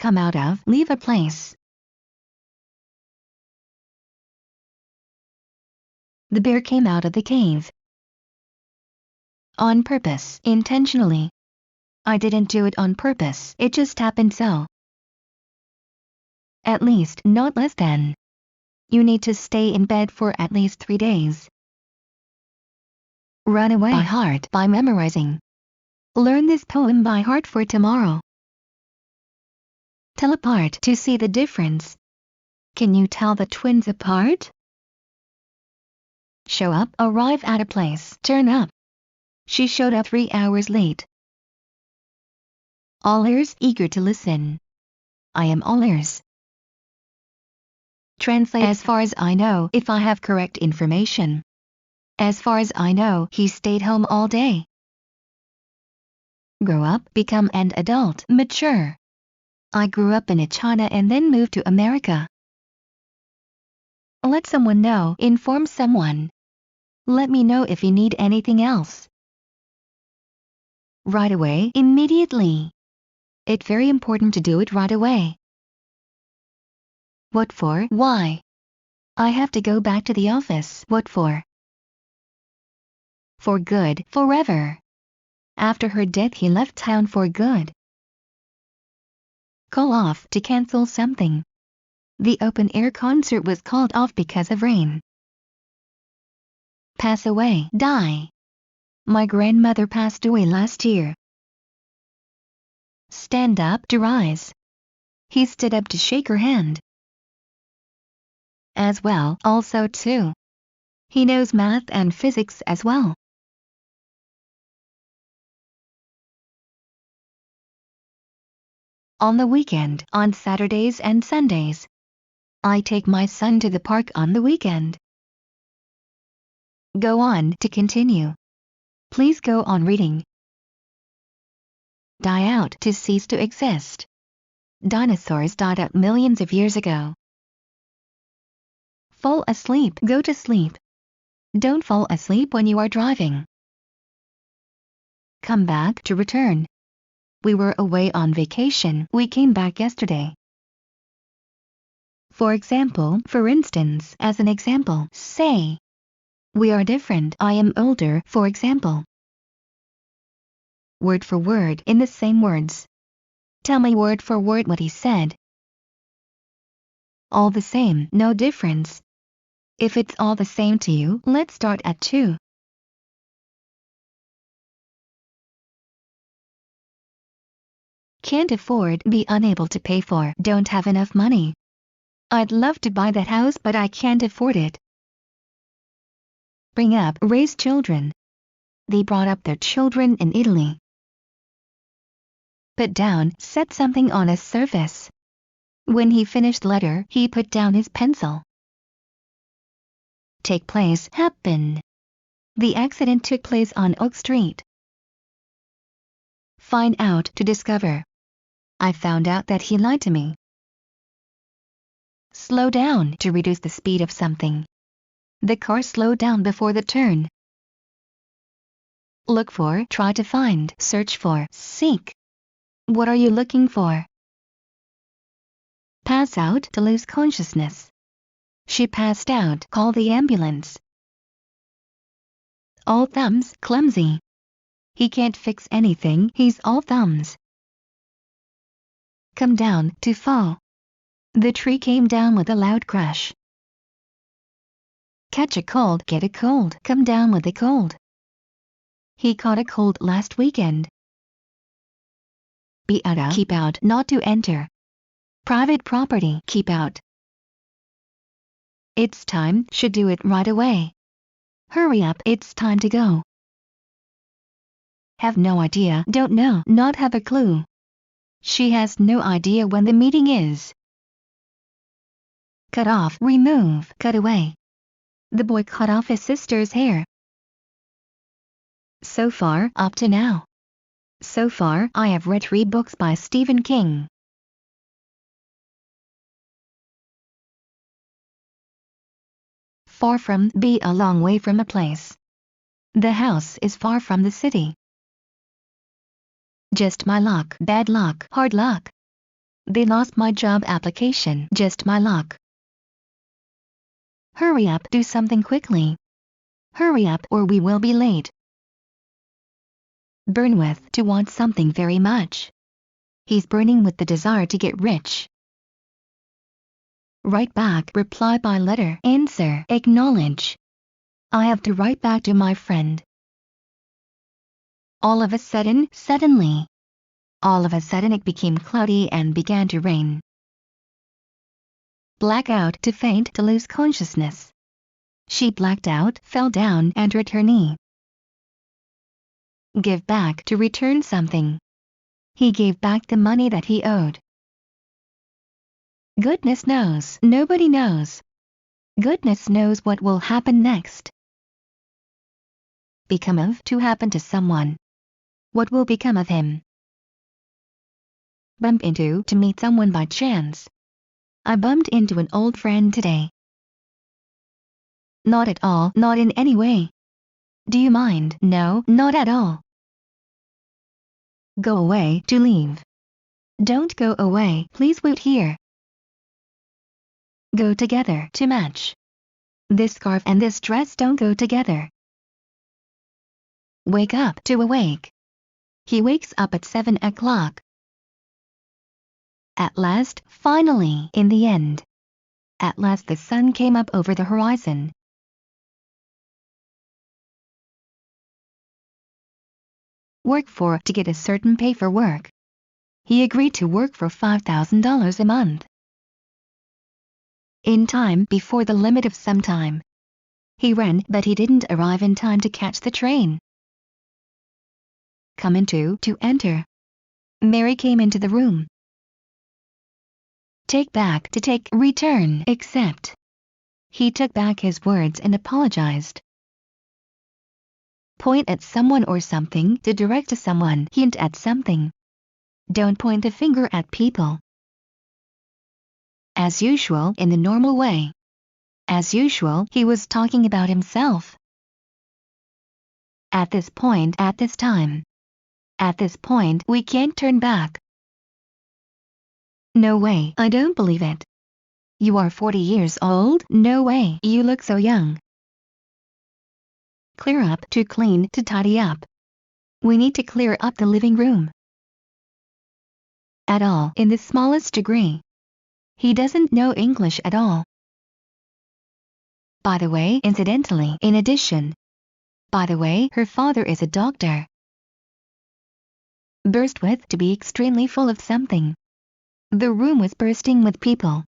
come out of, leave a place. The bear came out of the cave. On purpose, intentionally. I didn't do it on purpose, it just happened so. At least not less than. You need to stay in bed for at least 3 days. Run away by heart by memorizing. Learn this poem by heart for tomorrow. Tell apart to see the difference. Can you tell the twins apart? Show up, arrive at a place, turn up. She showed up 3 hours late. All ears, eager to listen. I am all ears. Translate: as far as I know, if I have correct information. As far as I know, he stayed home all day. Grow up, become an adult, mature. I grew up in China and then moved to America. Let someone know, inform someone. Let me know if you need anything else. Right away, immediately. It's very important to do it right away. What for? Why? I have to go back to the office. What for? For good, forever. After her death he left town for good. Call off, to cancel something. The open-air concert was called off because of rain. Pass away, die. My grandmother passed away last year. Stand up, to rise. He stood up to shake her hand. As well, also too. He knows math and physics as well. On the weekend, on Saturdays and Sundays. I take my son to the park on the weekend. Go on, to continue. Please go on reading. Die out, to cease to exist. Dinosaurs died out millions of years ago. Fall asleep, go to sleep. Don't fall asleep when you are driving. Come back, to return. We were away on vacation, we came back yesterday. For example, for instance, as an example, say. We are different, I am older, for example. Word for word, in the same words. Tell me word for word what he said. All the same, no difference. If it's all the same to you, let's start at 2. Can't afford, be unable to pay for, don't have enough money. I'd love to buy that house but I can't afford it. Bring up, raise children. They brought up their children in Italy. Put down, set something on a surface. When he finished the letter, he put down his pencil. Take place, happen. The accident took place on Oak Street. Find out, to discover. I found out that he lied to me. Slow down, to reduce the speed of something. The car slowed down before the turn. Look for, try to find, search for, seek. What are you looking for? Pass out, to lose consciousness. She passed out, call the ambulance. All thumbs, clumsy. He can't fix anything, he's all thumbs. Come down, to fall. The tree came down with a loud crash. Catch a cold, get a cold, come down with a cold. He caught a cold last weekend. Be out of, keep out, not to enter. Private property, keep out. It's time, should do it right away. Hurry up, it's time to go. Have no idea, don't know, not have a clue. She has no idea when the meeting is. Cut off, remove, cut away. The boy cut off his sister's hair. So far, up to now. So far, I have read 3 books by Stephen King. Far from, be a long way from a place. The house is far from the city. Just my luck, bad luck, hard luck. They lost my job application. Just my luck. Hurry up, do something quickly. Hurry up or we will be late. Burn with, to want something very much. He's burning with the desire to get rich. Write back, reply by letter, answer, acknowledge. I have to write back to my friend. All of a sudden, suddenly. All of a sudden it became cloudy and began to rain. Black out, to faint, to lose consciousness. She blacked out, fell down and hurt her knee. Give back, to return something. He gave back the money that he owed. Goodness knows, nobody knows. Goodness knows what will happen next. Become of, to happen to someone. What will become of him? Bump into, to meet someone by chance. I bumped into an old friend today. Not at all, not in any way. Do you mind? No, not at all. Go away, to leave. Don't go away, please wait here. Go together, to match. This scarf and this dress don't go together. Wake up, to awake. He wakes up at 7 o'clock. At last, finally, in the end. At last the sun came up over the horizon. Work for, to get a certain pay for work. He agreed to work for $5,000 a month. In time, before the limit of some time. He ran, but he didn't arrive in time to catch the train. Come into, to enter. Mary came into the room. Take back, to take, return, accept. He took back his words and apologized. Point at someone or something, to direct to someone, hint at something. Don't point a finger at people. As usual, in the normal way. As usual, he was talking about himself. At this point, at this time. At this point, we can't turn back. No way, I don't believe it. You are 40 years old? No way, you look so young. Clear up, to clean, to tidy up. We need to clear up the living room. At all, in the smallest degree. He doesn't know English at all. By the way, incidentally, in addition. By the way, her father is a doctor. Burst with, to be extremely full of something. The room was bursting with people.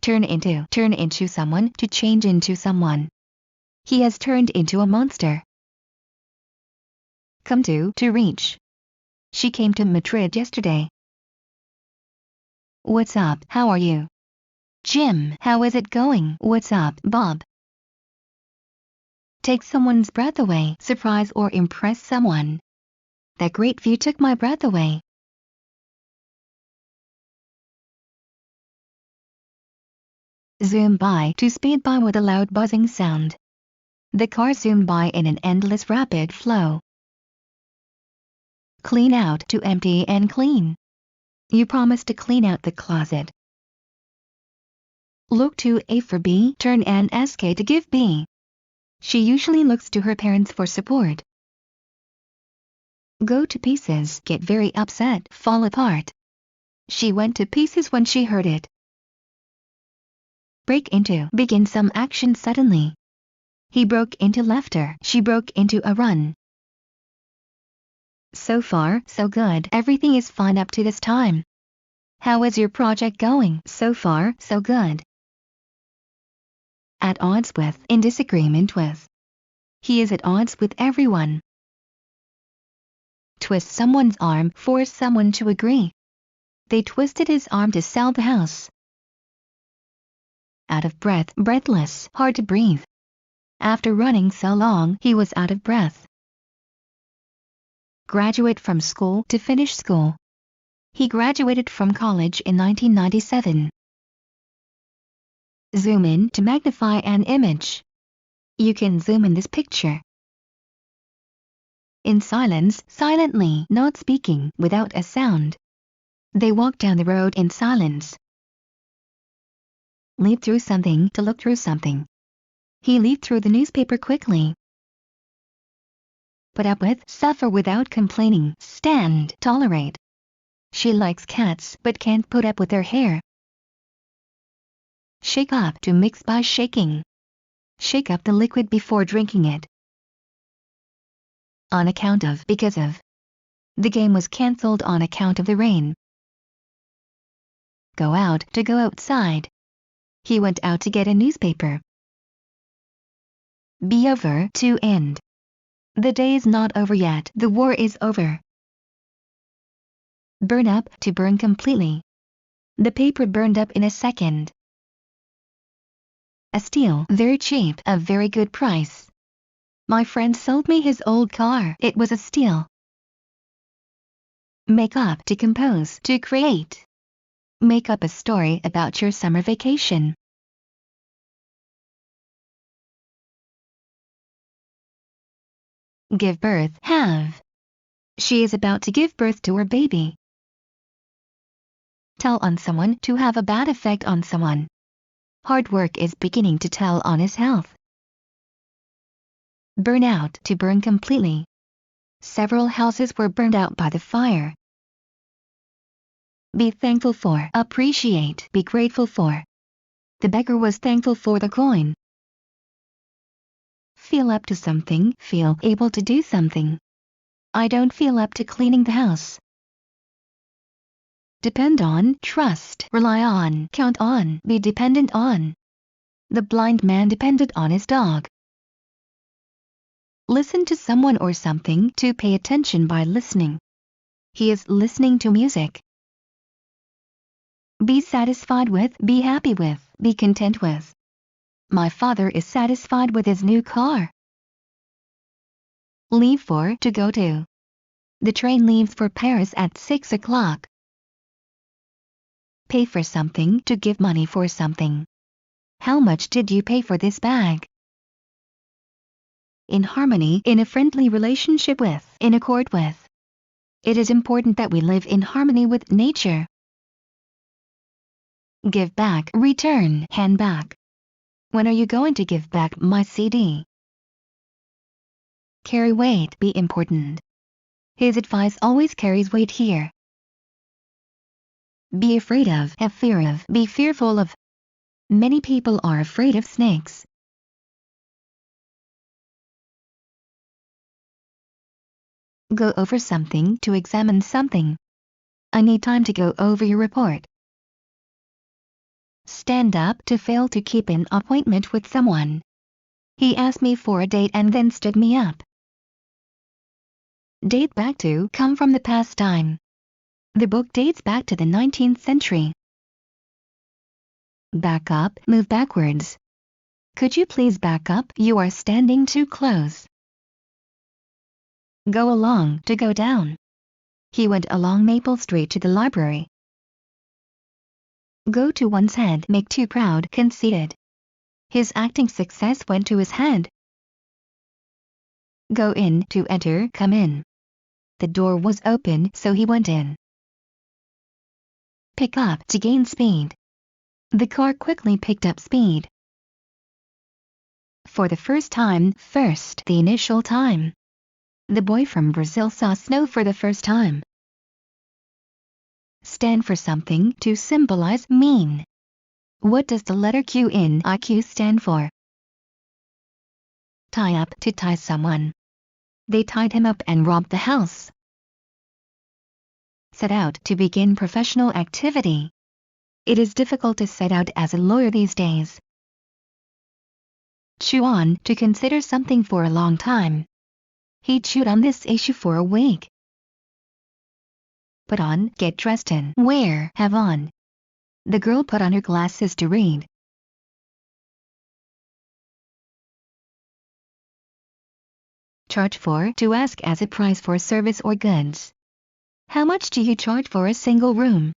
Turn into someone, to change into someone. He has turned into a monster. Come to reach. She came to Madrid yesterday. What's up, how are you? Jim, how is it going? What's up, Bob? Take someone's breath away, surprise or impress someone. That great view took my breath away. Zoom by, to speed by with a loud buzzing sound. The car zoomed by in an endless rapid flow. Clean out, to empty and clean. You promised to clean out the closet. Look to A for B, turn and SK to give B. She usually looks to her parents for support. Go to pieces, get very upset, fall apart. She went to pieces when she heard it. Break into, begin some action suddenly. He broke into laughter, she broke into a run. So far, so good, everything is fine up to this time. How is your project going? So far, so good. At odds with, in disagreement with. He is at odds with everyone. Twist someone's arm, force someone to agree. They twisted his arm to sell the house. Out of breath, breathless, hard to breathe. After running so long, he was out of breath. Graduate from school, to finish school. He graduated from college in 1997. Zoom in, to magnify an image. You can zoom in this picture. In silence, silently, not speaking, without a sound. They walked down the road in silence. Leap through something to look through something. He leaped through the newspaper quickly. Put up with, suffer without complaining, stand, tolerate. She likes cats but can't put up with their hair. Shake up, to mix by shaking. Shake up the liquid before drinking it. On account of, because of. The game was cancelled on account of the rain. Go out, to go outside. He went out to get a newspaper. Be over, to end. The day is not over yet, the war is over. Burn up, to burn completely. The paper burned up in a second. A steal, very cheap, a very good price. My friend sold me his old car, it was a steal. Make up, to compose, to create. Make up a story about your summer vacation. Give birth, have. She is about to give birth to her baby. Tell on someone, to have a bad effect on someone. Hard work is beginning to tell on his health. Burn out, to burn completely. Several houses were burned out by the fire. Be thankful for, appreciate, be grateful for. The beggar was thankful for the coin. Feel up to something, feel able to do something. I don't feel up to cleaning the house. Depend on, trust, rely on, count on, be dependent on. The blind man depended on his dog. Listen to someone or something, to pay attention by listening. He is listening to music. Be satisfied with, be happy with, be content with. My father is satisfied with his new car. Leave for, to go to. The train leaves for Paris at 6 o'clock. Pay for something, to give money for something. How much did you pay for this bag? In harmony, in a friendly relationship with, in accord with. It is important that we live in harmony with nature. Give back, return, hand back. When are you going to give back my CD? Carry weight, be important. His advice always carries weight here. Be afraid of, have fear of, be fearful of. Many people are afraid of snakes. Go over something, to examine something. I need time to go over your report. Stand up, to fail to keep an appointment with someone. He asked me for a date and then stood me up. Date back to, come from the past time. The book dates back to the 19th century. Back up, move backwards. Could you please back up, you are standing too close. Go along, to go down. He went along Maple Street to the library. Go to one's head, make too proud, conceited. His acting success went to his head. Go in, to enter, come in. The door was open, so he went in. Pick up, to gain speed. The car quickly picked up speed. For the first time, first, the initial time. The boy from Brazil saw snow for the first time. Stand for something, to symbolize, mean. What does the letter Q in IQ stand for? Tie up, to tie someone. They tied him up and robbed the house. Set out, to begin professional activity. It is difficult to set out as a lawyer these days. Chew on, to consider something for a long time. He chewed on this issue for a week. Put on, get dressed in, wear, have on. The girl put on her glasses to read. Charge for, to ask as a price for service or goods. How much do you charge for a single room?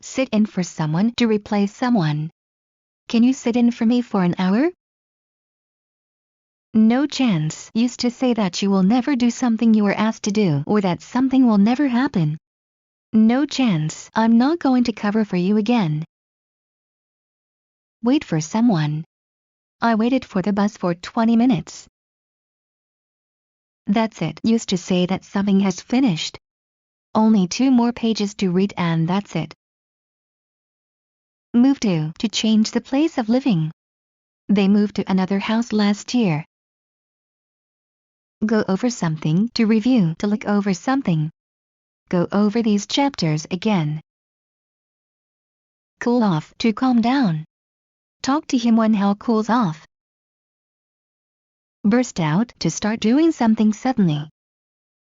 Sit in for someone, to replace someone. Can you sit in for me for an hour? No chance, used to say that you will never do something you are asked to do, or that something will never happen. No chance. I'm not going to cover for you again. Wait for someone. I waited for the bus for 20 minutes. That's it. Used to say that something has finished. Only 2 more pages to read and that's it. Move to change the place of living. They moved to another house last year. Go over something, to review, to look over something. Go over these chapters again. Cool off, to calm down. Talk to him when hell cools off. Burst out, to start doing something suddenly.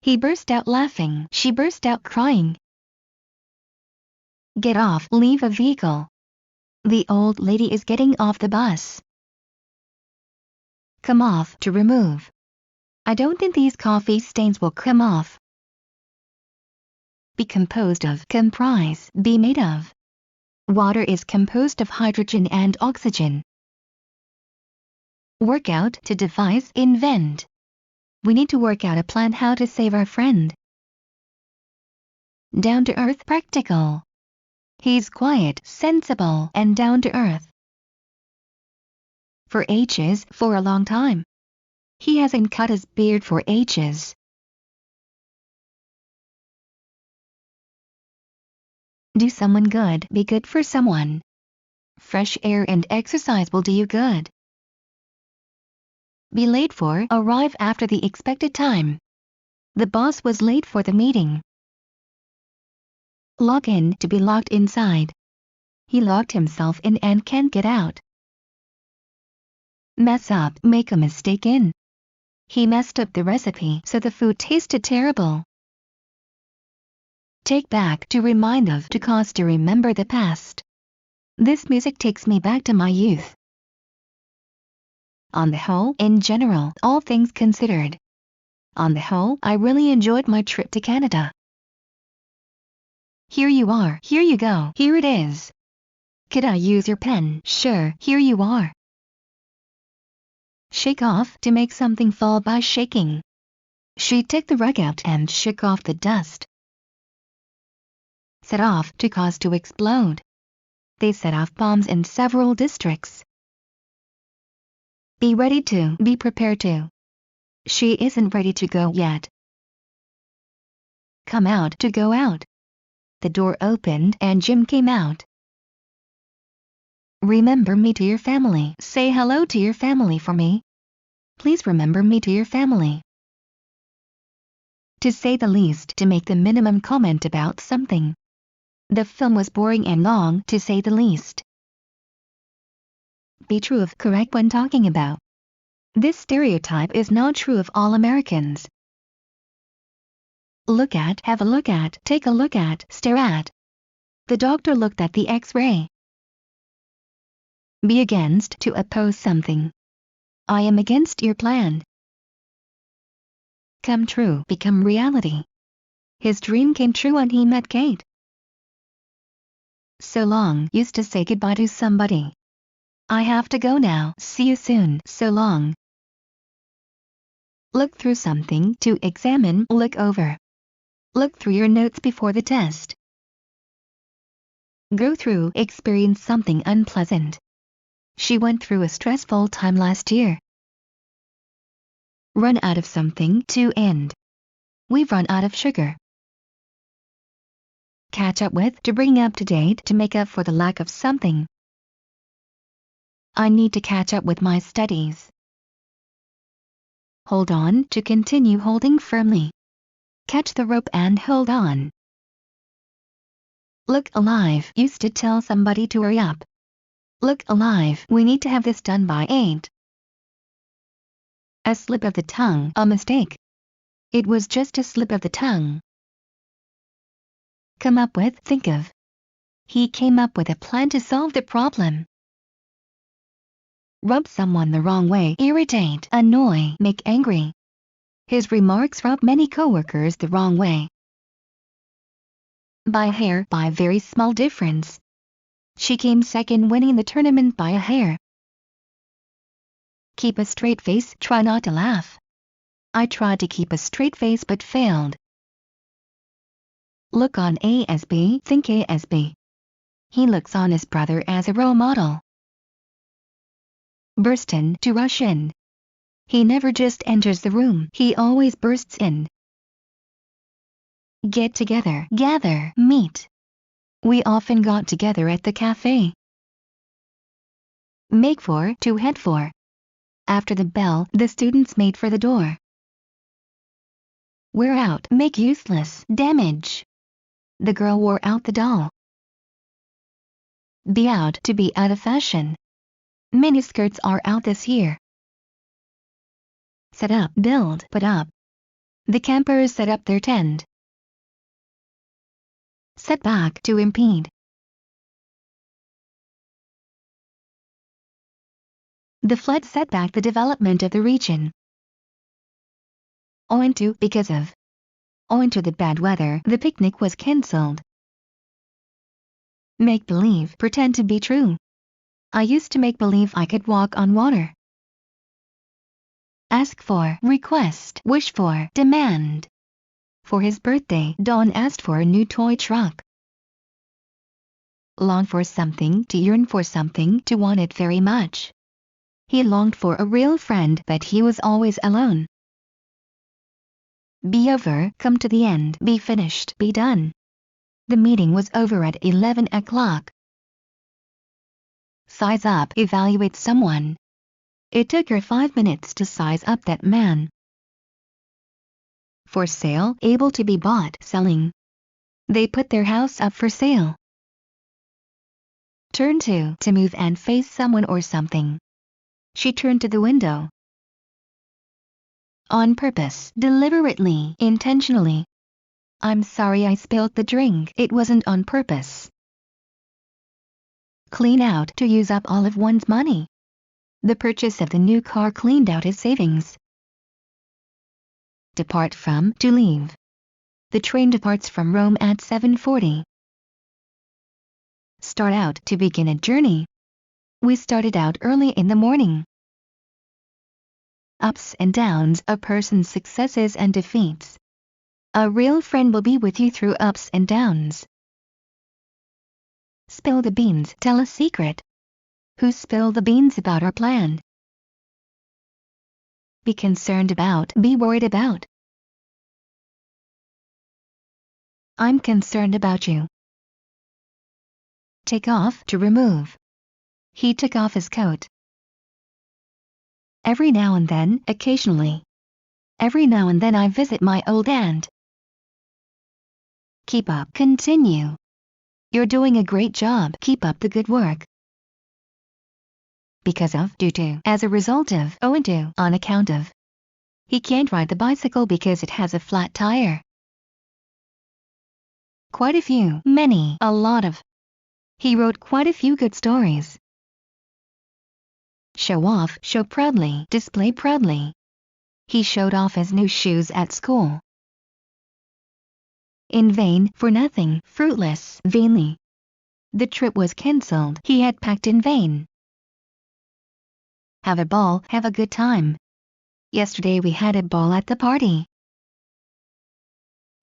He burst out laughing, she burst out crying. Get off, leave a vehicle. The old lady is getting off the bus. Come off, to remove. I don't think these coffee stains will come off. Be composed of, comprise, be made of. Water is composed of hydrogen and oxygen. Work out, to devise, invent. We need to work out a plan how to save our friend. Down to earth, practical. He's quiet, sensible, and down to earth. For ages, for a long time. He hasn't cut his beard for ages. Do someone good, be good for someone. Fresh air and exercise will do you good. Be late for, arrive after the expected time. The boss was late for the meeting. Log in, to be locked inside. He locked himself in and can't get out. Mess up, make a mistake in. He messed up the recipe so the food tasted terrible. Take back, to remind of, to cause to remember the past. This music takes me back to my youth. On the whole, in general, all things considered. On the whole, I really enjoyed my trip to Canada. Here you are, here you go, here it is. Could I use your pen? Sure, here you are. Shake off, to make something fall by shaking. She took the rug out and shook off the dust. Set off, to cause to explode. They set off bombs in several districts. Be ready to, be prepared to. She isn't ready to go yet. Come out, to go out. The door opened and Jim came out. Remember me to your family. Say hello to your family for me. Please remember me to your family. To say the least, to make the minimum comment about something. The film was boring and long, to say the least. Be true of, correct when talking about. This stereotype is not true of all Americans. Look at, have a look at, take a look at, stare at. The doctor looked at the X-ray. Be against, to oppose something. I am against your plan. Come true, become reality. His dream came true when he met Kate. So long, used to say goodbye to somebody. I have to go now, see you soon, so long. Look through something, to examine, look over. Look through your notes before the test. Go through, experience something unpleasant. She went through a stressful time last year. Run out of something, to end. We've run out of sugar. Catch up with, to bring up to date, to make up for the lack of something. I need to catch up with my studies. Hold on, to continue holding firmly. Catch the rope and hold on. Look alive, used to tell somebody to hurry up. Look alive, we need to have this done by 8. A slip of the tongue, a mistake. It was just a slip of the tongue. Come up with, think of. He came up with a plan to solve the problem. Rub someone the wrong way, irritate, annoy, make angry. His remarks rubbed many coworkers the wrong way. By a hair, by a very small difference. She came second, winning the tournament by a hair. Keep a straight face, try not to laugh. I tried to keep a straight face but failed. Look on ASB, think ASB. He looks on his brother as a role model. Burst in, to rush in. He never just enters the room, he always bursts in. Get together, gather, meet. We often got together at the cafe. Make for, to head for. After the bell, the students made for the door. Wear out, make useless, damage. The girl wore out the doll. Be out, to be out of fashion. Miniskirts are out this year. Set up, build, put up. The campers set up their tent. Set back, to impede. The flood set back the development of the region. Owing to, because of. Owing to the bad weather, the picnic was cancelled. Make believe, pretend to be true. I used to make believe I could walk on water. Ask for, request, wish for, demand. For his birthday, Don asked for a new toy truck. Long for something, to yearn for something, to want it very much. He longed for a real friend, but he was always alone. Be over, come to the end, be finished, be done. The meeting was over at 11 o'clock. Size up, evaluate someone. It took her 5 minutes to size up that man. For sale, able to be bought, selling. They put their house up for sale. Turn to move and face someone or something. She turned to the window. On purpose, deliberately, intentionally. I'm sorry I spilled the drink, it wasn't on purpose. Clean out, to use up all of one's money. The purchase of the new car cleaned out his savings. Depart from, to leave. The train departs from Rome at 7:40. Start out, to begin a journey. We started out early in the morning. Ups and downs, a person's successes and defeats. A real friend will be with you through ups and downs. Spill the beans, tell a secret. Who spilled the beans about our plan? Be concerned about, be worried about. I'm concerned about you. Take off, to remove. He took off his coat. Every now and then, occasionally. Every now and then I visit my old aunt. Keep up, continue. You're doing a great job, keep up the good work. Because of, due to, as a result of, owing to, on account of. He can't ride the bicycle because it has a flat tire. Quite a few, many, a lot of. He wrote quite a few good stories. Show off, show proudly, display proudly. He showed off his new shoes at school. In vain, for nothing, fruitless, vainly. The trip was cancelled, he had packed in vain. Have a ball, have a good time. Yesterday we had a ball at the party.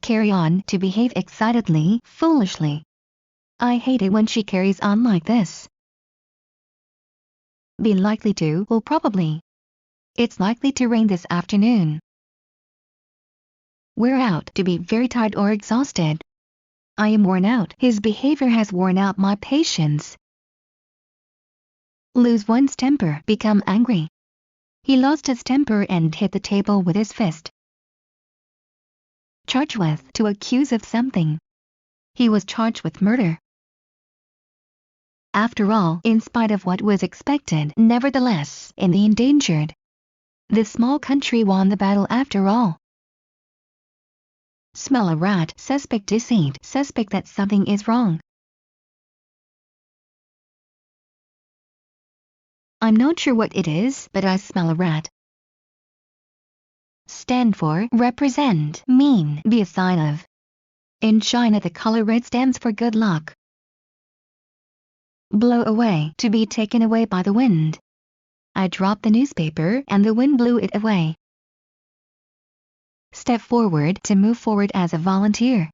Carry on, to behave excitedly, foolishly. I hate it when she carries on like this. Be likely to, will probably. It's likely to rain this afternoon. Wear out, to be very tired or exhausted. I am worn out, his behavior has worn out my patience. Lose one's temper, become angry. He lost his temper and hit the table with his fist. Charge with, to accuse of something. He was charged with murder. After all, in spite of what was expected, nevertheless, in the endangered. The small country won the battle after all. Smell a rat, suspect deceit, suspect that something is wrong. I'm not sure what it is, but I smell a rat. Stand for, represent, mean, be a sign of. In China the color red stands for good luck. Blow away, to be taken away by the wind. I dropped the newspaper and the wind blew it away. Step forward, to move forward as a volunteer.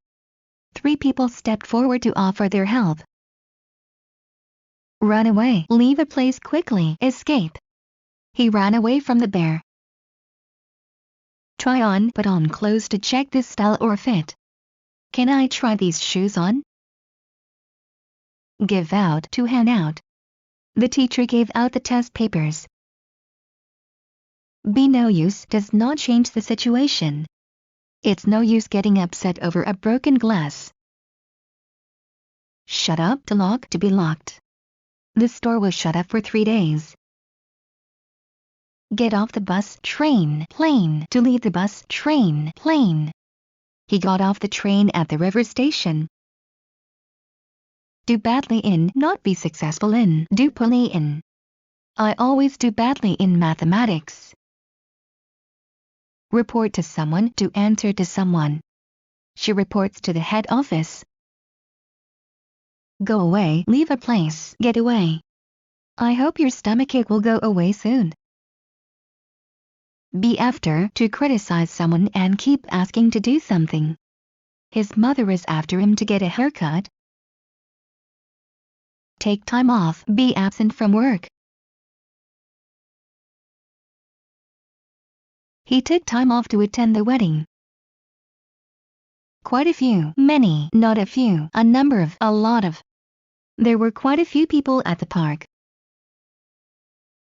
3 people stepped forward to offer their help. Run away, leave the place quickly, escape. He ran away from the bear. Try on, put on clothes to check this style or fit. Can I try these shoes on? Give out, to hand out. The teacher gave out the test papers. Be no use does not change the situation. It's no use getting upset over a broken glass. Shut up, to lock, to be locked. The store was shut up for 3 days. Get off the bus, train, plane, to leave the bus, train, plane. He got off the train at the river station. Do badly in, not be successful in, do poorly in. I always do badly in mathematics. Report to someone, to answer to someone. She reports to the head office. Go away, leave a place, get away. I hope your stomachache will go away soon. Be after, to criticize someone and keep asking to do something. His mother is after him to get a haircut. Take time off, be absent from work. He took time off to attend the wedding. Quite a few, many, not a few, a number of, a lot of. There were quite a few people at the park.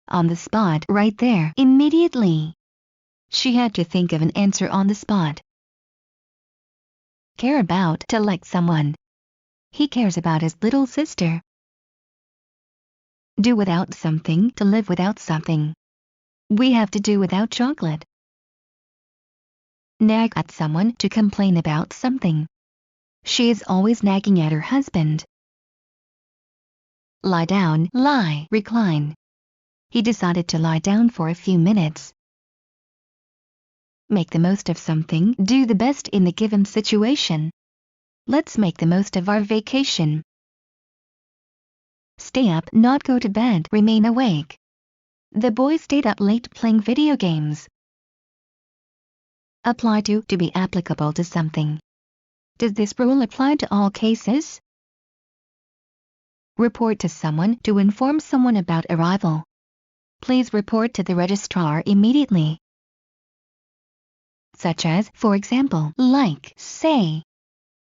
On the spot, right there, immediately. She had to think of an answer on the spot. Care about, to like someone. He cares about his little sister. Do without something, to live without something. We have to do without chocolate. Nag at someone, to complain about something. She is always nagging at her husband. Lie down, lie, recline. He decided to lie down for a few minutes. Make the most of something, do the best in the given situation. Let's make the most of our vacation. Stay up, not go to bed, remain awake. The boy stayed up late playing video games. Apply to be applicable to something. Does this rule apply to all cases? Report to someone, to inform someone about arrival. Please report to the registrar immediately. Such as, for example, like, say.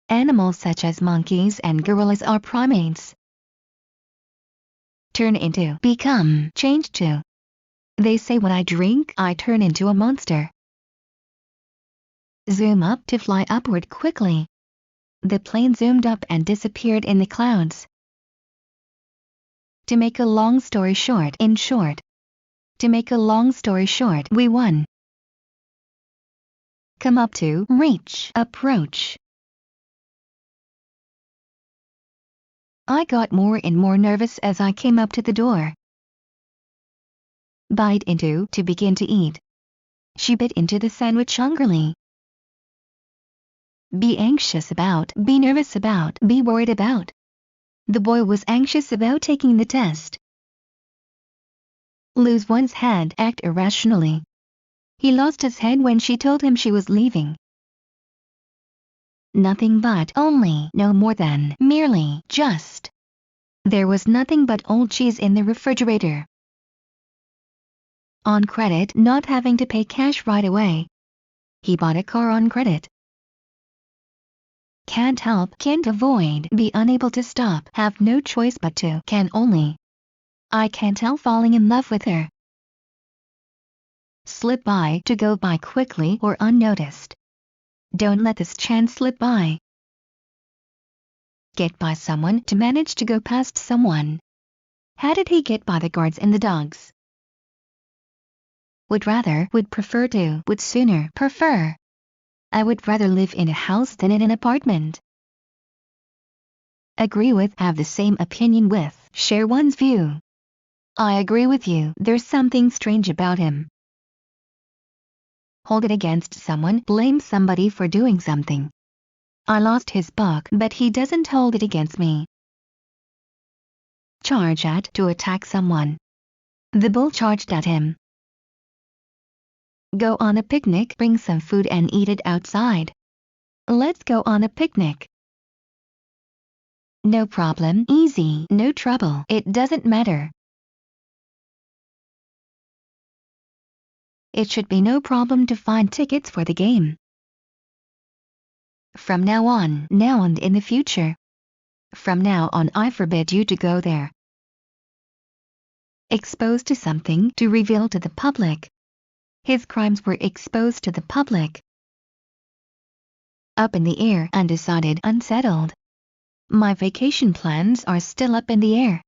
Animals such as monkeys and gorillas are primates. Turn into, become, change to. They say when I drink, I turn into a monster. Zoom up, to fly upward quickly. The plane zoomed up and disappeared in the clouds. To make a long story short, in short. To make a long story short, we won. Come up to, reach, approach. I got more and more nervous as I came up to the door. Bite into, to begin to eat. She bit into the sandwich hungrily. Be anxious about, be nervous about, be worried about. The boy was anxious about taking the test. Lose one's head, act irrationally. He lost his head when she told him she was leaving. Nothing but, only, no more than, merely, just. There was nothing but old cheese in the refrigerator. On credit, not having to pay cash right away. He bought a car on credit. Can't help, can't avoid, be unable to stop, have no choice but to, can only. I can't help falling in love with her. Slip by, to go by quickly or unnoticed. Don't let this chance slip by. Get by someone, to manage to go past someone. How did he get by the guards and the dogs? Would rather, would prefer to, would sooner, prefer. I would rather live in a house than in an apartment. Agree with, have the same opinion with, share one's view. I agree with you, there's something strange about him. Hold it against someone, blame somebody for doing something. I lost his book, but he doesn't hold it against me. Charge at, to attack someone. The bull charged at him. Go on a picnic, bring some food and eat it outside. Let's go on a picnic. No problem, easy, no trouble, it doesn't matter. It should be no problem to find tickets for the game. From now on and in the future. From now on I forbid you to go there. Exposed to something to reveal to the public. His crimes were exposed to the public. Up in the air, undecided, unsettled. My vacation plans are still up in the air.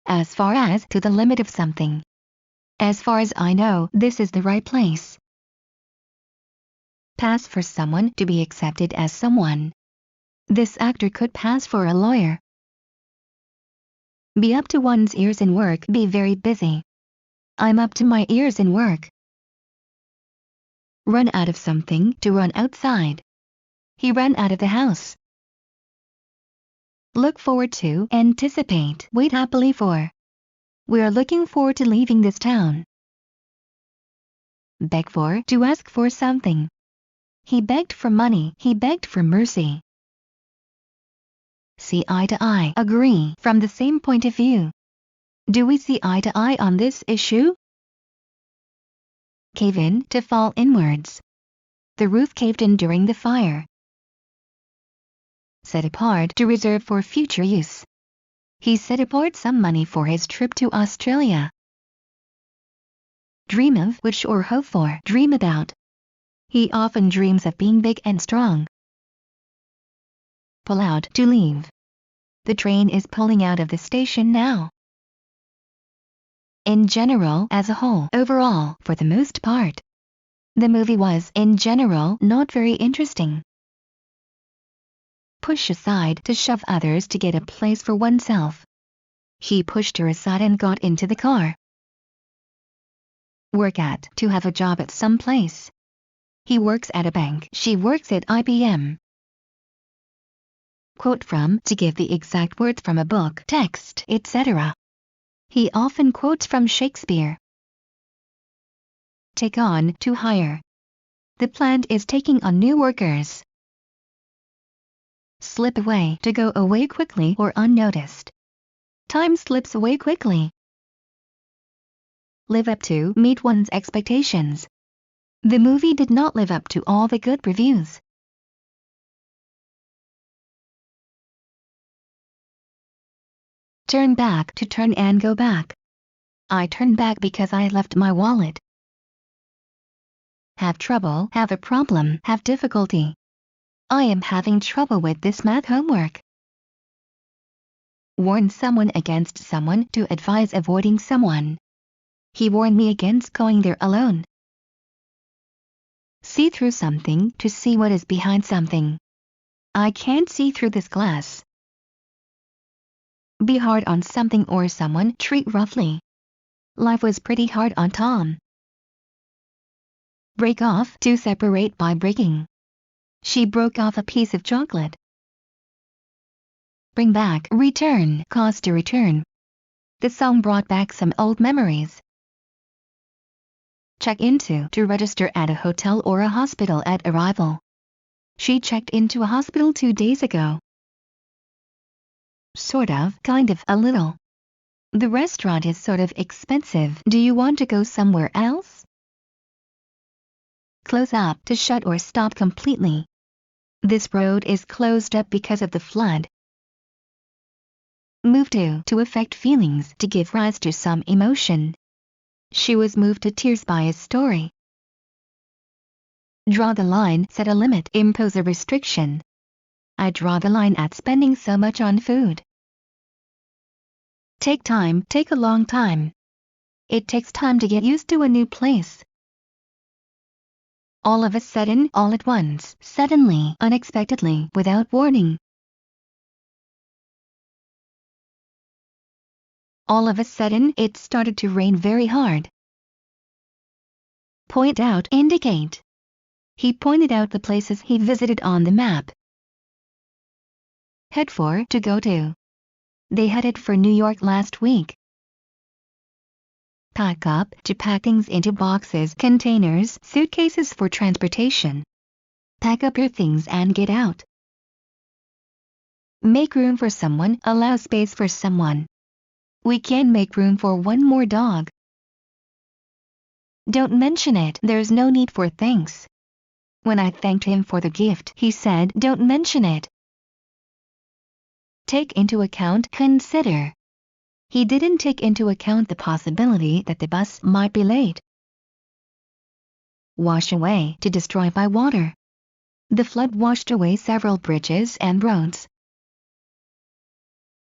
As far as to the limit of something. As far as I know, this is the right place. Pass for someone to be accepted as someone. This actor could pass for a lawyer. Be up to one's ears in work, be very busy. I'm up to my ears in work. Run out of something, to run outside. He ran out of the house. Look forward to, anticipate, wait happily for. We are looking forward to leaving this town. Beg for, to ask for something. He begged for money, he begged for mercy. See eye to eye, agree, from the same point of view. Do we see eye to eye on this issue? Cave in, to fall inwards. The roof caved in during the fire. Set apart, to reserve for future use. He set apart some money for his trip to Australia. Dream of, wish or hope for, dream about. He often dreams of being big and strong. Pull out, to leave. The train is pulling out of the station now. In general, as a whole, overall, for the most part. The movie was, in general, not very interesting. Push aside, to shove others to get a place for oneself. He pushed her aside and got into the car. Work at, to have a job at some place. He works at a bank, she works at IBM. Quote from, to give the exact words from a book, text, etc. He often quotes from Shakespeare. Take on, to hire. The plant is taking on new workers. Slip away, to go away quickly or unnoticed. Time slips away quickly. Live up to, meet one's expectations. The movie did not live up to all the good reviews. Turn back, to turn and go back. I turn back because I left my wallet. Have trouble, have a problem, have difficulty. I am having trouble with this math homework. Warn someone against someone, to advise avoiding someone. He warned me against going there alone. See through something, to see what is behind something. I can't see through this glass. Be hard on something or someone, treat roughly. Life was pretty hard on Tom. Break off, to separate by breaking. She broke off a piece of chocolate. Bring back, return, cause to return. The song brought back some old memories. Check into, to register at a hotel or a hospital at arrival. She checked into a hospital 2 days ago. Sort of, kind of, a little. The restaurant is sort of expensive. Do you want to go somewhere else? Close up, to shut or stop completely. This road is closed up because of the flood. Move to affect feelings, to give rise to some emotion. She was moved to tears by his story. Draw the line, set a limit, impose a restriction. I draw the line at spending so much on food. Take time, take a long time. It takes time to get used to a new place. All of a sudden, all at once, suddenly, unexpectedly, without warning. All of a sudden, it started to rain very hard. Point out, indicate. He pointed out the places he visited on the map. Head for, to go to. They headed for New York last week. Pack up, to pack things into boxes, containers, suitcases for transportation. Pack up your things and get out. Make room for someone, allow space for someone. We can make room for one more dog. Don't mention it, there's no need for thanks. When I thanked him for the gift, he said, don't mention it. Take into account, consider. He didn't take into account the possibility that the bus might be late. Wash away, to destroy by water. The flood washed away several bridges and roads.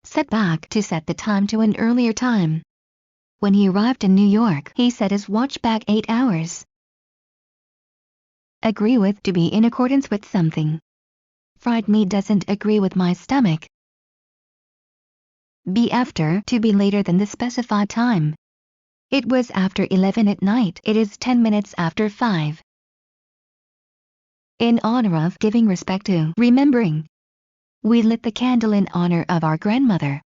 Set back, to set the time to an earlier time. When he arrived in New York, he set his watch back 8 hours. Agree with, to be in accordance with something. Fried meat doesn't agree with my stomach. Be after, to be later than the specified time. It was after 11 at night, it is 10 minutes after 5. In honor of, giving respect to, remembering. We lit the candle in honor of our grandmother.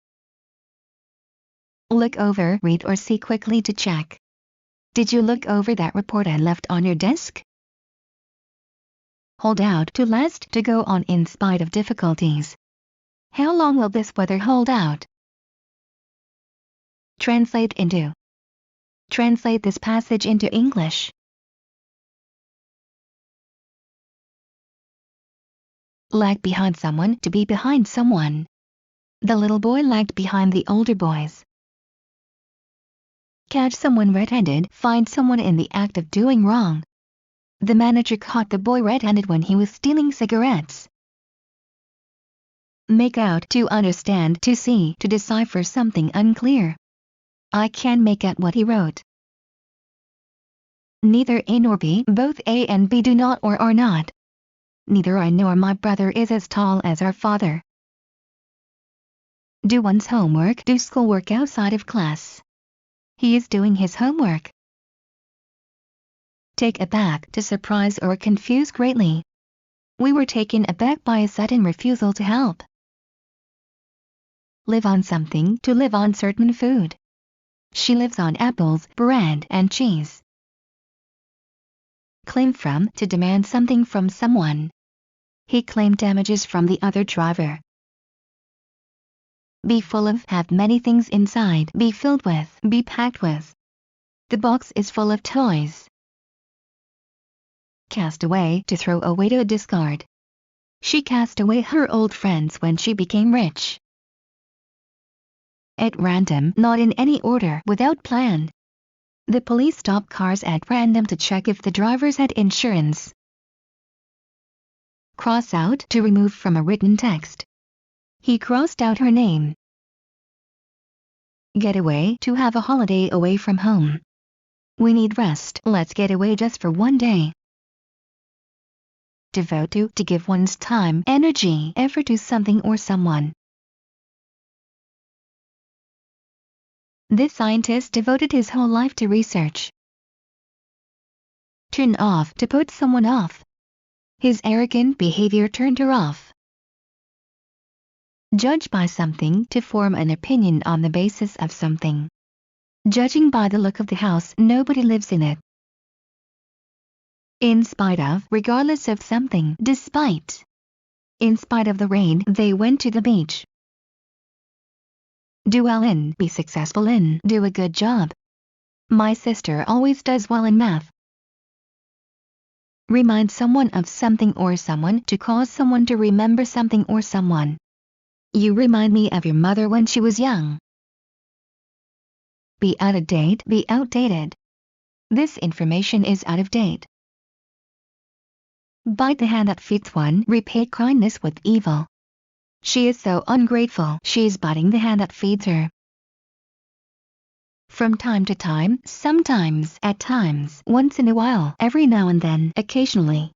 Look over, read or see quickly to check. Did you look over that report I left on your desk? Hold out, to last, to go on in spite of difficulties. How long will this weather hold out? Translate into. Translate this passage into English. Lag behind someone, to be behind someone. The little boy lagged behind the older boys. Catch someone red-handed, find someone in the act of doing wrong. The manager caught the boy red-handed when he was stealing cigarettes. Make out, to understand, to see, to decipher something unclear. I can make out what he wrote. Neither A nor B, both A and B do not or are not. Neither I nor my brother is as tall as our father. Do one's homework, do schoolwork outside of class. He is doing his homework. Take aback, to surprise or confuse greatly. We were taken aback by a sudden refusal to help. Live on something, to live on certain food. She lives on apples, bread, and cheese. Claim from, to demand something from someone. He claimed damages from the other driver. Be full of, have many things inside, be filled with, be packed with. The box is full of toys. Cast away, to throw away, to discard. She cast away her old friends when she became rich. At random, not in any order, without plan. The police stopped cars at random to check if the drivers had insurance. Cross out, to remove from a written text. He crossed out her name. Get away, to have a holiday away from home. We need rest, let's get away just for one day. Devote, to give one's time, energy, effort to something or someone. This scientist devoted his whole life to research. Turn off, to put someone off. His arrogant behavior turned her off. Judge by something, to form an opinion on the basis of something. Judging by the look of the house, nobody lives in it. In spite of, regardless of something, despite. In spite of the rain, they went to the beach. Do well in, be successful in, do a good job. My sister always does well in math. Remind someone of something or someone, to cause someone to remember something or someone. You remind me of your mother when she was young. Be out of date, be outdated. This information is out of date. Bite the hand that feeds one, repay kindness with evil. She is so ungrateful, she is biting the hand that feeds her. From time to time, sometimes, at times, once in a while, every now and then, occasionally.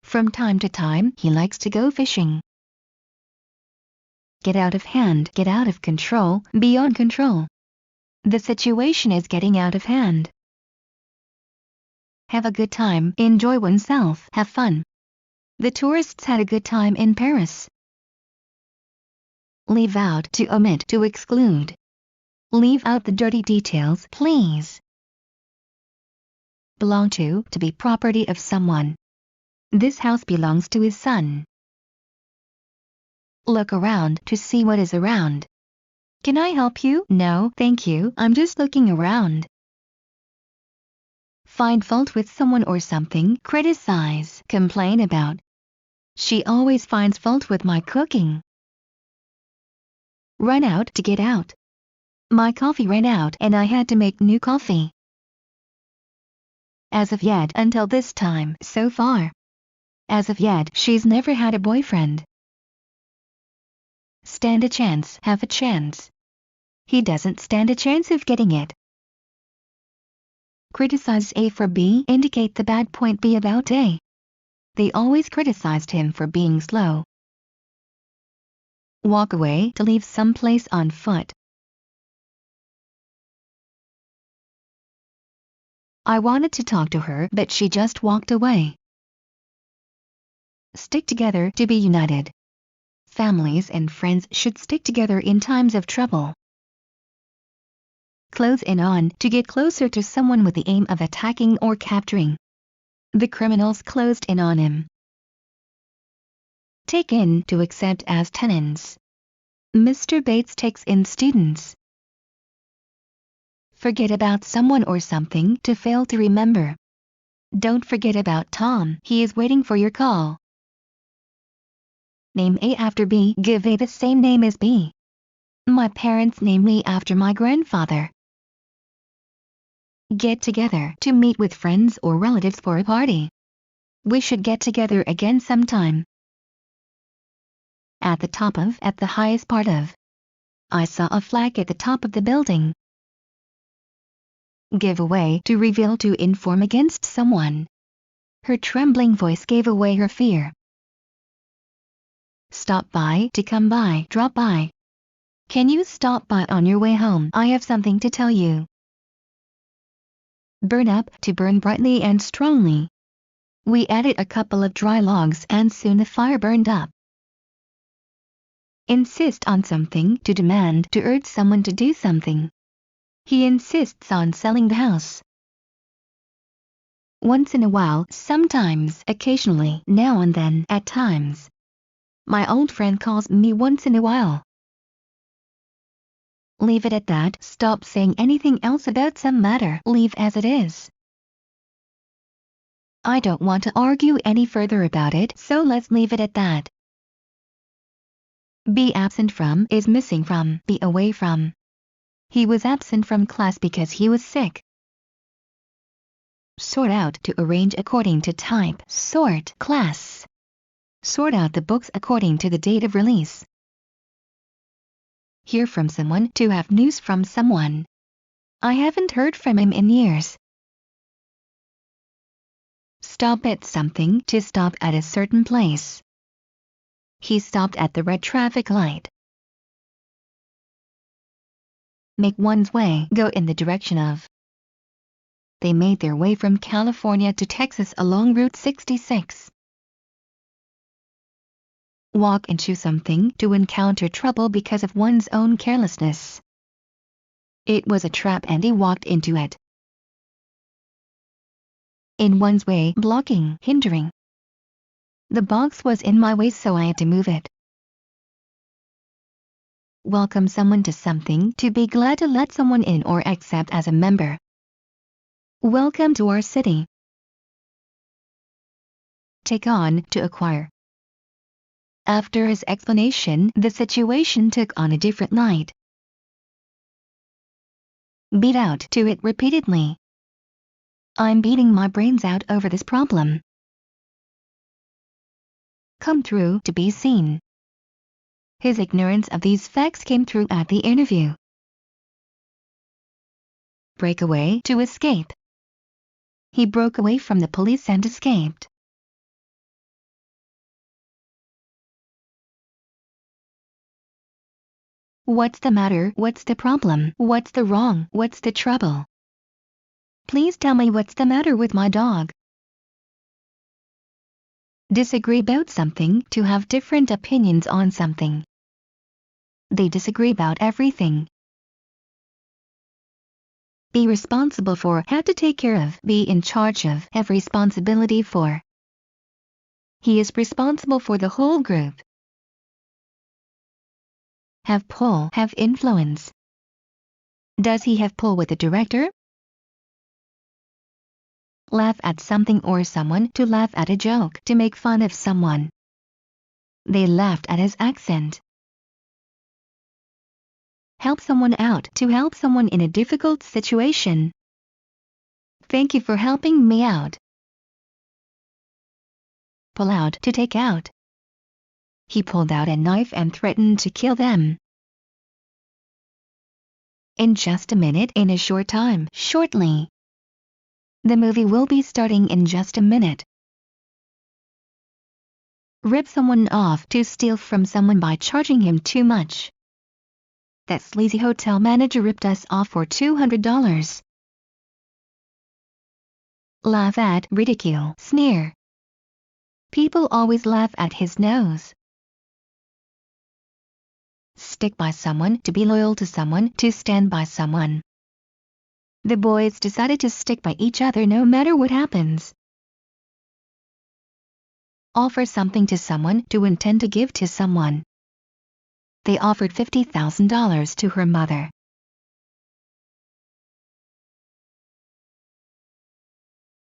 From time to time, he likes to go fishing. Get out of hand, get out of control, beyond control. The situation is getting out of hand. Have a good time, enjoy oneself, have fun. The tourists had a good time in Paris. Leave out, to omit, to exclude. Leave out the dirty details, please. Belong to be property of someone. This house belongs to his son. Look around to see what is around. Can I help you? No, thank you, I'm just looking around. Find fault with someone or something, criticize, complain about. She always finds fault with my cooking. Run out to get out. My coffee ran out and I had to make new coffee. As of yet, until this time, so far. As of yet, she's never had a boyfriend. Stand a chance, have a chance. He doesn't stand a chance of getting it. Criticize A for B, indicate the bad point B about A. They always criticized him for being slow. Walk away to leave someplace on foot. I wanted to talk to her, but she just walked away. Stick together to be united. Families and friends should stick together in times of trouble. Close in on to get closer to someone with the aim of attacking or capturing. The criminals closed in on him. Take in to accept as tenants. Mr. Bates takes in students. Forget about someone or something to fail to remember. Don't forget about Tom, he is waiting for your call. Name A after B, give A the same name as B. My parents named me after my grandfather. Get together to meet with friends or relatives for a party. We should get together again sometime. At the highest part of. I saw a flag at the top of the building. Give away to reveal to inform against someone. Her trembling voice gave away her fear. Stop by to come by, drop by. Can you stop by on your way home? I have something to tell you. Burn up to burn brightly and strongly. We added a couple of dry logs and soon the fire burned up. Insist on something to demand to urge someone to do something. He insists on selling the house. Once in a while, sometimes, occasionally, now and then, at times. My old friend calls me once in a while. Leave it at that. Stop saying anything else about some matter. Leave as it is. I don't want to argue any further about it, so let's leave it at that. Be absent from is missing from, be away from. He was absent from class because he was sick. Sort out to arrange according to type. Sort class. Sort out the books according to the date of release. Hear from someone to have news from someone. I haven't heard from him in years. Stop at something to stop at a certain place. He stopped at the red traffic light. Make one's way, go in the direction of. They made their way from California to Texas along Route 66. Walk into something to encounter trouble because of one's own carelessness. It was a trap and he walked into it. In one's way, blocking, hindering. The box was in my way so I had to move it. Welcome someone to something to be glad to let someone in or accept as a member. Welcome to our city. Take on to acquire. After his explanation, the situation took on a different light. Beat out to it repeatedly. I'm beating my brains out over this problem. Come through to be seen. His ignorance of these facts came through at the interview. Break away to escape. He broke away from the police and escaped. What's the matter? What's the problem? What's the wrong? What's the trouble? Please tell me what's the matter with my dog. Disagree about something to have different opinions on something. They disagree about everything. Be responsible for, have to take care of, be in charge of, have responsibility for. He is responsible for the whole group. Have pull, have influence. Does he have pull with the director? Laugh at something or someone, to laugh at a joke, to make fun of someone. They laughed at his accent. Help someone out, to help someone in a difficult situation. Thank you for helping me out. Pull out, to take out. He pulled out a knife and threatened to kill them. In just a minute, in a short time, shortly. The movie will be starting in just a minute. Rip someone off, to steal from someone by charging him too much. That sleazy hotel manager ripped us off for $200. Laugh at, ridicule, sneer. People always laugh at his nose. Stick by someone, to be loyal to someone, to stand by someone. The boys decided to stick by each other no matter what happens. Offer something to someone, to intend to give to someone. They offered $50,000 to her mother.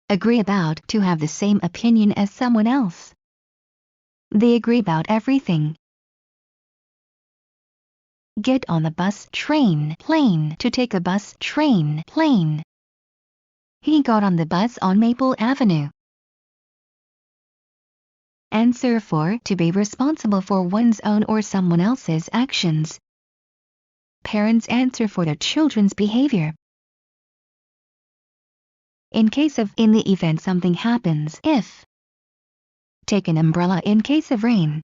Agree about, to have the same opinion as someone else. They agree about everything. Get on the bus, train, plane, to take a bus, train, plane. He got on the bus on Maple Avenue. Answer for, to be responsible for one's own or someone else's actions. Parents answer for their children's behavior. In case of, in the event something happens, if. Take an umbrella in case of rain.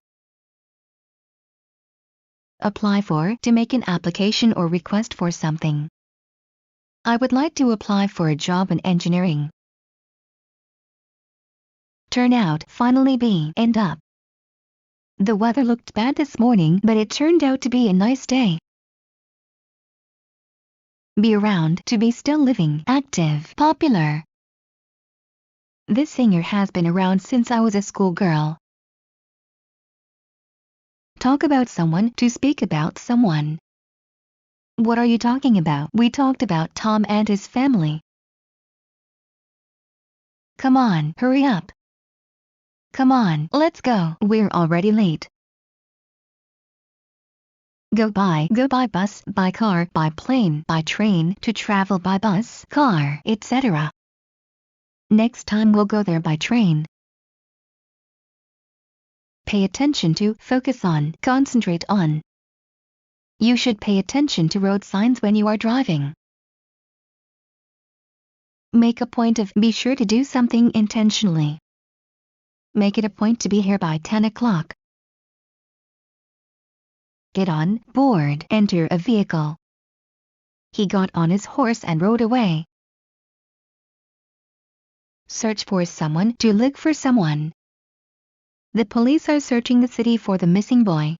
Apply for, to make an application or request for something. I would like to apply for a job in engineering. Turn out, finally be, end up. The weather looked bad this morning, but it turned out to be a nice day. Be around, to be still living, active, popular. This singer has been around since I was a schoolgirl. Talk about someone, to speak about someone. What are you talking about? We talked about Tom and his family. Come on, hurry up. Come on, let's go, we're already late. Go by bus, by car, by plane, by train, to travel by bus, car, etc. Next time we'll go there by train. Pay attention to, focus on, concentrate on. You should pay attention to road signs when you are driving. Make a point of, be sure to do something intentionally. Make it a point to be here by 10 o'clock. Get on, board, enter a vehicle. He got on his horse and rode away. Search for someone, to look for someone. The police are searching the city for the missing boy.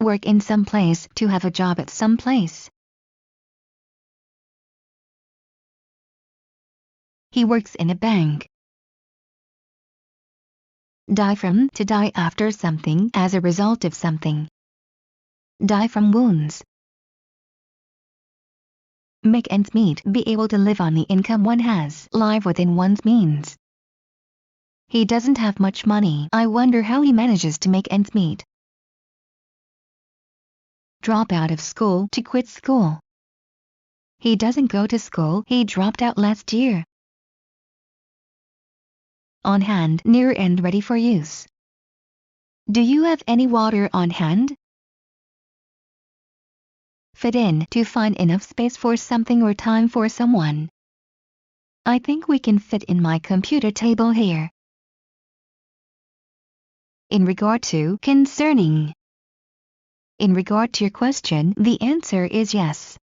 Work in some place, to have a job at some place. He works in a bank. Die from, to die after something, as a result of something. Die from wounds. Make ends meet, be able to live on the income one has, live within one's means. He doesn't have much money. I wonder how he manages to make ends meet. Drop out of school, to quit school. He doesn't go to school, he dropped out last year. On hand, near and ready for use. Do you have any water on hand? Fit in, to find enough space for something or time for someone. I think we can fit in my computer table here. In regard to, concerning. In regard to your question, the answer is yes.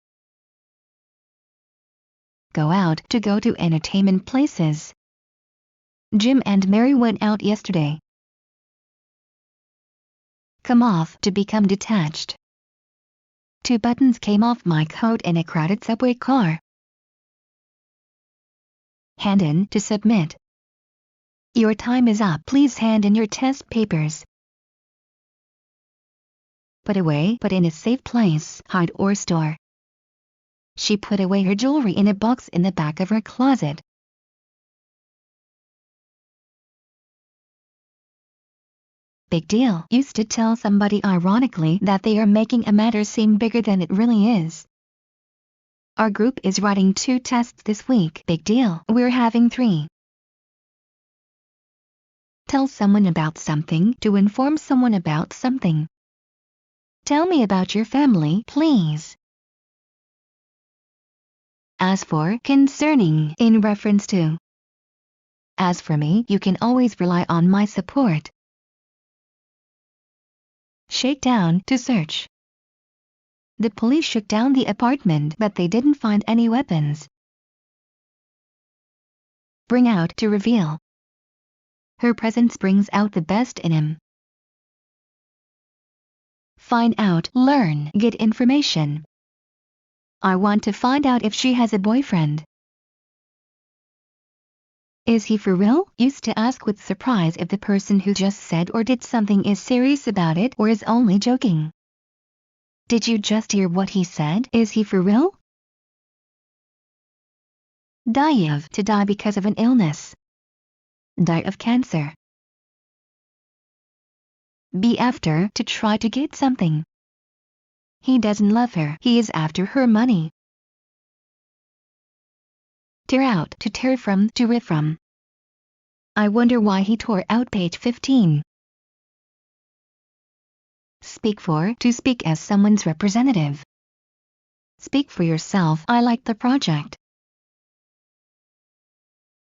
Go out, to go to entertainment places. Jim and Mary went out yesterday. Come off, to become detached. 2 buttons came off my coat in a crowded subway car. Hand in, to submit. Your time is up. Please hand in your test papers. put away but in a safe place, hide or store. She put away her jewelry in a box in the back of her closet. Big deal. Used to tell somebody ironically that they are making a matter seem bigger than it really is. Our group is writing 2 tests this week. Big deal. We're having 3. Tell someone about something to inform someone about something. Tell me about your family, please. As for, concerning, in reference to. As for me, you can always rely on my support. Shake down, to search. The police shook down the apartment but they didn't find any weapons. Bring out, to reveal. Her presence brings out the best in him. Find out, learn, get information. I want to find out if she has a boyfriend. Is he for real? Used to ask with surprise if the person who just said or did something is serious about it or is only joking. Did you just hear what he said? Is he for real? Die of, to die because of an illness. Die of cancer. Be after, to try to get something. He doesn't love her, he is after her money. Tear out, to tear from, to rip from. I wonder why he tore out page 15. Speak for, to speak as someone's representative. Speak for yourself, I like the project.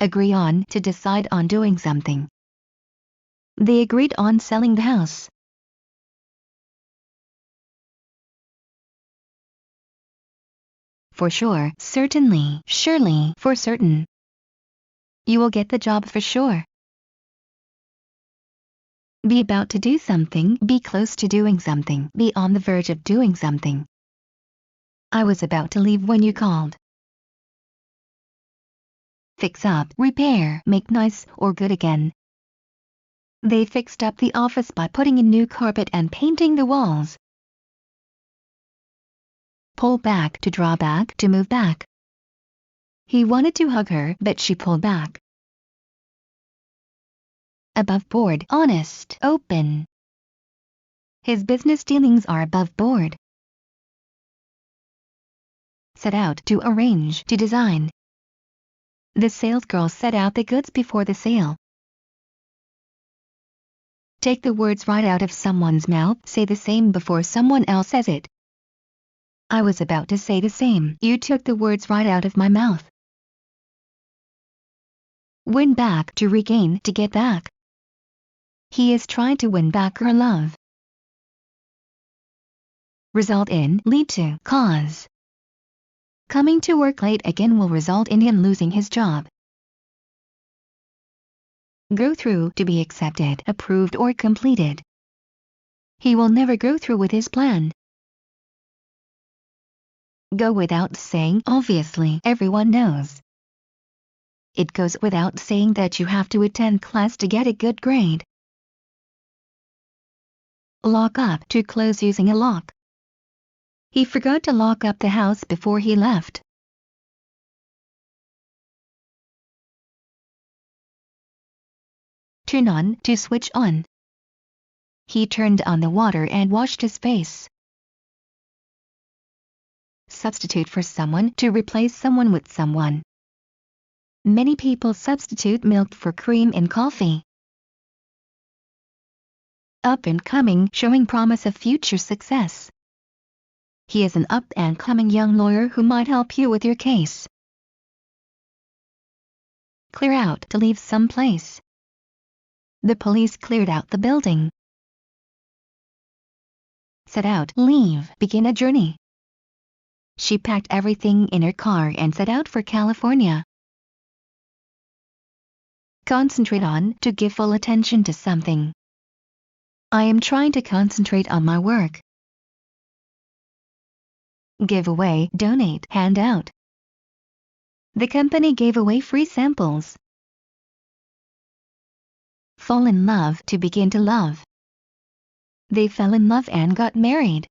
Agree on, to decide on doing something. They agreed on selling the house. For sure, certainly, surely, for certain. You will get the job for sure. Be about to do something, be close to doing something, be on the verge of doing something. I was about to leave when you called. Fix up, repair, make nice or good again. They fixed up the office by putting in new carpet and painting the walls. Pull back, to draw back, to move back. He wanted to hug her, but she pulled back. Above board, honest, open. His business dealings are above board. Set out, to arrange, to design. The salesgirl set out the goods before the sale. Take the words right out of someone's mouth, say the same before someone else says it. I was about to say the same, you took the words right out of my mouth. Win back, to regain, to get back. He is trying to win back her love. Result in, lead to, cause. Coming to work late again will result in him losing his job. Go through, to be accepted, approved or completed. He will never go through with his plan. Go without saying, obviously, everyone knows. It goes without saying that you have to attend class to get a good grade. Lock up, to close using a lock. He forgot to lock up the house before he left. Turn on, to switch on. He turned on the water and washed his face. Substitute for someone, to replace someone with someone. Many people substitute milk for cream in coffee. Up and coming, showing promise of future success. He is an up-and-coming young lawyer who might help you with your case. Clear out, to leave some place. The police cleared out the building. Set out, leave, begin a journey. She packed everything in her car and set out for California. Concentrate on, to give full attention to something. I am trying to concentrate on my work. Give away, donate, hand out. The company gave away free samples. Fall in love, to begin to love. They fell in love and got married.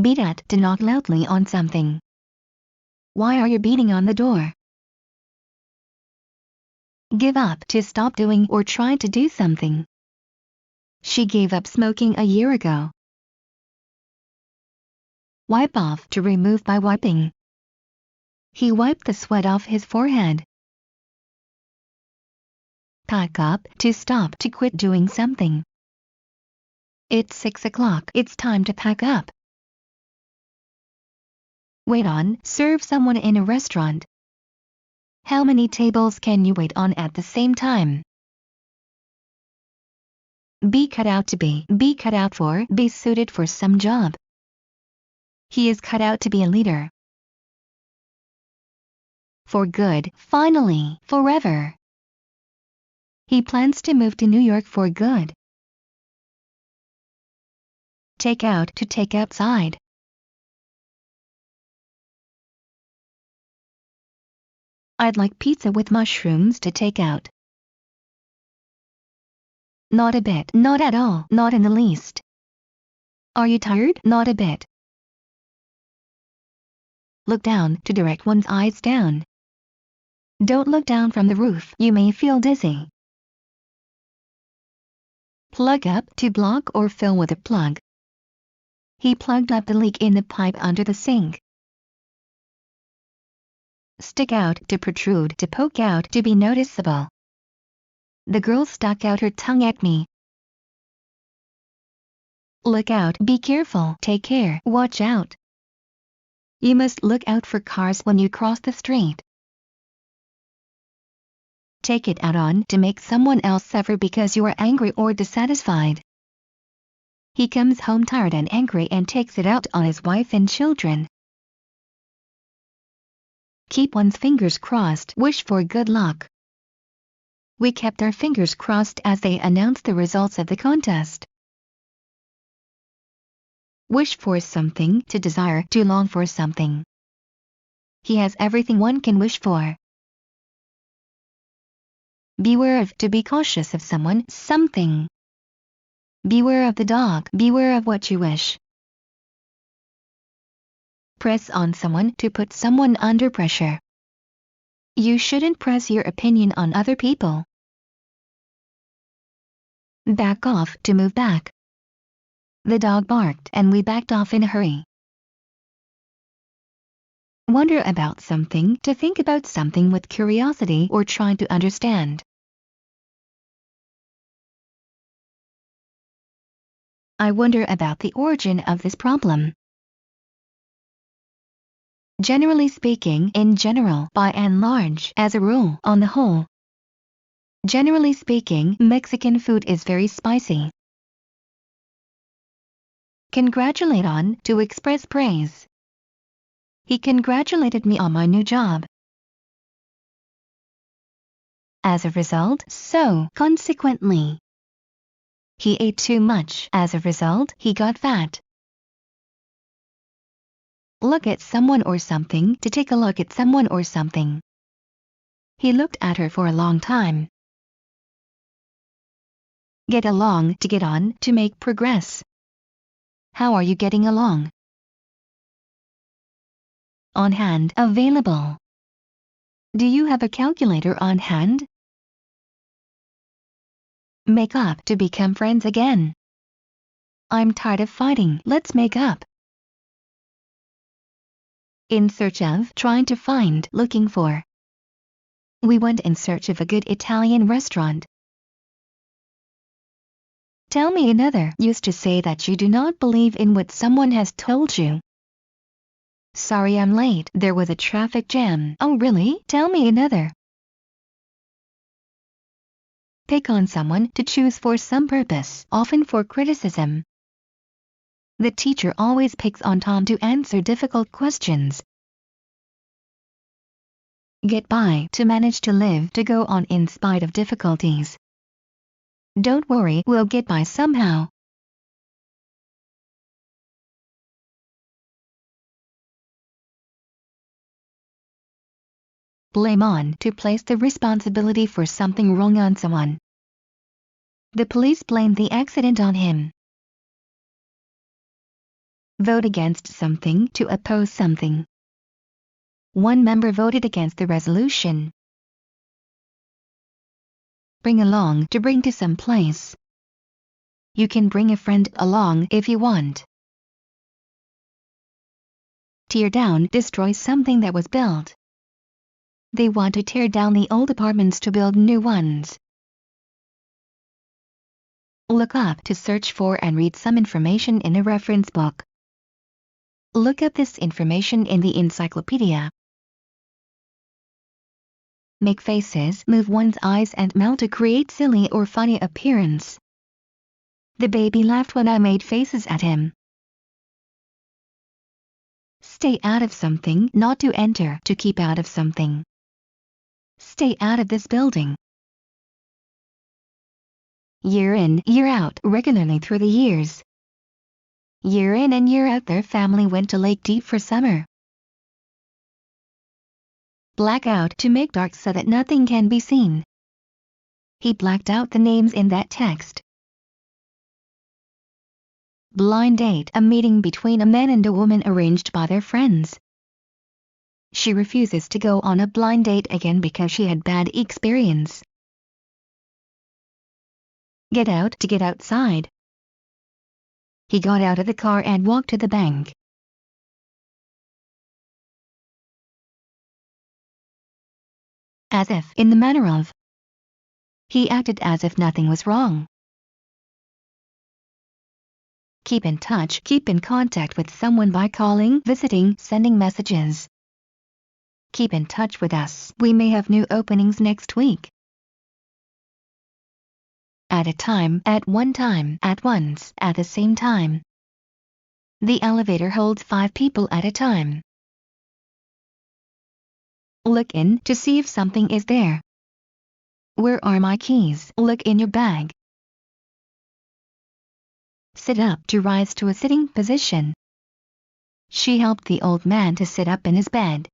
Beat at to knock loudly on something. Why are you beating on the door? Give up to stop doing or try to do something. She gave up smoking a year ago. Wipe off to remove by wiping. He wiped the sweat off his forehead. Pack up to stop to quit doing something. It's 6 o'clock. It's time to pack up. Wait on, serve someone in a restaurant. How many tables can you wait on at the same time? Be cut out to be cut out for, be suited for some job. He is cut out to be a leader. For good, finally, forever. He plans to move to New York for good. Take out to take outside. I'd like pizza with mushrooms to take out. Not a bit, not at all, not in the least. Are you tired? Not a bit. Look down to direct one's eyes down. Don't look down from the roof, you may feel dizzy. Plug up to block or fill with a plug. He plugged up the leak in the pipe under the sink. Stick out to protrude, to poke out, to be noticeable. The girl stuck out her tongue at me. Look out, be careful, take care, watch out. You must look out for cars when you cross the street. Take it out on to make someone else suffer because you are angry or dissatisfied. He comes home tired and angry and takes it out on his wife and children. Keep one's fingers crossed, wish for good luck. We kept our fingers crossed as they announced the results of the contest. Wish for something, to desire, to long for something. He has everything one can wish for. Beware of, to be cautious of someone, something. Beware of the dog, beware of what you wish. Press on someone, to put someone under pressure. You shouldn't press your opinion on other people. Back off, to move back. The dog barked and we backed off in a hurry. Wonder about something, to think about something with curiosity or try to understand. I wonder about the origin of this problem. Generally speaking, in general, by and large, as a rule, on the whole. Generally speaking, Mexican food is very spicy. Congratulate on, to express praise. He congratulated me on my new job. As a result, so, consequently. He ate too much. As a result, he got fat. Look at someone or something, to take a look at someone or something. He looked at her for a long time. Get along, to get on, to make progress. How are you getting along? On hand, available. Do you have a calculator on hand? Make up, to become friends again. I'm tired of fighting, let's make up. In search of, trying to find, looking for. We went in search of a good Italian restaurant. Tell me another, used to say that you do not believe in what someone has told you. Sorry I'm late, there was a traffic jam. Oh really? Tell me another. Pick on someone, to choose for some purpose, often for criticism. The teacher always picks on Tom to answer difficult questions. Get by, to manage to live, to go on in spite of difficulties. Don't worry, we'll get by somehow. Blame on, to place the responsibility for something wrong on someone. The police blamed the accident on him. Vote against something to oppose something. One member voted against the resolution. Bring along to bring to some place. You can bring a friend along if you want. Tear down, destroy something that was built. They want to tear down the old apartments to build new ones. Look up to search for and read some information in a reference book. Look up this information in the encyclopedia. Make faces, move one's eyes and mouth to create silly or funny appearance. The baby laughed when I made faces at him. Stay out of something, not to enter, to keep out of something. Stay out of this building. Year in, year out, regularly through the years. Year in and year out their family went to Lake Deep for summer. Black out, to make dark so that nothing can be seen. He blacked out the names in that text. Blind date, a meeting between a man and a woman arranged by their friends. She refuses to go on a blind date again because she had bad experience. Get out, to get outside. He got out of the car and walked to the bank. As if, in the manner of. He acted as if nothing was wrong. Keep in touch, keep in contact with someone by calling, visiting, sending messages. Keep in touch with us, we may have new openings next week. At a time, at one time, at once, at the same time. The elevator holds 5 people at a time. Look in, to see if something is there. Where are my keys? Look in your bag. Sit up, to rise to a sitting position. She helped the old man to sit up in his bed.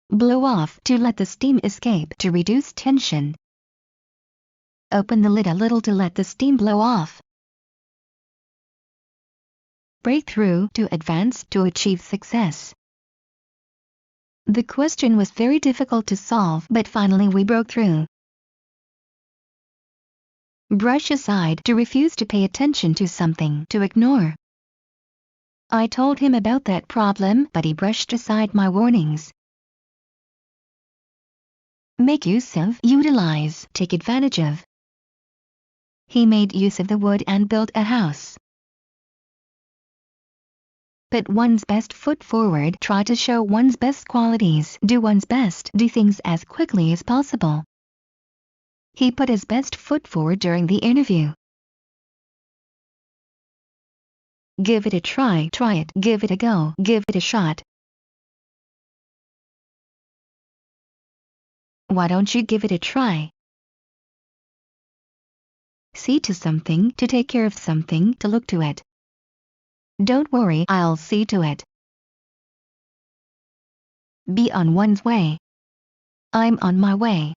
Blow off, to let the steam escape, to reduce tension. Open the lid a little to let the steam blow off. Break through, to advance, to achieve success. The question was very difficult to solve, but finally we broke through. Brush aside, to refuse to pay attention to something, to ignore. I told him about that problem, but he brushed aside my warnings. Make use of, utilize, take advantage of. He made use of the wood and built a house. Put one's best foot forward, try to show one's best qualities, do one's best, do things as quickly as possible. He put his best foot forward during the interview. Give it a try, try it, give it a go, give it a shot. Why don't you give it a try? See to something, to take care of something, to look to it. Don't worry, I'll see to it. Be on one's way. I'm on my way.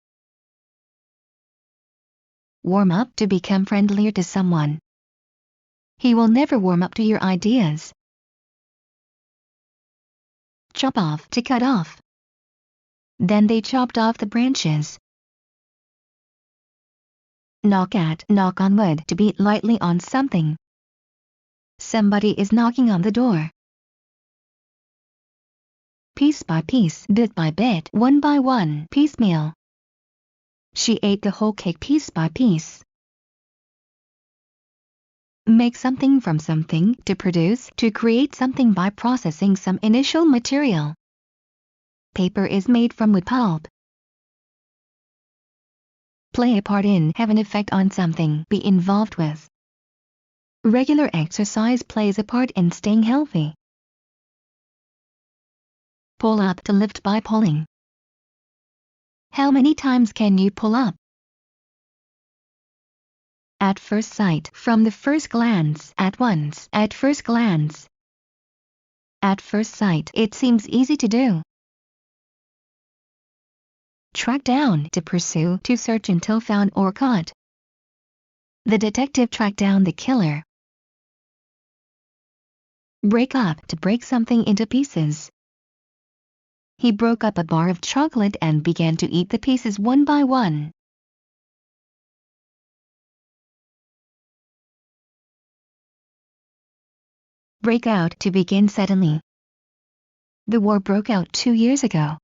Warm up, to become friendlier to someone. He will never warm up to your ideas. Chop off, to cut off. Then they chopped off the branches. Knock at, knock on wood, to beat lightly on something. Somebody is knocking on the door. Piece by piece, bit by bit, one by one, piecemeal. She ate the whole cake piece by piece. Make something from something, to produce, to create something by processing some initial material. Paper is made from wood pulp. Play a part in, have an effect on something, be involved with. Regular exercise plays a part in staying healthy. Pull up, to lift by pulling. How many times can you pull up? At first sight, from the first glance, at once, at first glance. At first sight, it seems easy to do. Track down to pursue to search until found or caught. The detective tracked down the killer. Break up to break something into pieces. He broke up a bar of chocolate and began to eat the pieces one by one. Break out to begin suddenly. The war broke out 2 years ago.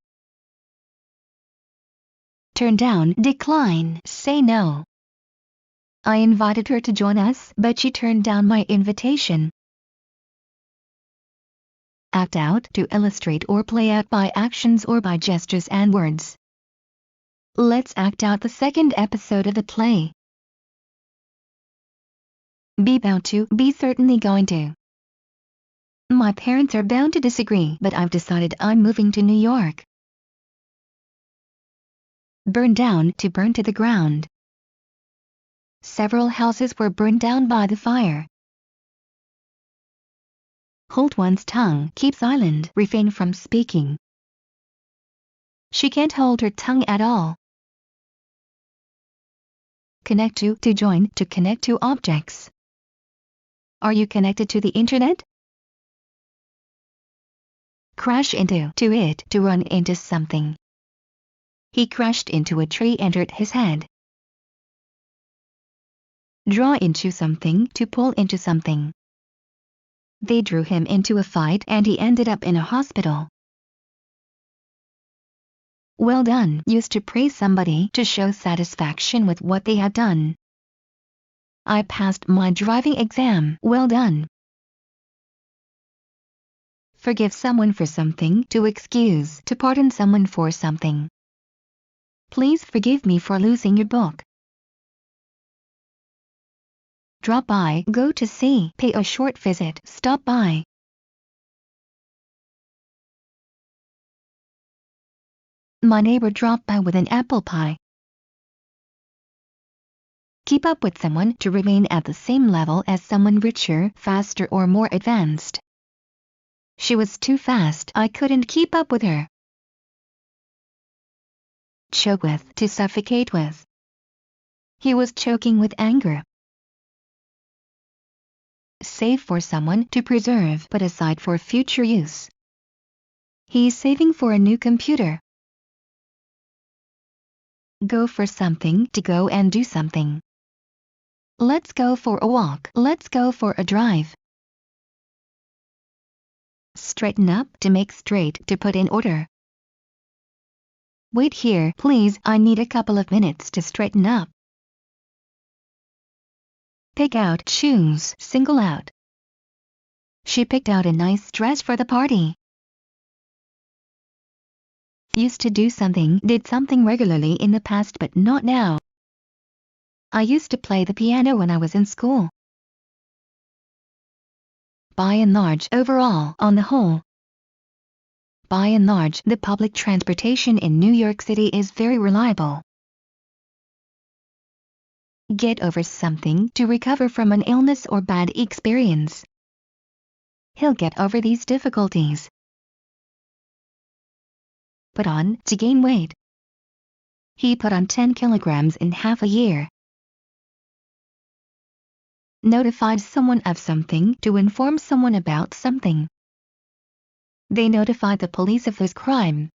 Turn down, decline, say no. I invited her to join us, but she turned down my invitation. Act out to illustrate or play out by actions or by gestures and words. Let's act out the second episode of the play. Be bound to, be certainly going to. My parents are bound to disagree, but I've decided I'm moving to New York. Burn down to burn to the ground. Several houses were burned down by the fire. Hold one's tongue, keep silent, refrain from speaking. She can't hold her tongue at all. Connect to join, to connect to objects. Are you connected to the internet? Crash into, to it, to run into something. He crashed into a tree and hurt his head. Draw into something, to pull into something. They drew him into a fight and he ended up in a hospital. Well done used to praise somebody to show satisfaction with what they had done. I passed my driving exam. Well done. Forgive someone for something, to excuse, to pardon someone for something. Please forgive me for losing your book. Drop by, go to see, pay a short visit, stop by. My neighbor dropped by with an apple pie. Keep up with someone, to remain at the same level as someone richer, faster or more advanced. She was too fast, I couldn't keep up with her. Choke with, to suffocate with. He was choking with anger. Save for someone, to preserve, put aside for future use. He's saving for a new computer. Go for something, to go and do something. Let's go for a walk, let's go for a drive. Straighten up, to make straight, to put in order. Wait here, please, I need a couple of minutes to straighten up. Pick out, choose, single out. She picked out a nice dress for the party. Used to do something, did something regularly in the past but not now. I used to play the piano when I was in school. By and large, overall, on the whole. By and large, the public transportation in New York City is very reliable. Get over something, to recover from an illness or bad experience. He'll get over these difficulties. Put on, to gain weight. He put on 10 kilograms in half a year. Notified someone of something, to inform someone about something. They notified the police of this crime.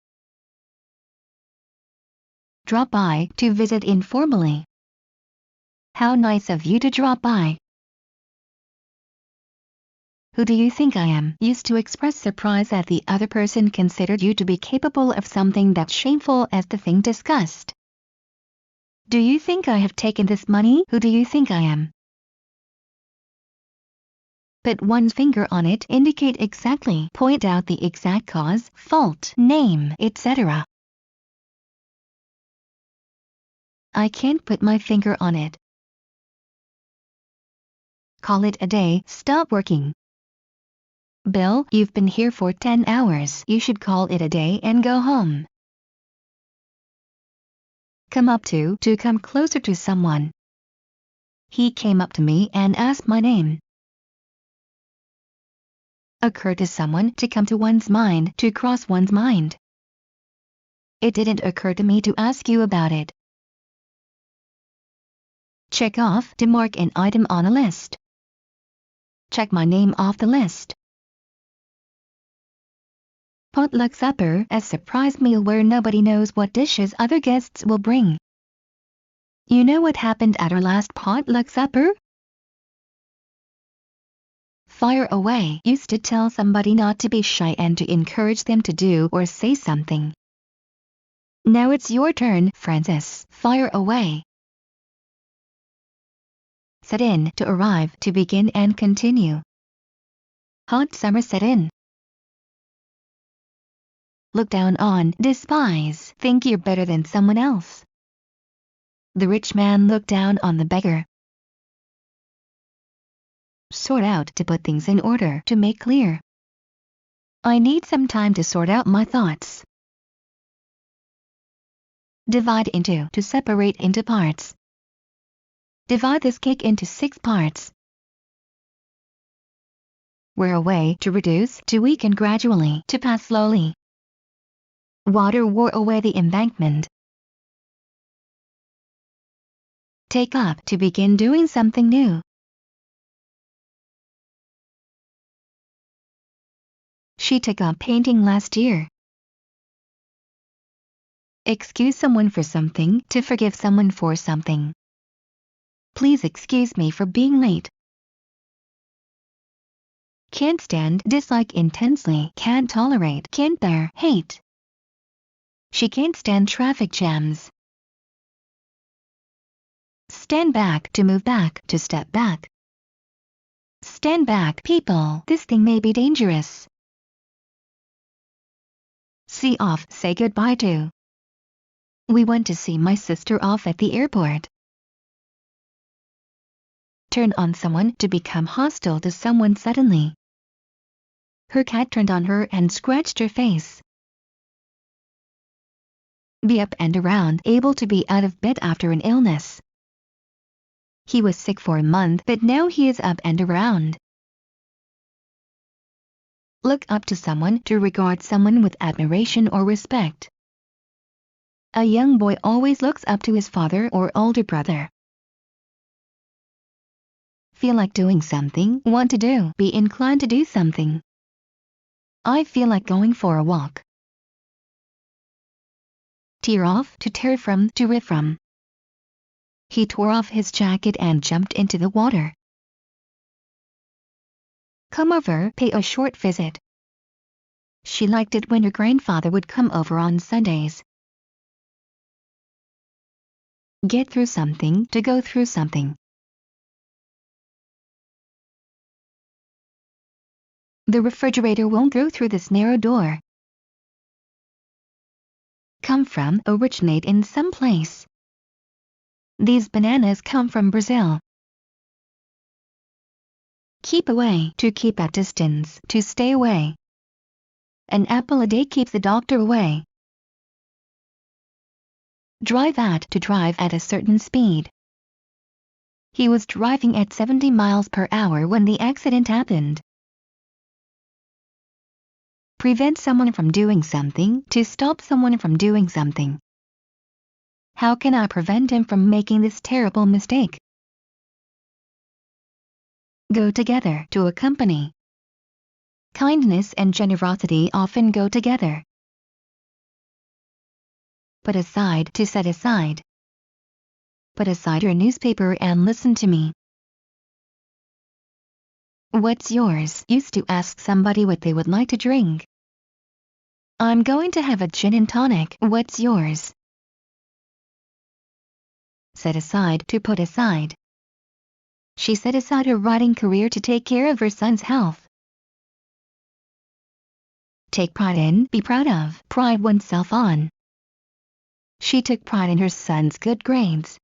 Drop by, to visit informally. How nice of you to drop by. Who do you think I am? Used to express surprise that the other person considered you to be capable of something that's shameful as the thing discussed. Do you think I have taken this money? Who do you think I am? Put one's finger on it, indicate exactly, point out the exact cause, fault, name, etc. I can't put my finger on it. Call it a day, stop working. Bill, you've been here for 10 hours. You should call it a day and go home. Come up to come closer to someone. He came up to me and asked my name. Occur to someone, to come to one's mind, to cross one's mind. It didn't occur to me to ask you about it. Check off to mark an item on a list. Check my name off the list. Potluck supper, a surprise meal where nobody knows what dishes other guests will bring. You know what happened at our last potluck supper? Fire away used to tell somebody not to be shy and to encourage them to do or say something. Now it's your turn, Francis. Fire away. Set in, to arrive, to begin and continue. Hot summer set in. Look down on, despise, think you're better than someone else. The rich man looked down on the beggar. Sort out, to put things in order, to make clear. I need some time to sort out my thoughts. Divide into, to separate into parts. Divide this cake into 6 parts. Wear away, to reduce, to weaken gradually, to pass slowly. Water wore away the embankment. Take up, to begin doing something new. She took up painting last year. Excuse someone for something, to forgive someone for something. Please excuse me for being late. Can't stand, dislike intensely, can't tolerate, can't bear, hate. She can't stand traffic jams. Stand back, to move back, to step back. Stand back, people, this thing may be dangerous. See off, say goodbye to. We went to see my sister off at the airport. Turn on someone, to become hostile to someone suddenly. Her cat turned on her and scratched her face. Be up and around, able to be out of bed after an illness. He was sick for a month, but now he is up and around. Look up to someone, to regard someone with admiration or respect. A young boy always looks up to his father or older brother. Feel like doing something, want to do, be inclined to do something. I feel like going for a walk. Tear off, to tear from, to rip from. He tore off his jacket and jumped into the water. Come over, pay a short visit. She liked it when her grandfather would come over on Sundays. Get through something, to go through something. The refrigerator won't go through this narrow door. Come from, originate in some place. These bananas come from Brazil. Keep away, to keep at distance, to stay away. An apple a day keeps the doctor away. Drive at, to drive at a certain speed. He was driving at 70 miles per hour when the accident happened. Prevent someone from doing something, to stop someone from doing something. How can I prevent him from making this terrible mistake? Go together, to accompany. Kindness and generosity often go together. Put aside, to set aside. Put aside your newspaper and listen to me. What's yours? Used to ask somebody what they would like to drink. I'm going to have a gin and tonic. What's yours? Set aside, to put aside. She set aside her writing career to take care of her son's health. Take pride in, be proud of, pride oneself on. She took pride in her son's good grades.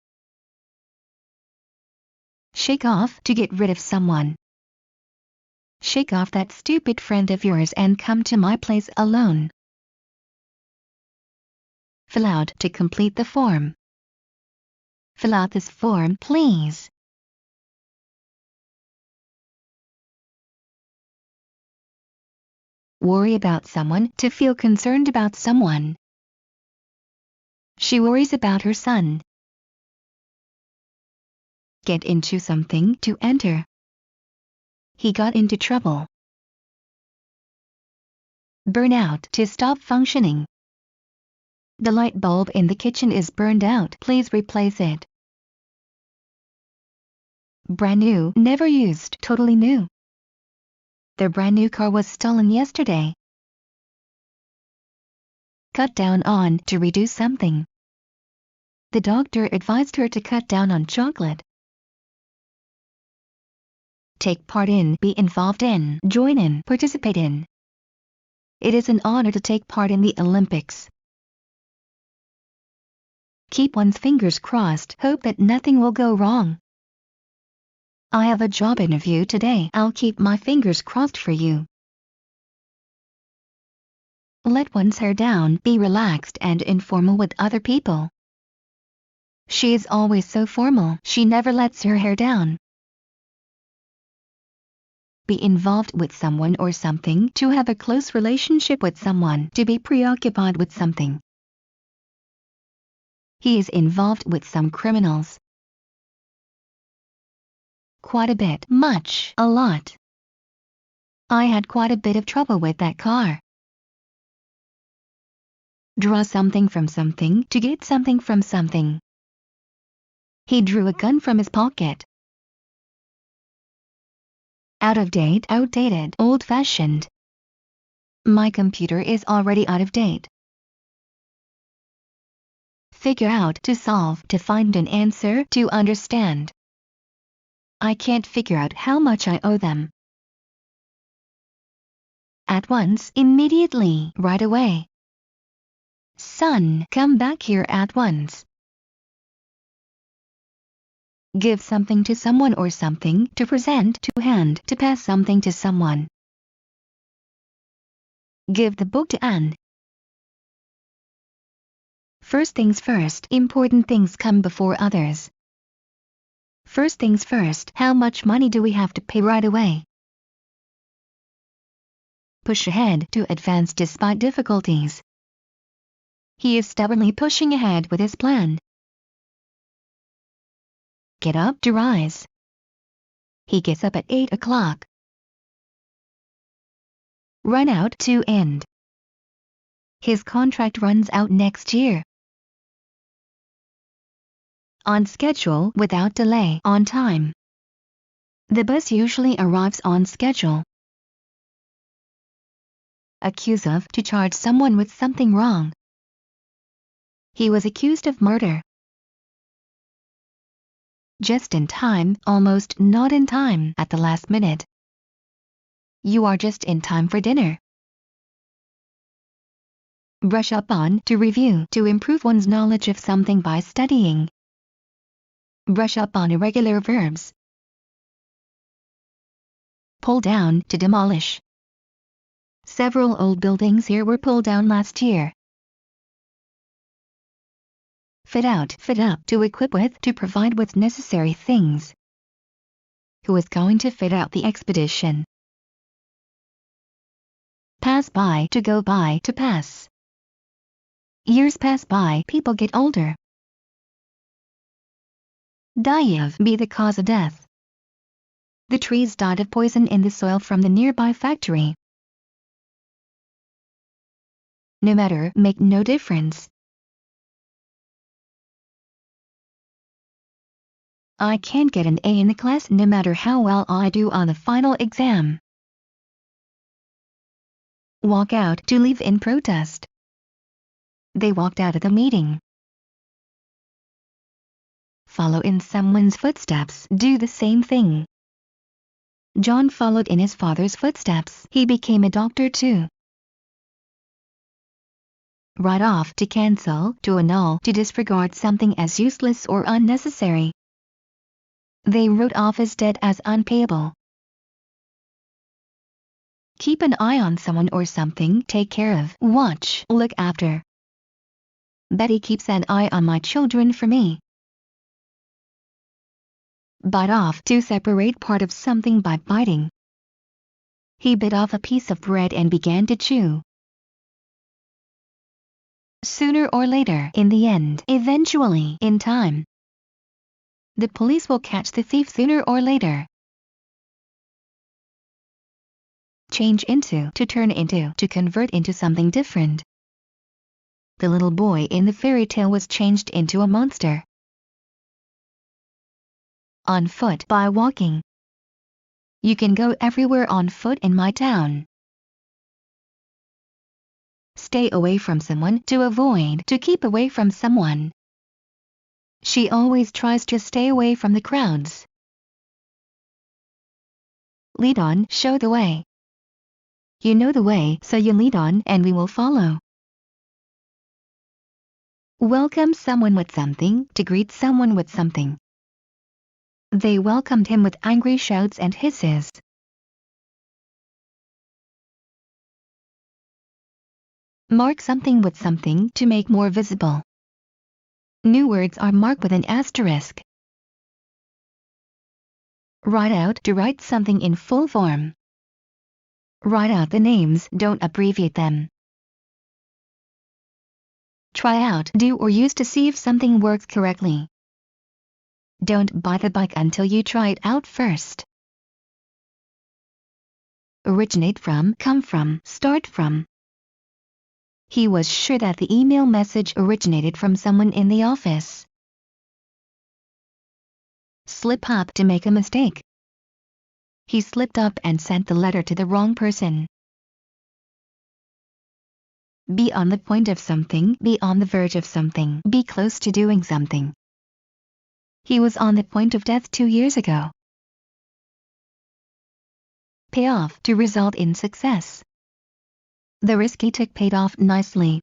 Shake off, to get rid of someone. Shake off that stupid friend of yours and come to my place alone. Fill out, to complete the form. Fill out this form, please. Worry about someone, to feel concerned about someone. She worries about her son. Get into something to enter. He got into trouble. Burn out to stop functioning. The light bulb in the kitchen is burned out. Please replace it. Brand new, never used, totally new. Their brand new car was stolen yesterday. Cut down on to reduce something. The doctor advised her to cut down on chocolate. Take part in, be involved in, join in, participate in. It is an honor to take part in the Olympics. Keep one's fingers crossed, hope that nothing will go wrong. I have a job interview today. I'll keep my fingers crossed for you. Let one's hair down, be relaxed and informal with other people. She is always so formal, she never lets her hair down. Be involved with someone or something, to have a close relationship with someone, to be preoccupied with something. He is involved with some criminals. Quite a bit, much, a lot. I had quite a bit of trouble with that car. Draw something from something, to get something from something. He drew a gun from his pocket. Out of date, outdated, old-fashioned. My computer is already out of date. Figure out, to solve, to find an answer, to understand. I can't figure out how much I owe them. At once, immediately, right away. Son, come back here at once. Give something to someone or something, to present, to hand, to pass something to someone. Give the book to Anne. First things first, important things come before others. First things first, how much money do we have to pay right away? Push ahead, to advance despite difficulties. He is stubbornly pushing ahead with his plan. Get up, to rise. He gets up at 8 o'clock. Run out, to end. His contract runs out next year. On schedule, without delay, on time. The bus usually arrives on schedule. Accuse of, to charge someone with something wrong. He was accused of murder. Just in time, almost not in time, at the last minute. You are just in time for dinner. Brush up on, to review, to improve one's knowledge of something by studying. Brush up on irregular verbs. Pull down, to demolish. Several old buildings here were pulled down last year. Fit out, fit up, to equip with, to provide with necessary things. Who is going to fit out the expedition? Pass by, to go by, to pass. Years pass by, people get older. Die of, be the cause of death. The trees died of poison in the soil from the nearby factory. No matter, make no difference. I can't get an A in the class no matter how well I do on the final exam. Walk out, to leave in protest. They walked out of the meeting. Follow in someone's footsteps, do the same thing. John followed in his father's footsteps. He became a doctor too. Write off, to cancel, to annul, to disregard something as useless or unnecessary. They wrote off his debt as unpayable. Keep an eye on someone or something, take care of, watch, look after. Betty keeps an eye on my children for me. Bite off, to separate part of something by biting. He bit off a piece of bread and began to chew. sooner or later, in the end, eventually, in time. The police will catch the thief sooner or later. Change into, to turn into, to convert into something different. The little boy in the fairy tale was changed into a monster. On foot by walking. You can go everywhere on foot in my town. Stay away from someone, to avoid, to keep away from someone. She always tries to stay away from the crowds. Lead on, show the way. You know the way, so you lead on and we will follow. Welcome someone with something, to greet someone with something. They welcomed him with angry shouts and hisses. Mark something with something, to make more visible. New words are marked with an asterisk. Write out, to write something in full form. Write out the names, don't abbreviate them. Try out, do or use to see if something works correctly. Don't buy the bike until you try it out first. Originate from, come from, start from. He was sure that the email message originated from someone in the office. Slip up, to make a mistake. He slipped up and sent the letter to the wrong person. Be on the point of something, be on the verge of something, be close to doing something. He was on the point of death 2 years ago. Pay off, to result in success. The risk he took paid off nicely.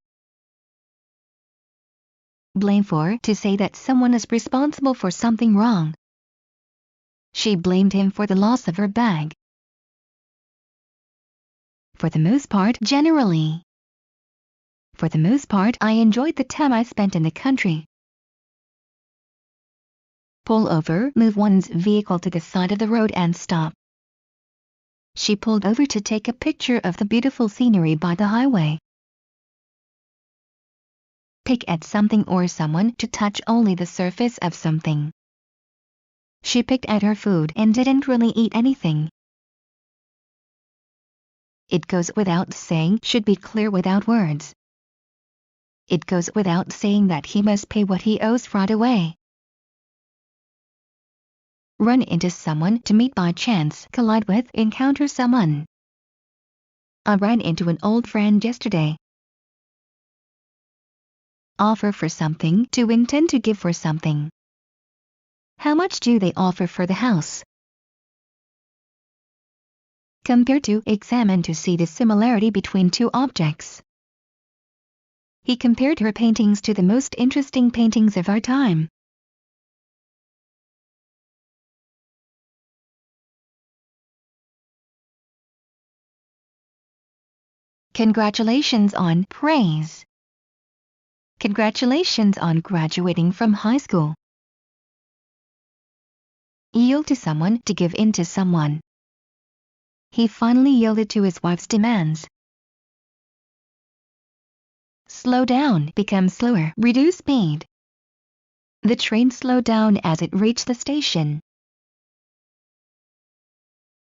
Blame for, to say that someone is responsible for something wrong. She blamed him for the loss of her bag. For the most part, generally. For the most part, I enjoyed the time I spent in the country. Pull over, move one's vehicle to the side of the road and stop. She pulled over to take a picture of the beautiful scenery by the highway. Pick at something or someone, to touch only the surface of something. She picked at her food and didn't really eat anything. It goes without saying, should be clear without words. It goes without saying that he must pay what he owes right away. Run into someone, to meet by chance, collide with, encounter someone. I ran into an old friend yesterday. Offer for something, to intend to give for something. How much do they offer for the house? Compare, to examine, to see the similarity between two objects. He compared her paintings to the most interesting paintings of our time. Congratulations on, praise. Congratulations on graduating from high school. Yield to someone, to give in to someone. He finally yielded to his wife's demands. Slow down, become slower, reduce speed. The train slowed down as it reached the station.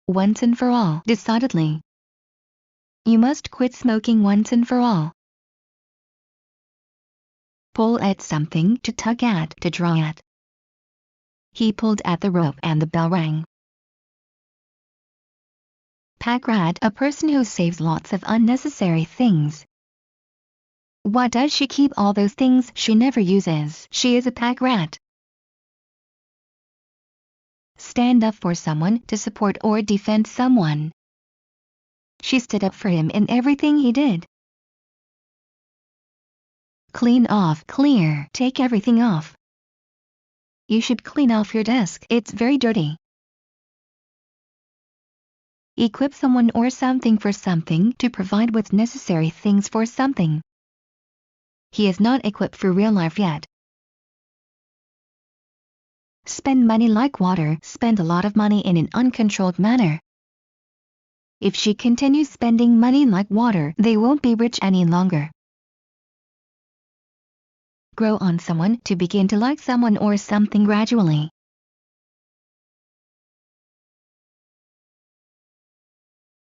Once and for all, decidedly. You must quit smoking once and for all. Pull at something, to tug at, to draw at. He pulled at the rope and the bell rang. Pack rat, a person who saves lots of unnecessary things. Why does she keep all those things she never uses? She is a pack rat. Stand up for someone, to support or defend someone. She stood up for him in everything he did. Clean off, clear, take everything off. You should clean off your desk, it's very dirty. Equip someone or something for something, to provide with necessary things for something. He is not equipped for real life yet. Spend money like water, spend a lot of money in an uncontrolled manner. If she continues spending money like water, they won't be rich any longer. grow on someone to begin to like someone or something gradually.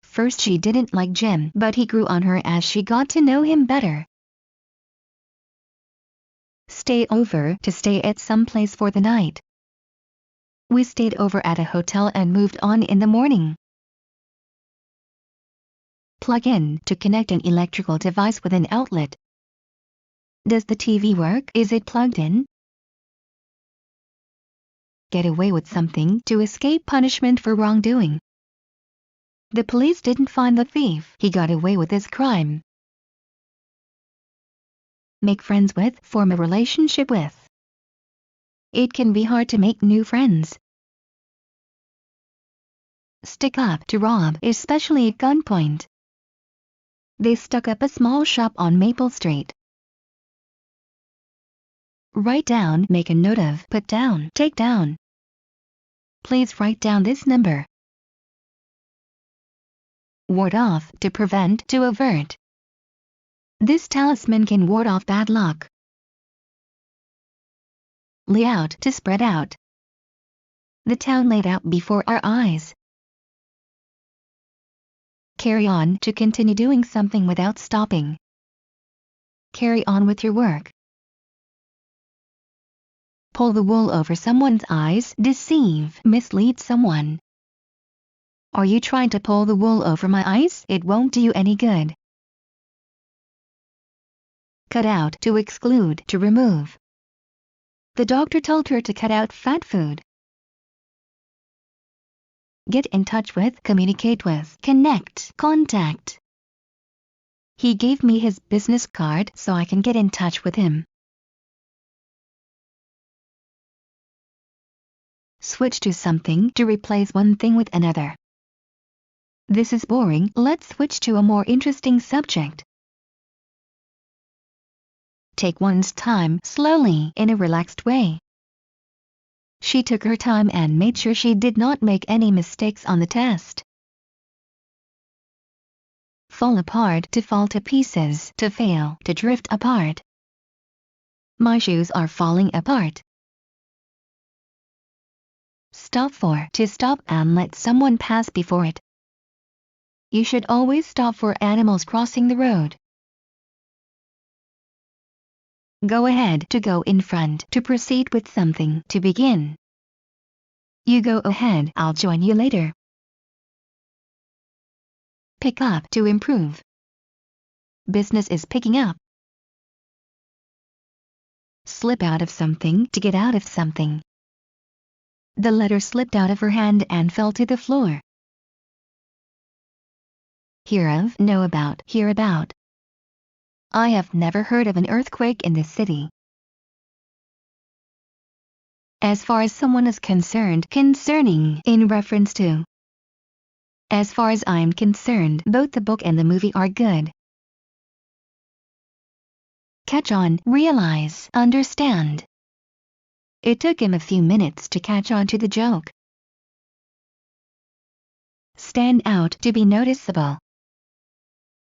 First she didn't like Jim, but he grew on her as she got to know him better. Stay over to stay at some place for the night. We stayed over at a hotel and moved on in the morning. Plug in to connect an electrical device with an outlet. Does the TV work? Is it plugged in? Get away with something to escape punishment for wrongdoing. The police didn't find the thief. He got away with his crime. Make friends with, form a relationship with. It can be hard to make new friends. Stick up to rob, especially at gunpoint. They stuck up a small shop on Maple Street. Write down, make a note of, put down, take down. Please write down this number. Ward off, to prevent, to avert. This talisman can ward off bad luck. Lay out, to spread out. The town laid out before our eyes. Carry on, to continue doing something without stopping. Carry on with your work. Pull the wool over someone's eyes, deceive, mislead someone. Are you trying to pull the wool over my eyes? It won't do you any good. Cut out, to exclude, to remove. The doctor told her to cut out fat food. Get in touch with, communicate with, connect, contact. He gave me his business card so I can get in touch with him. Switch to something, to replace one thing with another. This is boring, let's switch to a more interesting subject. Take one's time, slowly, in a relaxed way. She took her time and made sure she did not make any mistakes on the test. Fall apart, to fall to pieces, to fail, to drift apart. My shoes are falling apart. Stop for, to stop and let someone pass before it. You should always stop for animals crossing the road. Go ahead, to go in front, to proceed with something, to begin. You go ahead, I'll join you later. Pick up, to improve. Business is picking up. Slip out of something, to get out of something. The letter slipped out of her hand and fell to the floor. Hear of, know about, hear about. I have never heard of an earthquake in this city. As far as someone is concerned, concerning, in reference to. As far as I'm concerned, both the book and the movie are good. Catch on, realize, understand. It took him a few minutes to catch on to the joke. Stand out, to be noticeable.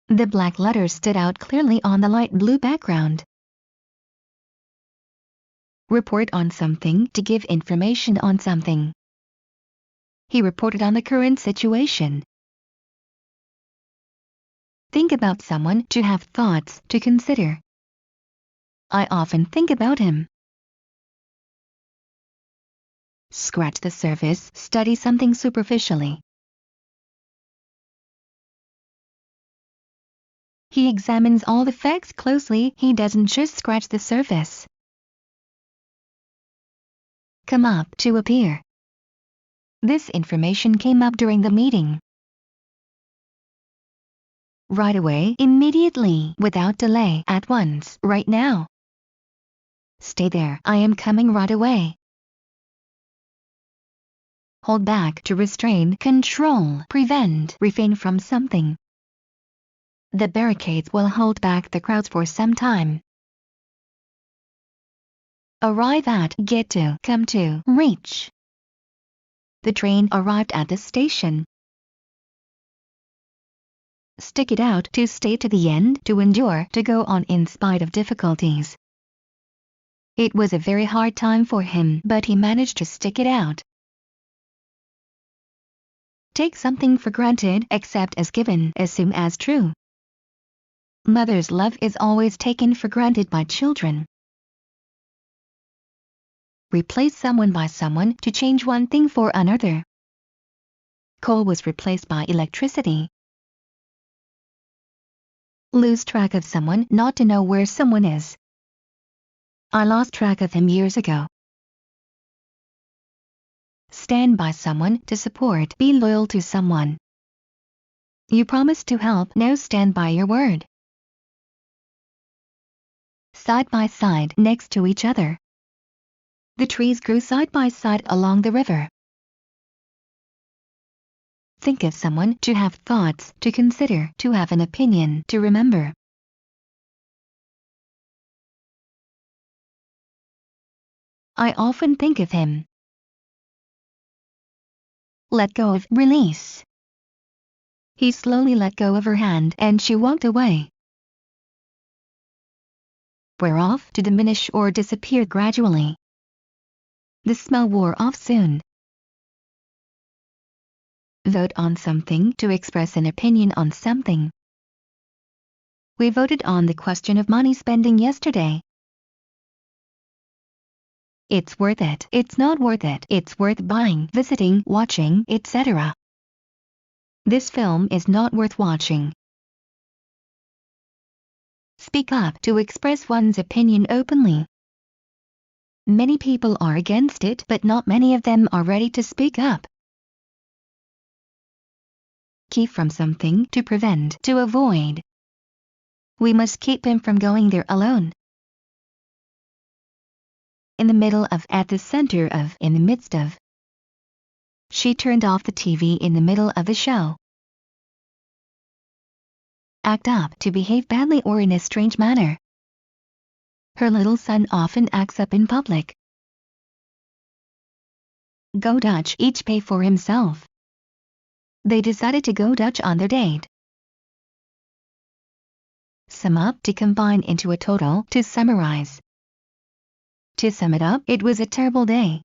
The black letters stood out clearly on the light blue background. Report on something, to give information on something. He reported on the current situation. Think about someone, to have thoughts, to consider. I often think about him. Scratch the surface, study something superficially. He examines all the facts closely, he doesn't just scratch the surface. Come up, to appear. This information came up during the meeting. Right away, immediately, without delay, at once, right now. Stay there, I am coming right away. Hold back, to restrain, control, prevent, refrain from something. The barricades will hold back the crowds for some time. Arrive at, get to, come to, reach. The train arrived at the station. Stick it out, to stay to the end, to endure, to go on in spite of difficulties. It was a very hard time for him, but he managed to stick it out. Take something for granted, accept as given, assume as true. Mother's love is always taken for granted by children. Replace someone by someone to change one thing for another. Coal was replaced by electricity. Lose track of someone, not to know where someone is. I lost track of him years ago. Stand by someone to support, be loyal to someone. You promised to help, now stand by your word. Side by side, next to each other. The trees grew side by side along the river. Think of someone, to have thoughts, to consider, to have an opinion, to remember. I often think of him. Let go of, release. He slowly let go of her hand and she walked away. Wear off, to diminish or disappear gradually. The smell wore off soon. Vote on something, to express an opinion on something. We voted on the question of money spending yesterday. It's worth it, it's not worth it, it's worth buying, visiting, watching, etc. This film is not worth watching. Speak up, to express one's opinion openly. Many people are against it, but not many of them are ready to speak up. Keep from something, to prevent, to avoid. We must keep him from going there alone. In the middle of, at the center of, in the midst of. She turned off the TV in the middle of the show. Act up, to behave badly or in a strange manner. Her little son often acts up in public. Go Dutch, each pay for himself. They decided to go Dutch on their date. Sum up, to combine into a total, to summarize. To sum it up, it was a terrible day.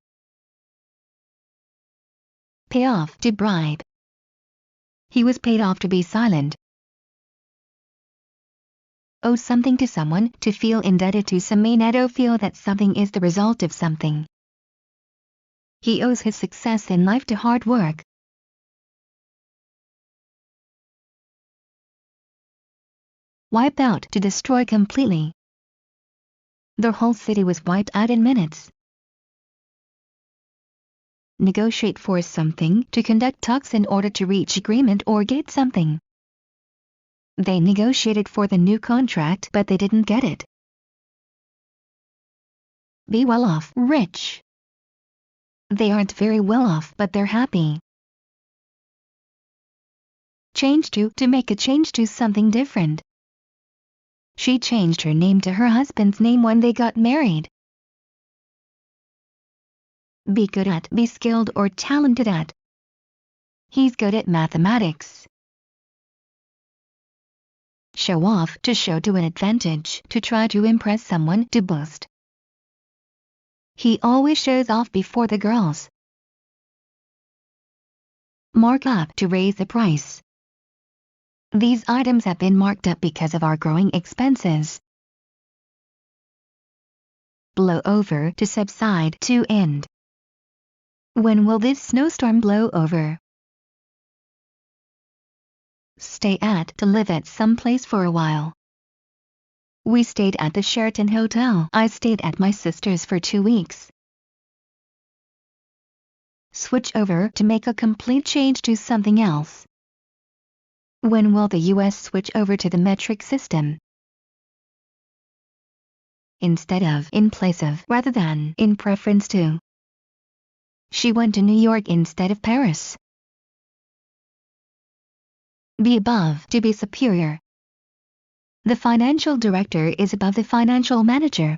Pay off, to bribe. He was paid off to be silent. Owe something to someone, to feel indebted to someone, to feel that something is the result of something. He owes his success in life to hard work. Wipe out, to destroy completely. The whole city was wiped out in minutes. Negotiate for something, to conduct talks in order to reach agreement or get something. They negotiated for the new contract, but they didn't get it. Be well off, rich. They aren't very well off, but they're happy. Change to make a change to something different. She changed her name to her husband's name when they got married. Be good at, be skilled or talented at. He's good at mathematics. Show off, to show to an advantage, to try to impress someone, to boast. He always shows off before the girls. Mark up, to raise the price. These items have been marked up because of our growing expenses. Blow over, to subside, to end. When will this snowstorm blow over? Stay at, to live at some place for a while. We stayed at the Sheraton Hotel. I stayed at my sister's for 2 weeks. Switch over, to make a complete change to something else. When will the US switch over to the metric system? Instead of, in place of, rather than, in preference to. She went to New York instead of Paris. Be above, to be superior. The financial director is above the financial manager.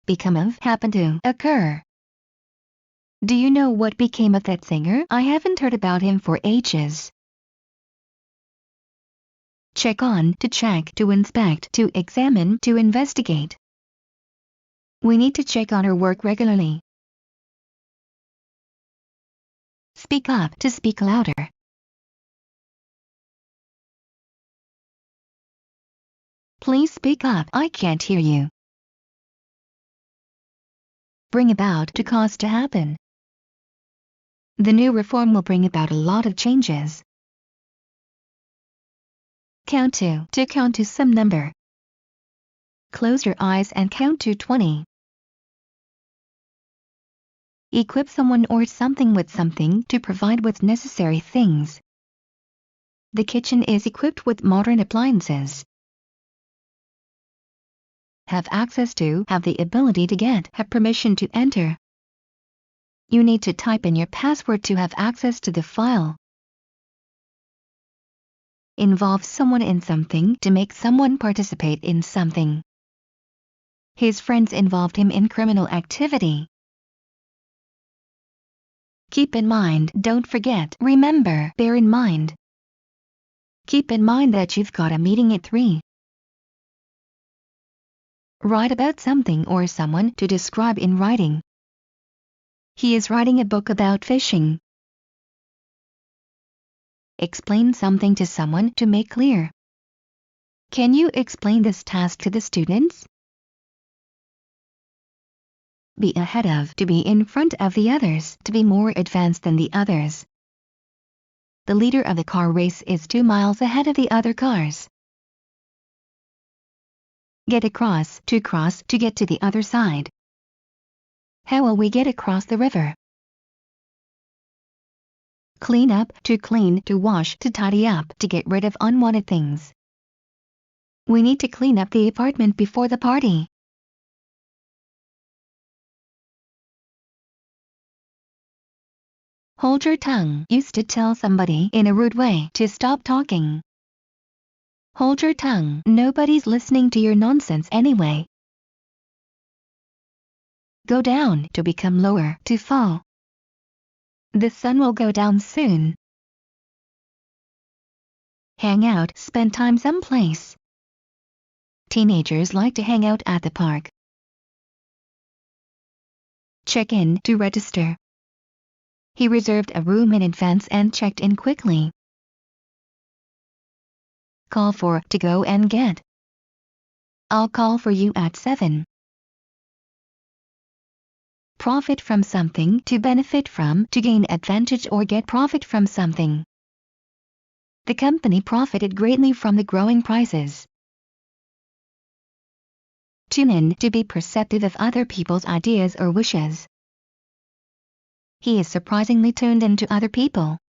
Become of, happen to, occur. Do you know what became of that singer? I haven't heard about him for ages. Check on, to check, to inspect, to examine, to investigate. We need to check on her work regularly. Speak up to speak louder. Please speak up, I can't hear you. Bring about to cause to happen. The new reform will bring about a lot of changes. Count to count to some number. Close your eyes and count to 20. Equip someone or something with something to provide with necessary things. The kitchen is equipped with modern appliances. Have access to, have the ability to get, have permission to enter. You need to type in your password to have access to the file. Involve someone in something to make someone participate in something. His friends involved him in criminal activity. Keep in mind, don't forget, remember, bear in mind. Keep in mind that you've got a meeting at 3. Write about something or someone to describe in writing. He is writing a book about fishing. Explain something to someone to make clear. Can you explain this task to the students? Be ahead of, to be in front of the others, to be more advanced than the others. The leader of the car race is 2 miles ahead of the other cars. Get across, to get to the other side. How will we get across the river? Clean up, to wash, to tidy up, to get rid of unwanted things. We need to clean up the apartment before the party. Hold your tongue. Used to tell somebody in a rude way to stop talking. Hold your tongue. Nobody's listening to your nonsense anyway. Go down, to become lower, to fall. The sun will go down soon. Hang out, spend time someplace. Teenagers like to hang out at the park. Check in, to register. He reserved a room in advance and checked in quickly. Call for, to go and get. I'll call for you at 7. Profit from something, to benefit from, to gain advantage or get profit from something. The company profited greatly from the growing prices. Tune in, to be perceptive of other people's ideas or wishes. He is surprisingly tuned into other people.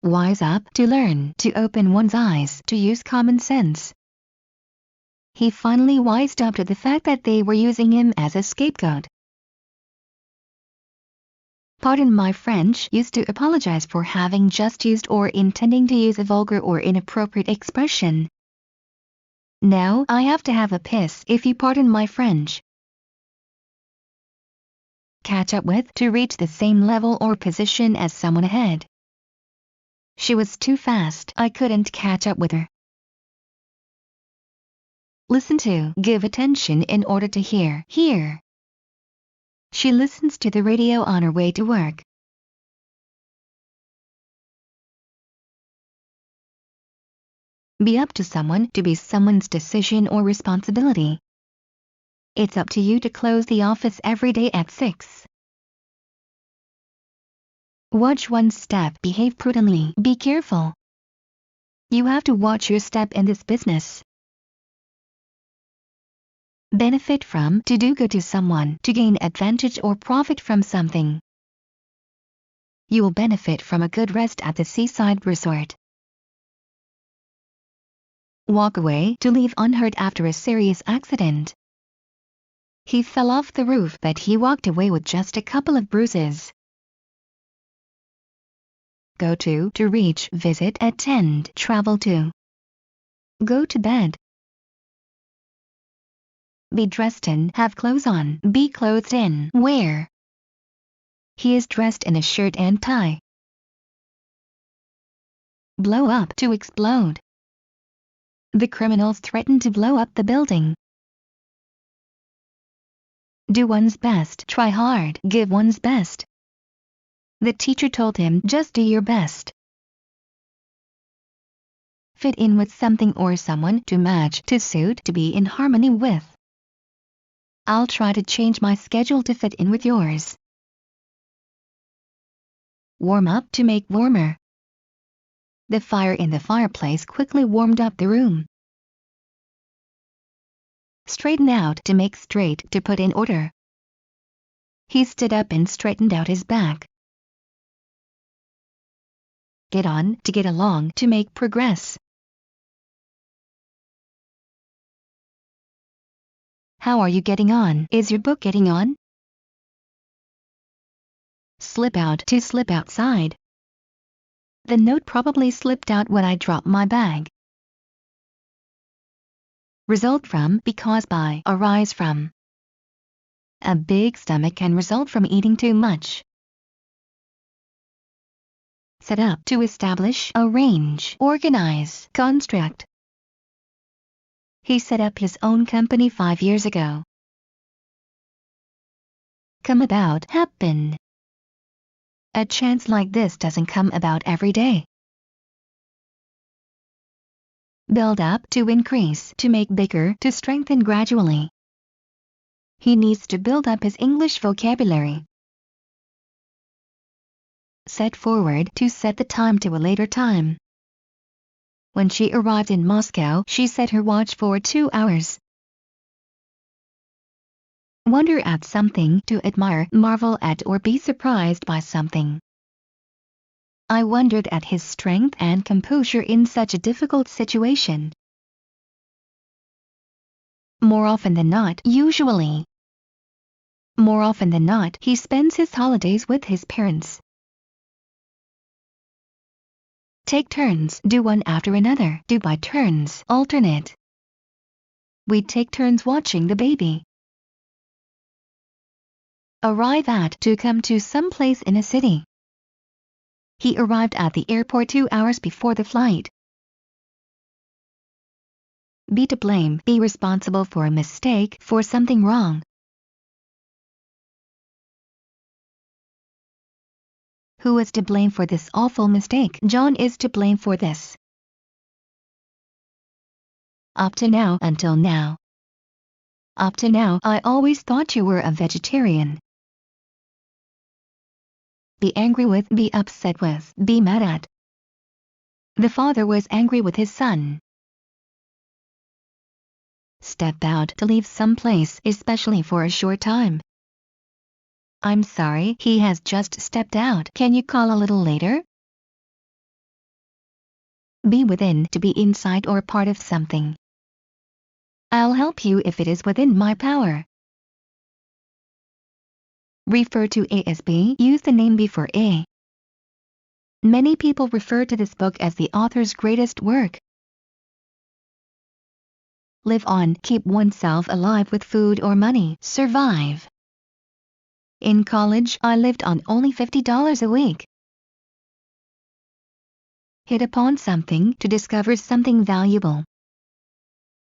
Wise up, to learn, to open one's eyes, to use common sense. He finally wised up to the fact that they were using him as a scapegoat. Pardon my French, used to apologize for having just used or intending to use a vulgar or inappropriate expression. Now I have to have a piss, if you pardon my French. Catch up with, to reach the same level or position as someone ahead. She was too fast, I couldn't catch up with her. Listen to, give attention in order to hear, hear. She listens to the radio on her way to work. Be up to someone, to be someone's decision or responsibility. It's up to you to close the office every day at 6. Watch one step, behave prudently, be careful. You have to watch your step in this business. Benefit from, to do good to someone, to gain advantage or profit from something. You will benefit from a good rest at the seaside resort. Walk away, to leave unhurt after a serious accident. He fell off the roof, but he walked away with just a couple of bruises. Go to reach, visit, attend, travel to. Go to bed. Be dressed in, have clothes on, be clothed in, wear. He is dressed in a shirt and tie. Blow up, to explode. The criminals threatened to blow up the building. Do one's best, try hard, give one's best. The teacher told him, just do your best. Fit in with something or someone, to match, to suit, to be in harmony with. I'll try to change my schedule to fit in with yours. Warm up, to make warmer. The fire in the fireplace quickly warmed up the room. Straighten out, to make straight, to put in order. He stood up and straightened out his back. Get on, to get along, to make progress. How are you getting on? Is your book getting on? Slip out, to slip outside. The note probably slipped out when I dropped my bag. Result from, because by, arise from. A big stomach can result from eating too much. Set up, to establish, arrange, organize, construct. He set up his own company 5 years ago. Come about, happen. A chance like this doesn't come about every day. Build up, to increase, to make bigger, to strengthen gradually. He needs to build up his English vocabulary. Set forward, to set the time to a later time. When she arrived in Moscow, she set her watch for 2 hours. Wonder at something, to admire, marvel at, or be surprised by something. I wondered at his strength and composure in such a difficult situation. More often than not, usually. More often than not, he spends his holidays with his parents. Take turns, do one after another, do by turns, alternate. We take turns watching the baby. Arrive at, to come to some place in a city. He arrived at the airport 2 hours before the flight. Be to blame, be responsible for a mistake, for something wrong. Who is to blame for this awful mistake? John is to blame for this. Up to now, until now. Up to now, I always thought you were a vegetarian. Be angry with, be upset with, be mad at. The father was angry with his son. Step out, to leave some place, especially for a short time. I'm sorry, he has just stepped out. Can you call a little later? Be within, to be inside or part of something. I'll help you if it is within my power. Refer to A as B, use the name before A. Many people refer to this book as the author's greatest work. Live on, keep oneself alive with food or money, survive. In college, I lived on only $50 a week. Hit upon something, to discover something valuable.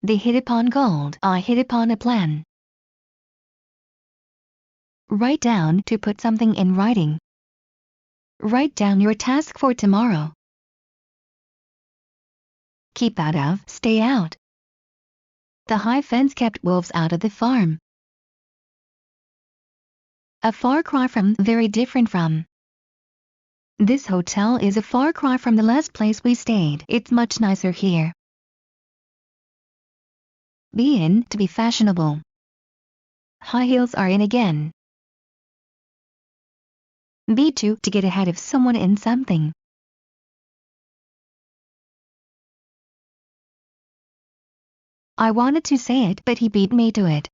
They hit upon gold, I hit upon a plan. Write down, to put something in writing. Write down your task for tomorrow. Keep out of, stay out. The high fence kept wolves out of the farm. A far cry from, very different from. This hotel is a far cry from the last place we stayed. It's much nicer here. Be in, to be fashionable. High heels are in again. Be to get ahead of someone in something. I wanted to say it, but he beat me to it.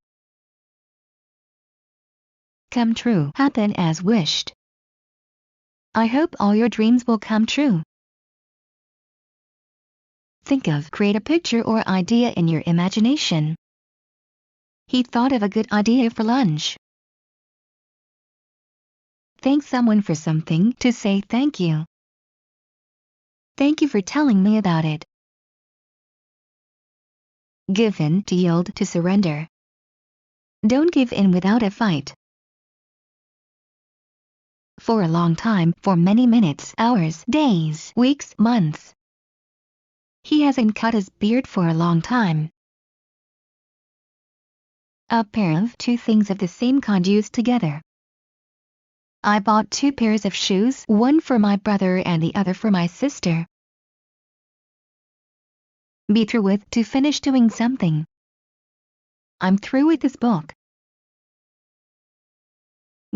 Come true, happen as wished. I hope all your dreams will come true. Think of, create a picture or idea in your imagination. He thought of a good idea for lunch. Thank someone for something, to say thank you. Thank you for telling me about it. Give in, to yield, to surrender. Don't give in without a fight. For a long time, for many minutes, hours, days, weeks, months. He hasn't cut his beard for a long time. A pair of two things of the same kind used together. I bought 2 pairs of shoes, one for my brother and the other for my sister. Be through with to finish doing something. I'm through with this book.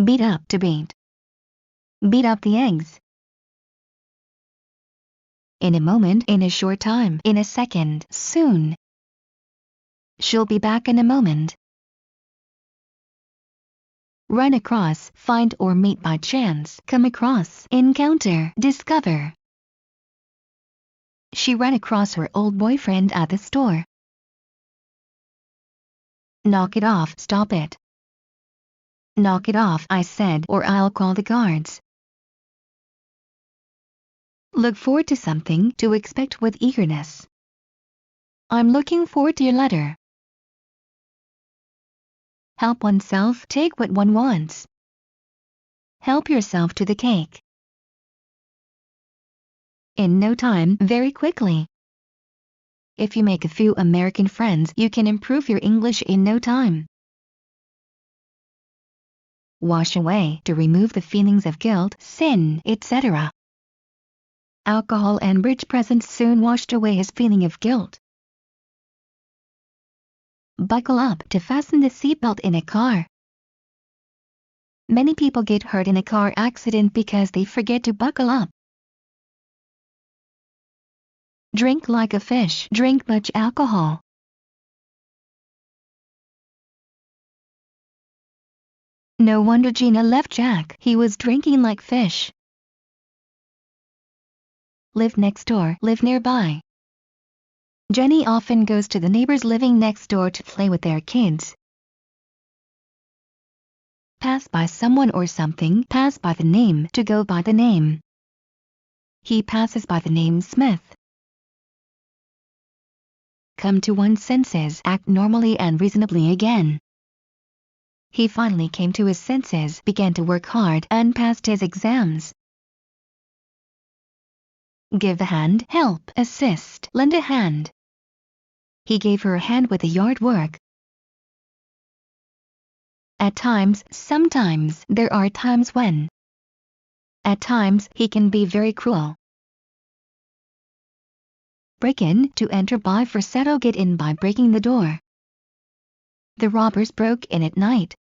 Beat up to beat. Beat up the eggs. In a moment, in a short time, in a second, soon. She'll be back in a moment. Run across, find or meet by chance, come across, encounter, discover. She ran across her old boyfriend at the store. Knock it off, stop it. Knock it off, I said, or I'll call the guards. Look forward to something, to expect with eagerness. I'm looking forward to your letter. Help oneself, take what one wants. Help yourself to the cake. In no time, very quickly. If you make a few American friends, you can improve your English in no time. Wash away, to remove the feelings of guilt, sin, etc. Alcohol and bridge presents soon washed away his feeling of guilt. Buckle up, to fasten the seatbelt in a car. Many people get hurt in a car accident because they forget to buckle up. Drink like a fish, drink much alcohol. No wonder Gina left Jack, he was drinking like fish. Live next door, live nearby. Jenny often goes to the neighbors living next door to play with their kids. Pass by someone or something, pass by the name, to go by the name. He passes by the name Smith. Come to one's senses, act normally and reasonably again. He finally came to his senses, began to work hard, and passed his exams. Give a hand, help, assist, lend a hand. He gave her a hand with the yard work. At times, sometimes, there are times when. At times, he can be very cruel. Break in, to enter by falsetto, get in by breaking the door. The robbers broke in at night.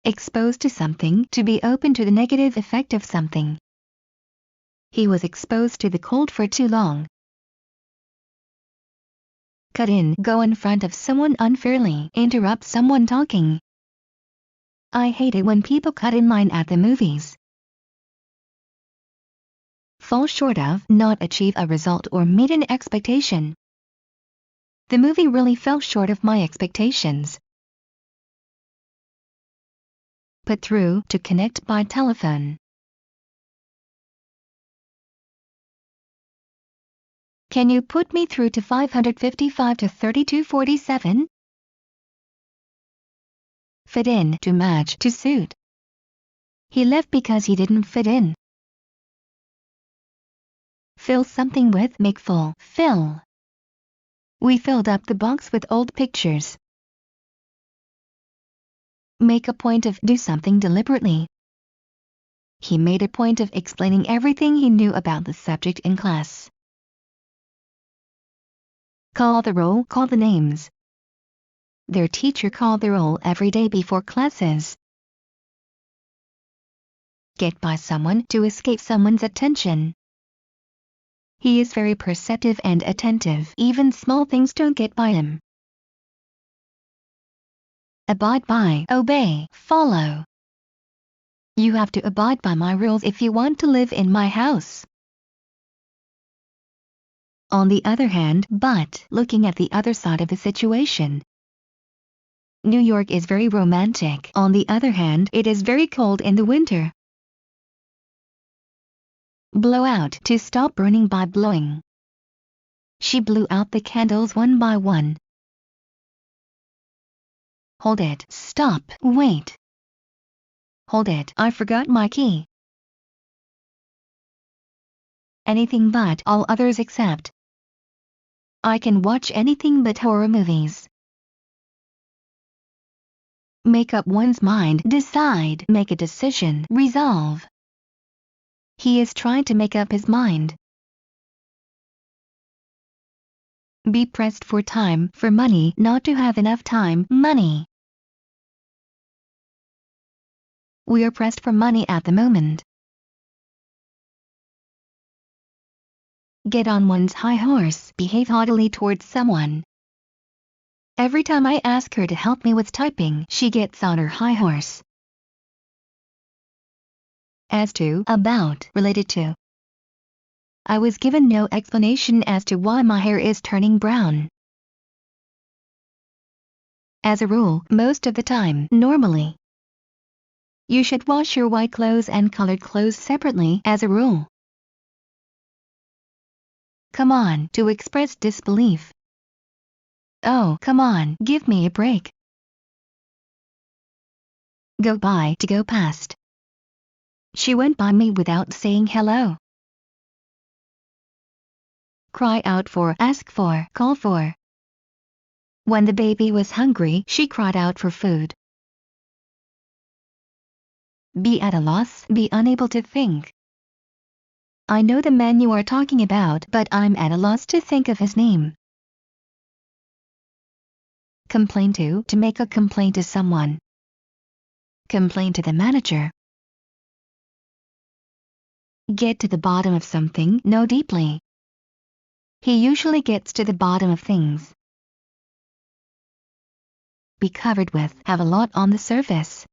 Exposed to something, to be open to the negative effect of something. He was exposed to the cold for too long. Cut in, go in front of someone unfairly, interrupt someone talking. I hate it when people cut in line at the movies. Fall short of, not achieve a result or meet an expectation. The movie really fell short of my expectations. Put through, to connect by telephone. Can you put me through to 555 to 3247? Fit in, to match, to suit. He left because he didn't fit in. Fill something with, make full, fill. We filled up the box with old pictures. Make a point of, do something deliberately. He made a point of explaining everything he knew about the subject in class. Call the roll, call the names. Their teacher called the roll every day before classes. Get by someone, to escape someone's attention. He is very perceptive and attentive, even small things don't get by him. Abide by, obey, follow. You have to abide by my rules if you want to live in my house. On the other hand, but, looking at the other side of the situation. New York is very romantic. On the other hand, it is very cold in the winter. Blow out, to stop burning by blowing. She blew out the candles one by one. Hold it. Stop. Wait. Hold it. I forgot my key. Anything but all others except. I can watch anything but horror movies. Make up one's mind. Decide. Make a decision. Resolve. He is trying to make up his mind. Be pressed for time, for money, not to have enough time, money. We are pressed for money at the moment. Get on one's high horse. Behave haughtily towards someone. Every time I ask her to help me with typing, she gets on her high horse. As to, about, related to. I was given no explanation as to why my hair is turning brown. As a rule, most of the time, normally. You should wash your white clothes and colored clothes separately, as a rule. Come on, to express disbelief. Oh, come on, give me a break. Go by, to go past. She went by me without saying hello. Cry out for, ask for, call for. When the baby was hungry, she cried out for food. Be at a loss, be unable to think. I know the man you are talking about, but I'm at a loss to think of his name. Complain to make a complaint to someone. Complain to the manager. Get to the bottom of something, know deeply. He usually gets to the bottom of things. Be covered with, have a lot on the surface.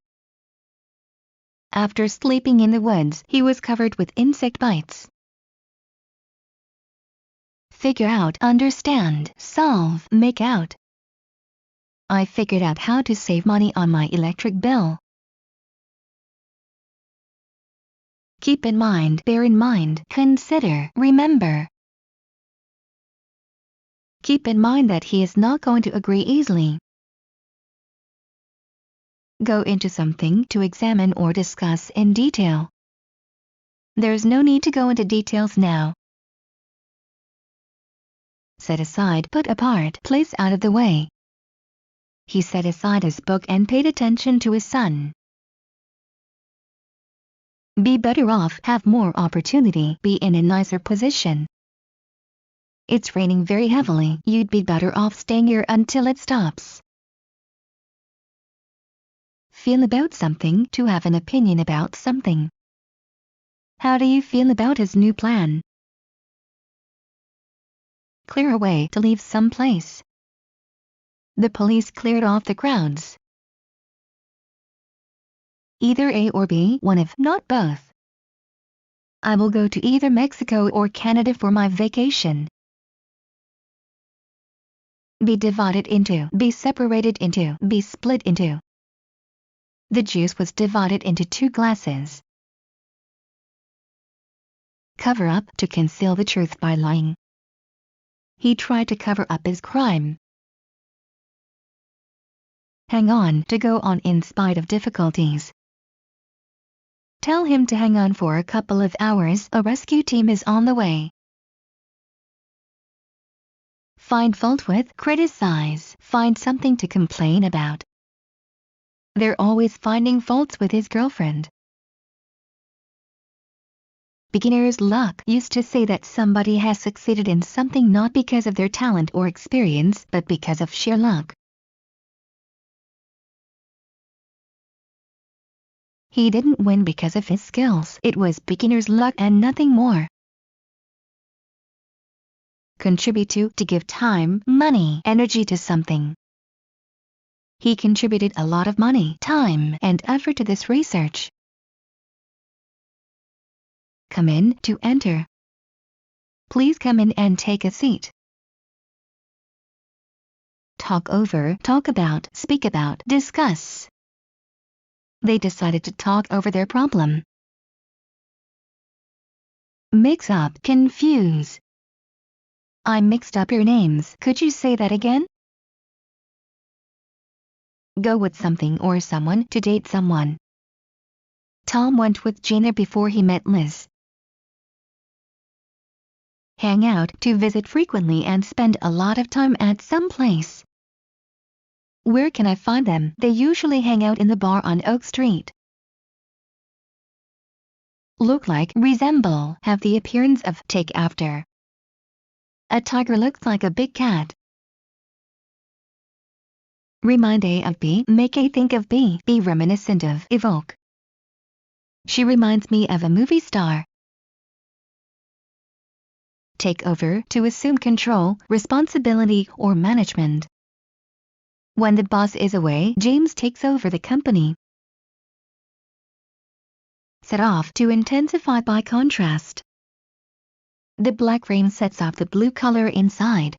After sleeping in the woods, he was covered with insect bites. Figure out, understand, solve, make out. I figured out how to save money on my electric bill. Keep in mind, bear in mind, consider, remember. Keep in mind that he is not going to agree easily. Go into something to examine or discuss in detail. There's no need to go into details now. Set aside, put apart, place out of the way. He set aside his book and paid attention to his son. Be better off, have more opportunity, be in a nicer position. It's raining very heavily, you'd be better off staying here until it stops. Feel about something, to have an opinion about something. How do you feel about his new plan? Clear away, to leave some place. The police cleared off the crowds. Either A or B, one of, not both. I will go to either Mexico or Canada for my vacation. Be divided into, be separated into, be split into. The juice was divided into 2 glasses. Cover up, to conceal the truth by lying. He tried to cover up his crime. Hang on, to go on in spite of difficulties. Tell him to hang on for a couple of hours, a rescue team is on the way. Find fault with, criticize, find something to complain about. They're always finding faults with his girlfriend. Beginner's luck used to say that somebody has succeeded in something not because of their talent or experience, but because of sheer luck. He didn't win because of his skills, it was beginner's luck and nothing more. Contribute to give time, money, energy to something. He contributed a lot of money, time, and effort to this research. Come in, to enter. Please come in and take a seat. Talk over, talk about, speak about, discuss. They decided to talk over their problem. Mix up, confuse. I mixed up your names, could you say that again? Go with something or someone to date someone. Tom went with Gina before he met Liz. Hang out to visit frequently and spend a lot of time at some place. Where can I find them? They usually hang out in the bar on Oak Street. Look like, resemble, have the appearance of, take after. A tiger looks like a big cat. Remind A of B, make A think of B, be reminiscent of, evoke. She reminds me of a movie star. Take over, to assume control, responsibility, or management. When the boss is away, James takes over the company. Set off, to intensify by contrast. The black frame sets off the blue color inside.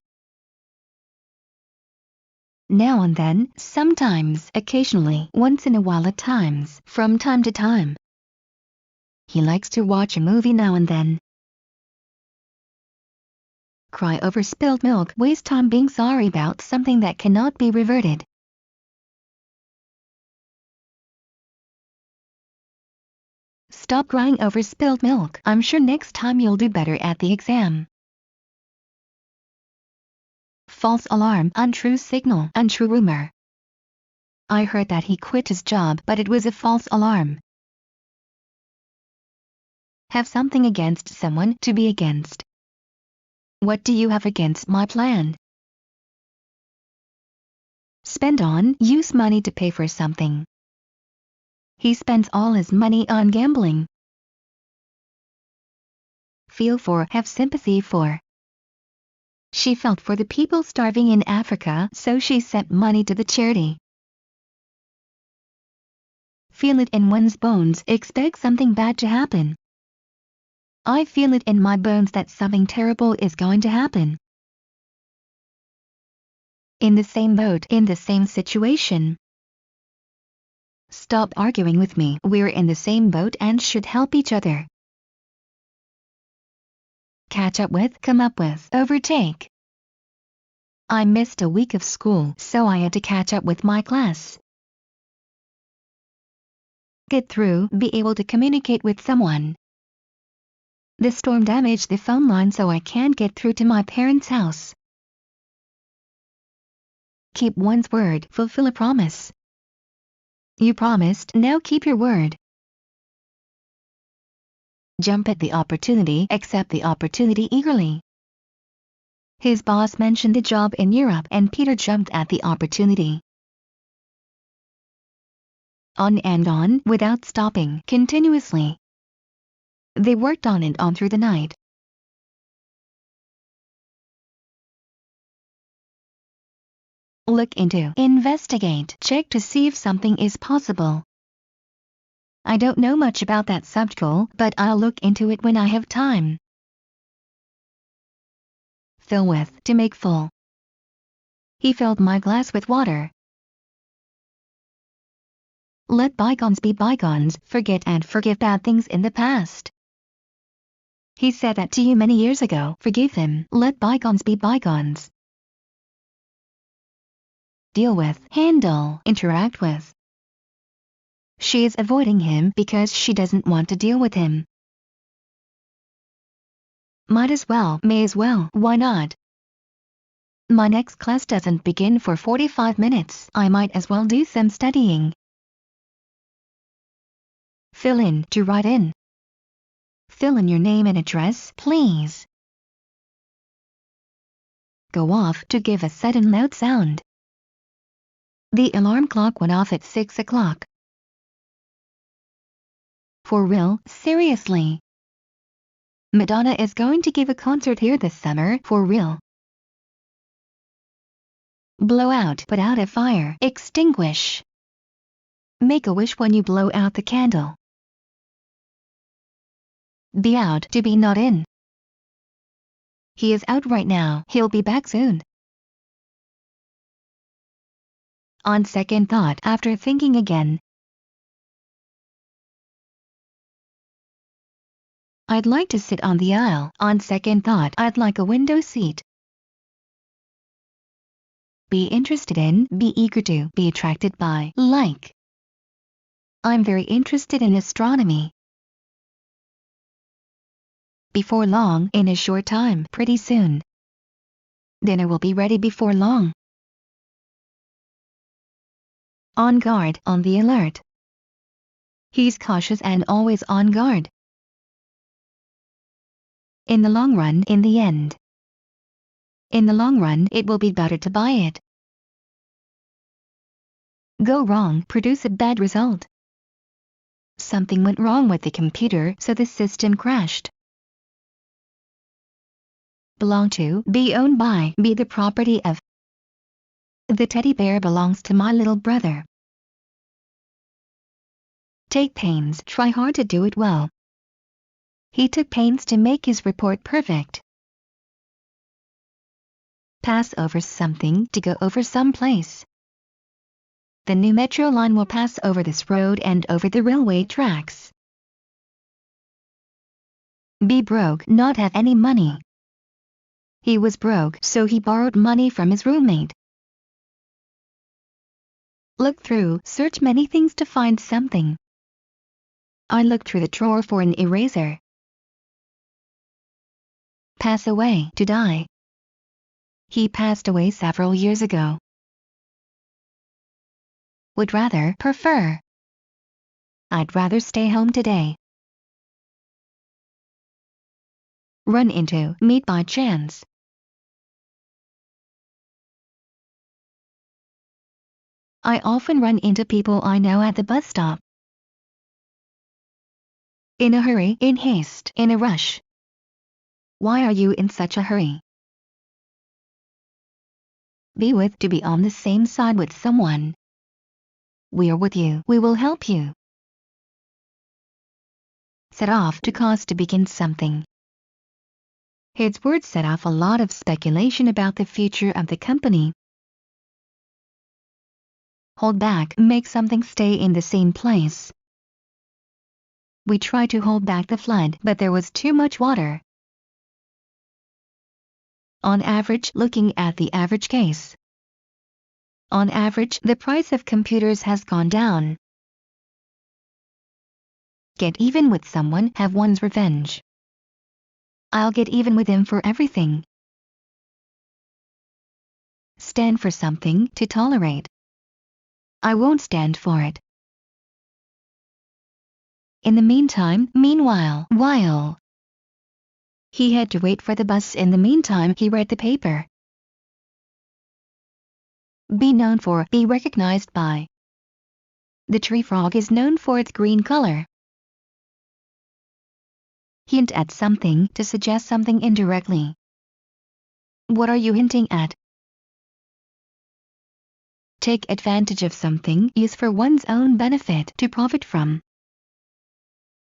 Now and then, sometimes, occasionally, once in a while at times, from time to time. He likes to watch a movie now and then. Cry over spilled milk, waste time being sorry about something that cannot be reverted. Stop crying over spilled milk. I'm sure next time you'll do better at the exam. False alarm, untrue signal, untrue rumor. I heard that he quit his job, but it was a false alarm. Have something against someone, to be against. What do you have against my plan? Spend on, use money to pay for something. He spends all his money on gambling. Feel for, have sympathy for. She felt for the people starving in Africa, so she sent money to the charity. Feel it in one's bones, expect something bad to happen. I feel it in my bones that something terrible is going to happen. In the same boat, in the same situation. Stop arguing with me, we're in the same boat and should help each other. Catch up with, come up with, overtake. I missed a week of school, so I had to catch up with my class. Get through, be able to communicate with someone. The storm damaged the phone line, so I can't get through to my parents' house. Keep one's word, fulfill a promise. You promised, now keep your word. Jump at the opportunity, accept the opportunity eagerly. His boss mentioned a job in Europe and Peter jumped at the opportunity. On and on, without stopping, continuously. They worked on and on through the night. Look into, investigate, check to see if something is possible. I don't know much about that subject, but I'll look into it when I have time. Fill with, to make full. He filled my glass with water. Let bygones be bygones, forget and forgive bad things in the past. He said that to you many years ago, forgive him, let bygones be bygones. Deal with, handle, interact with. She is avoiding him because she doesn't want to deal with him. Might as well, may as well, why not? My next class doesn't begin for 45 minutes, I might as well do some studying. Fill in, to write in. Fill in your name and address, please. Go off, to give a sudden loud sound. The alarm clock went off at 6 o'clock. For real, seriously. Madonna is going to give a concert here this summer, for real. Blow out, put out a fire, extinguish. Make a wish when you blow out the candle. Be out, to be not in. He is out right now, he'll be back soon. On second thought, after thinking again. I'd like to sit on the aisle, on second thought, I'd like a window seat. Be interested in, be eager to, be attracted by, like. I'm very interested in astronomy. Before long, in a short time, pretty soon. Dinner will be ready before long. On guard, on the alert. He's cautious and always on guard. In the long run, in the end. In the long run, it will be better to buy it. Go wrong, produce a bad result. Something went wrong with the computer, so the system crashed. Belong to, be owned by, be the property of. The teddy bear belongs to my little brother. Take pains, try hard to do it well. He took pains to make his report perfect. Pass over something, to go over some place. The new metro line will pass over this road and over the railway tracks. Be broke, not have any money. He was broke, so he borrowed money from his roommate. Look through, search many things to find something. I looked through the drawer for an eraser. Pass away, to die. He passed away several years ago. Would rather, prefer. I'd rather stay home today. Run into, meet by chance. I often run into people I know at the bus stop. In a hurry, in haste, in a rush. Why are you in such a hurry? Be with, to be on the same side with someone. We are with you, we will help you. Set off, to cause to begin something. His words set off a lot of speculation about the future of the company. Hold back, make something stay in the same place. We tried to hold back the flood, but there was too much water. On average, looking at the average case. On average, the price of computers has gone down. Get even with someone, have one's revenge. I'll get even with him for everything. Stand for something, to tolerate. I won't stand for it. In the meantime, meanwhile, while. He had to wait for the bus. In the meantime, he read the paper. Be known for, be recognized by. The tree frog is known for its green color. Hint at something, to suggest something indirectly. What are you hinting at? Take advantage of something, use for one's own benefit, to profit from.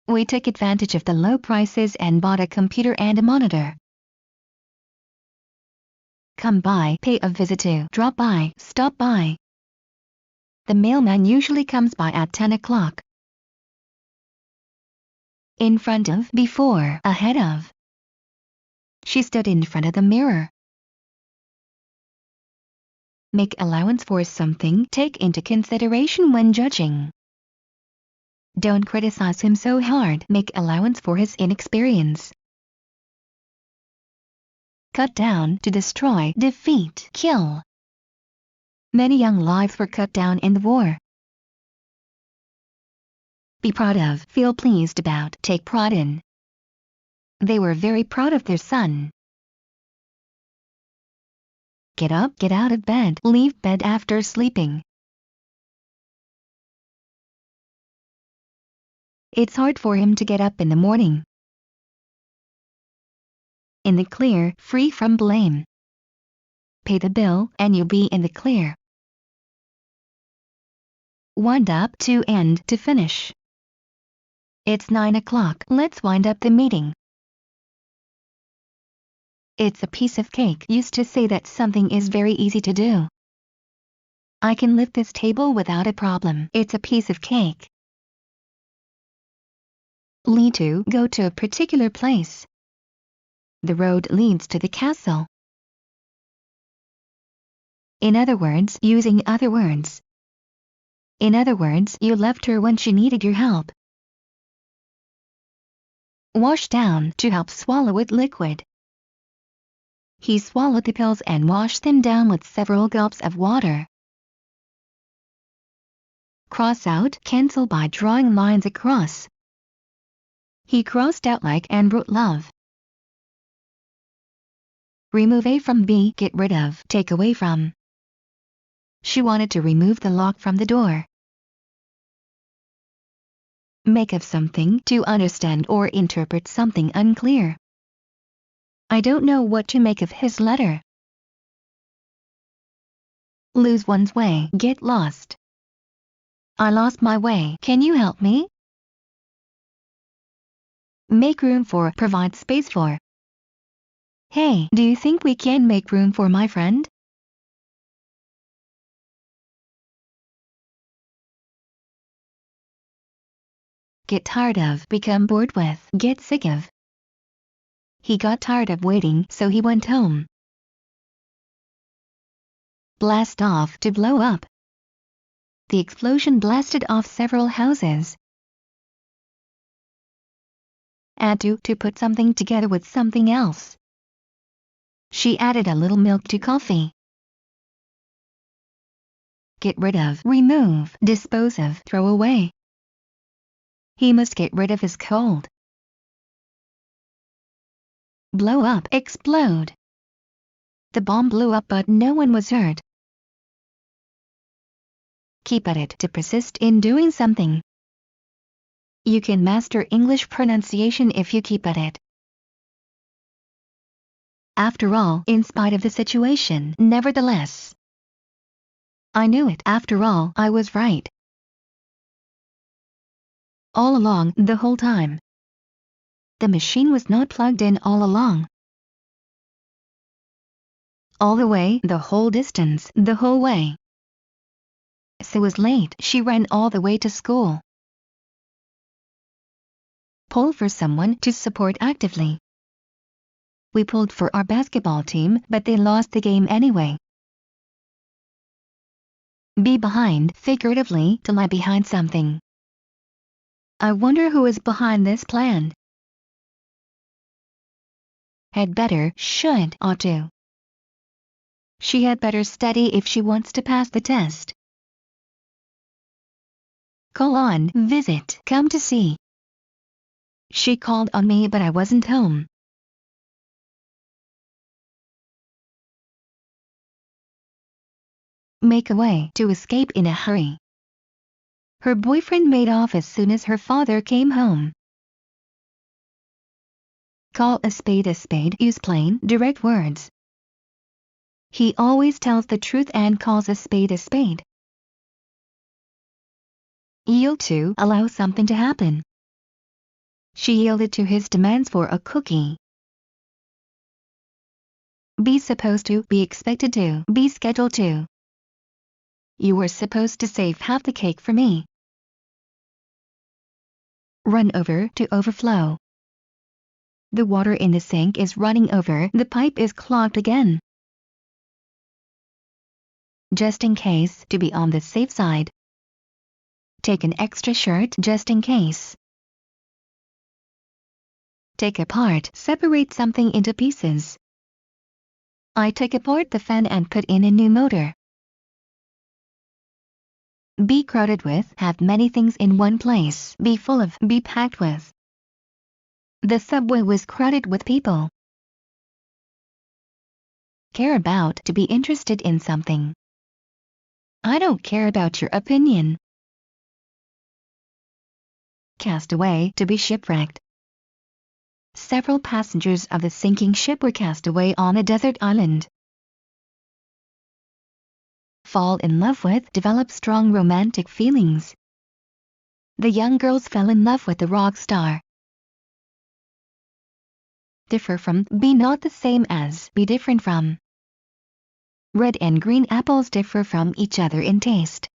We took advantage of the low prices and bought a computer and a monitor. Come by, pay a visit to, drop by, stop by. The mailman usually comes by at 10 o'clock. In front of, before, ahead of. She stood in front of the mirror. Make allowance for something, take into consideration when judging. Don't criticize him so hard, make allowance for his inexperience. Cut down, to destroy, defeat, kill. Many young lives were cut down in the war. Be proud of, feel pleased about, take pride in. They were very proud of their son. Get up, get out of bed, leave bed after sleeping. It's hard for him to get up in the morning. In the clear, free from blame. Pay the bill, and you'll be in the clear. Wind up, to end, to finish. It's 9 o'clock, let's wind up the meeting. It's a piece of cake, used to say that something is very easy to do. I can lift this table without a problem, it's a piece of cake. Lead to, go to a particular place. The road leads to the castle. In other words, using other words. In other words, you left her when she needed your help. Wash down, to help swallow with liquid. He swallowed the pills and washed them down with several gulps of water. Cross out, cancel by drawing lines across. He crossed out like and wrote love. Remove A from B, get rid of, take away from. She wanted to remove the lock from the door. Make of something, to understand or interpret something unclear. I don't know what to make of his letter. Lose one's way, get lost. I lost my way, can you help me? Make room for, provide space for. Hey, do you think we can make room for my friend? Get tired of, become bored with, get sick of. He got tired of waiting, so he went home. Blast off, to blow up. The explosion blasted off several houses. Add to put something together with something else. She added a little milk to coffee. Get rid of, remove, dispose of, throw away. He must get rid of his cold. Blow up, explode. The bomb blew up but no one was hurt. Keep at it, to persist in doing something. You can master English pronunciation if you keep at it. After all, in spite of the situation, nevertheless. I knew it, after all, I was right. All along, the whole time. The machine was not plugged in all along. All the way, the whole distance, the whole way. Sue was late, she ran all the way to school. Pull for someone to support actively. We pulled for our basketball team, but they lost the game anyway. Be behind, figuratively, to lie behind something. I wonder who is behind this plan. Had better, should, ought to. She had better study if she wants to pass the test. Call on, visit, come to see. She called on me but I wasn't home. Make away, to escape in a hurry. Her boyfriend made off as soon as her father came home. Call a spade, use plain, direct words. He always tells the truth and calls a spade a spade. Yield to, allow something to happen. She yielded to his demands for a cookie. Be supposed to, be expected to, be scheduled to. You were supposed to save half the cake for me. Run over, to overflow. The water in the sink is running over, the pipe is clogged again. Just in case, to be on the safe side. Take an extra shirt, just in case. Take apart, separate something into pieces. I took apart the fan and put in a new motor. Be crowded with, have many things in one place, be full of, be packed with. The subway was crowded with people. Care about, to be interested in something. I don't care about your opinion. Cast away, to be shipwrecked. Several passengers of the sinking ship were cast away on a desert island. Fall in love with, develop strong romantic feelings. The young girls fell in love with the rock star. Differ from, be not the same as, be different from. Red and green apples differ from each other in taste.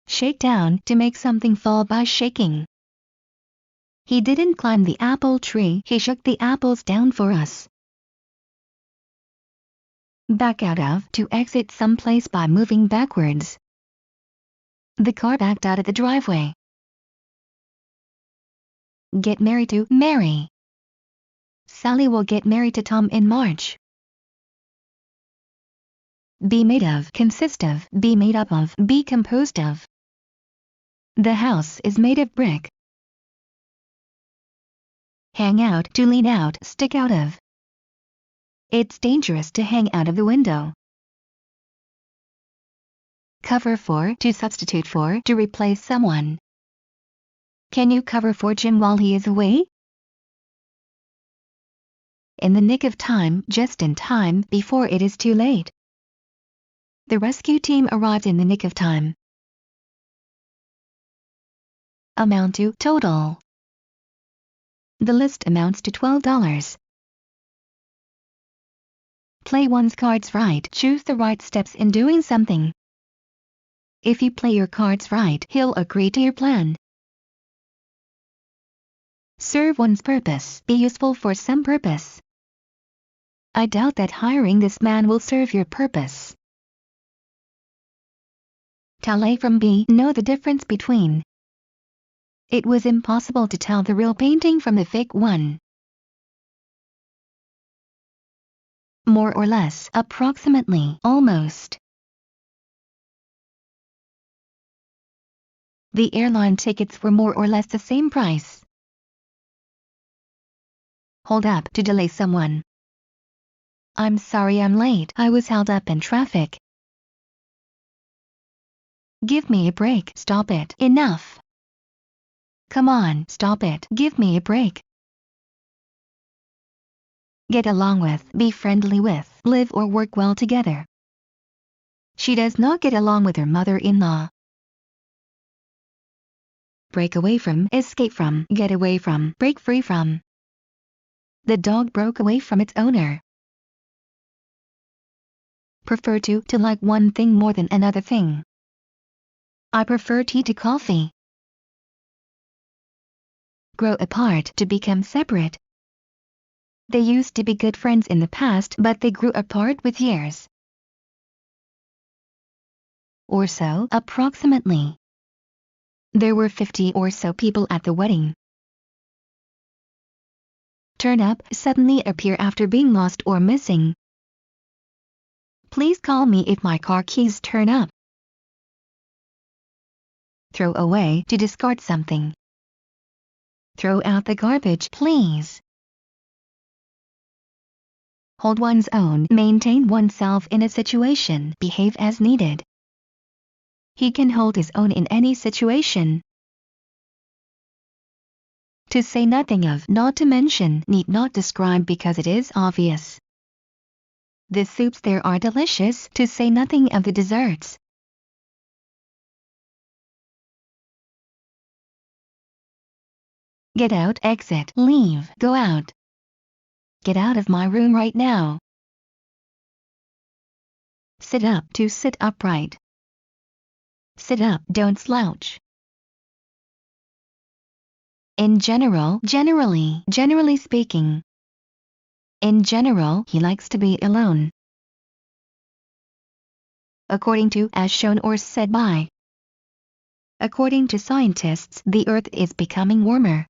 Shake down, to make something fall by shaking. He didn't climb the apple tree, he shook the apples down for us. Back out of, to exit someplace by moving backwards. The car backed out of the driveway. Get married to, marry. Sally will get married to Tom in March. Be made of, consist of, be made up of, be composed of. The house is made of brick. Hang out, to lean out, stick out of. It's dangerous to hang out of the window. Cover for, to substitute for, to replace someone. Can you cover for Jim while he is away? In the nick of time, just in time, before it is too late. The rescue team arrived in the nick of time. Amount to, total. The list amounts to $12. Play one's cards right. Choose the right steps in doing something. If you play your cards right, he'll agree to your plan. Serve one's purpose. Be useful for some purpose. I doubt that hiring this man will serve your purpose. Tell A from B. Know the difference between. It was impossible to tell the real painting from the fake one. More or less, approximately, almost. The airline tickets were more or less the same price. Hold up, to delay someone. I'm sorry I'm late, I was held up in traffic. Give me a break, stop it, enough. Come on, stop it, give me a break. Get along with, be friendly with, live or work well together. She does not get along with her mother-in-law. Break away from, escape from, get away from, break free from. The dog broke away from its owner. Prefer to like one thing more than another thing. I prefer tea to coffee. Grow apart, to become separate. They used to be good friends in the past, but they grew apart with years. Or so, approximately. There were 50 or so people at the wedding. Turn up, suddenly appear after being lost or missing. Please call me if my car keys turn up. Throw away, to discard something. Throw out the garbage, please. Hold one's own, maintain oneself in a situation, behave as needed. He can hold his own in any situation. To say nothing of, not to mention, need not describe because it is obvious. The soups there are delicious, to say nothing of the desserts. Get out, exit, leave, go out. Get out of my room right now. Sit up, to sit upright. Sit up, don't slouch. In general, generally, generally speaking. In general, he likes to be alone. According to, as shown or said by. According to scientists, the Earth is becoming warmer.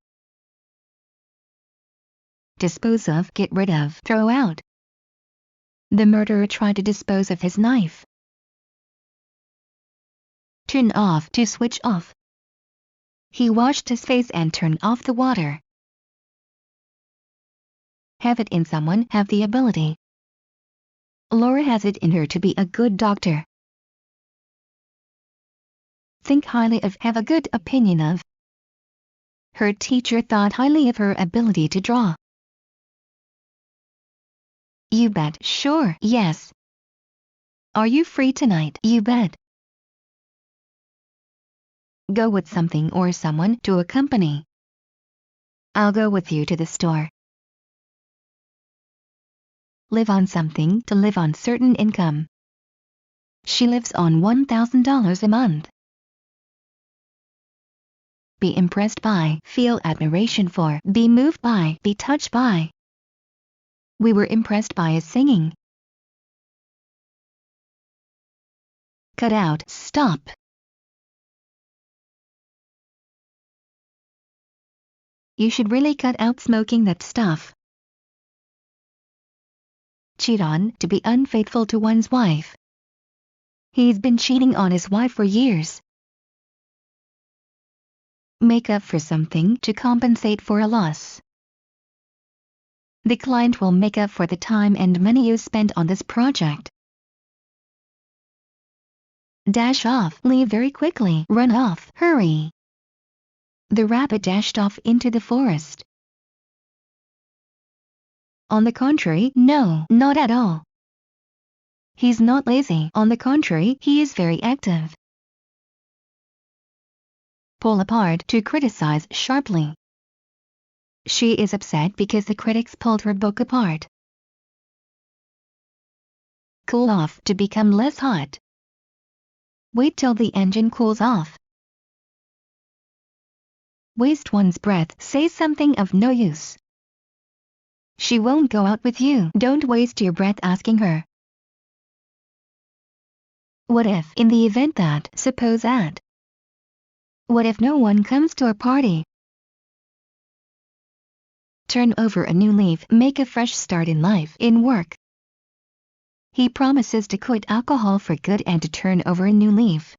Dispose of, get rid of, throw out. The murderer tried to dispose of his knife. Turn off, to switch off. He washed his face and turned off the water. Have it in someone, have the ability. Laura has it in her to be a good doctor. Think highly of, have a good opinion of. Her teacher thought highly of her ability to draw. You bet, sure, yes. Are you free tonight? You bet. Go with something or someone, to accompany. I'll go with you to the store. Live on something, to live on certain income. She lives on $1,000 a month. be impressed by, feel admiration for, be moved by, be touched by. We were impressed by his singing. Cut out, stop. You should really cut out smoking that stuff. Cheat on, to be unfaithful to one's wife. He's been cheating on his wife for years. Make up for something, to compensate for a loss. The client will make up for the time and money you spent on this project. Dash off, leave very quickly, run off, hurry. The rabbit dashed off into the forest. On the contrary, no, not at all. He's not lazy, on the contrary, he is very active. Pull apart, to criticize sharply. She is upset because the critics pulled her book apart. Cool off, to become less hot. Wait till the engine cools off. Waste one's breath, say something of no use. She won't go out with you, don't waste your breath asking her. What if, in the event that, suppose that. What if no one comes to our party? Turn over a new leaf, make a fresh start in life, in work. He promises to quit alcohol for good and to turn over a new leaf.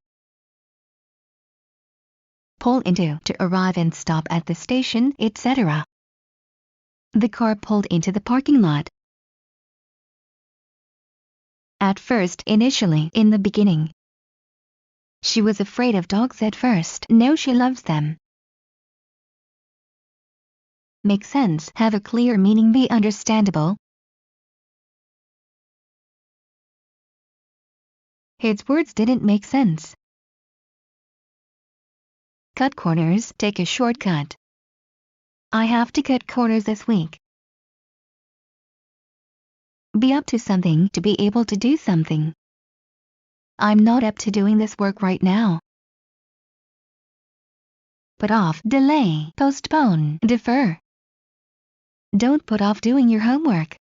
Pull into, to arrive and stop at the station, etc. The car pulled into the parking lot. At first, initially, in the beginning. She was afraid of dogs at first, now she loves them. Make sense, have a clear meaning, be understandable. His words didn't make sense. Cut corners, take a shortcut. I have to cut corners this week. Be up to something, to be able to do something. I'm not up to doing this work right now. Put off, delay, postpone, defer. Don't put off doing your homework.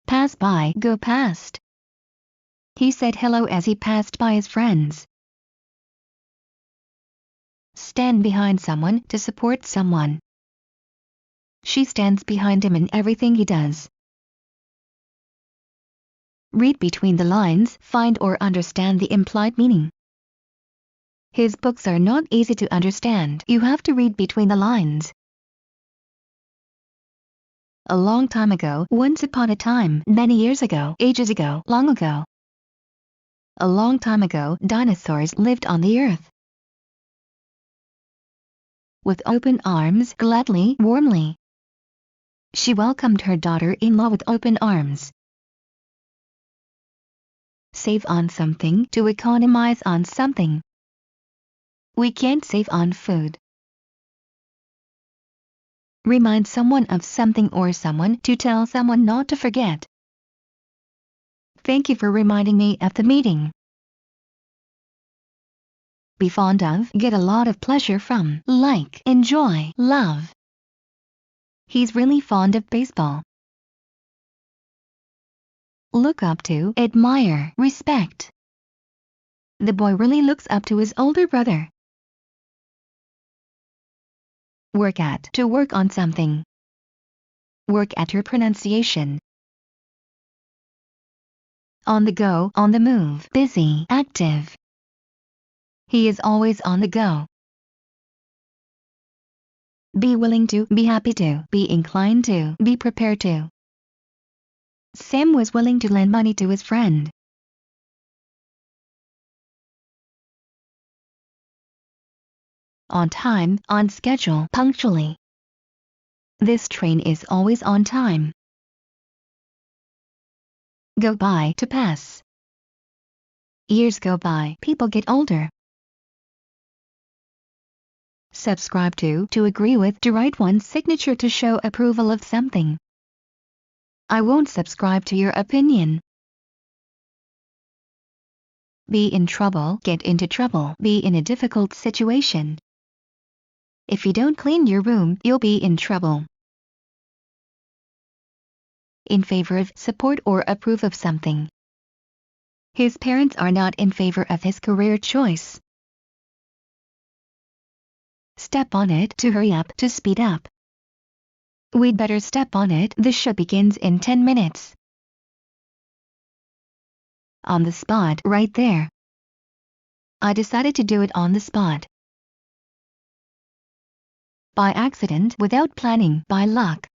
Pass by, go past. He said hello as he passed by his friends. Stand behind someone, to support someone. She stands behind him in everything he does. Read between the lines, find or understand the implied meaning. His books are not easy to understand, you have to read between the lines. A long time ago, once upon a time, many years ago, ages ago, long ago. A long time ago, dinosaurs lived on the earth. With open arms, gladly, warmly. She welcomed her daughter-in-law with open arms. Save on something, to economize on something. We can't save on food. Remind someone of something or someone, to tell someone not to forget. Thank you for reminding me at the meeting. Be fond of, get a lot of pleasure from, like, enjoy, love. He's really fond of baseball. Look up to, admire, respect. The boy really looks up to his older brother. Work at, to work on something. Work at your pronunciation. On the go, on the move, busy, active. He is always on the go. Be willing to, be happy to, be inclined to, be prepared to. Sam was willing to lend money to his friend. On time, on schedule, punctually. This train is always on time. Go by, to pass. Years go by, people get older. Subscribe to agree with, to write one's signature to show approval of something. I won't subscribe to your opinion. Be in trouble, get into trouble, be in a difficult situation. If you don't clean your room, you'll be in trouble. In favor of, support or approve of something. His parents are not in favor of his career choice. Step on it, to hurry up, to speed up. We'd better step on it, the show begins in 10 minutes. On the spot, right there. I decided to do it on the spot. By accident, without planning, by luck.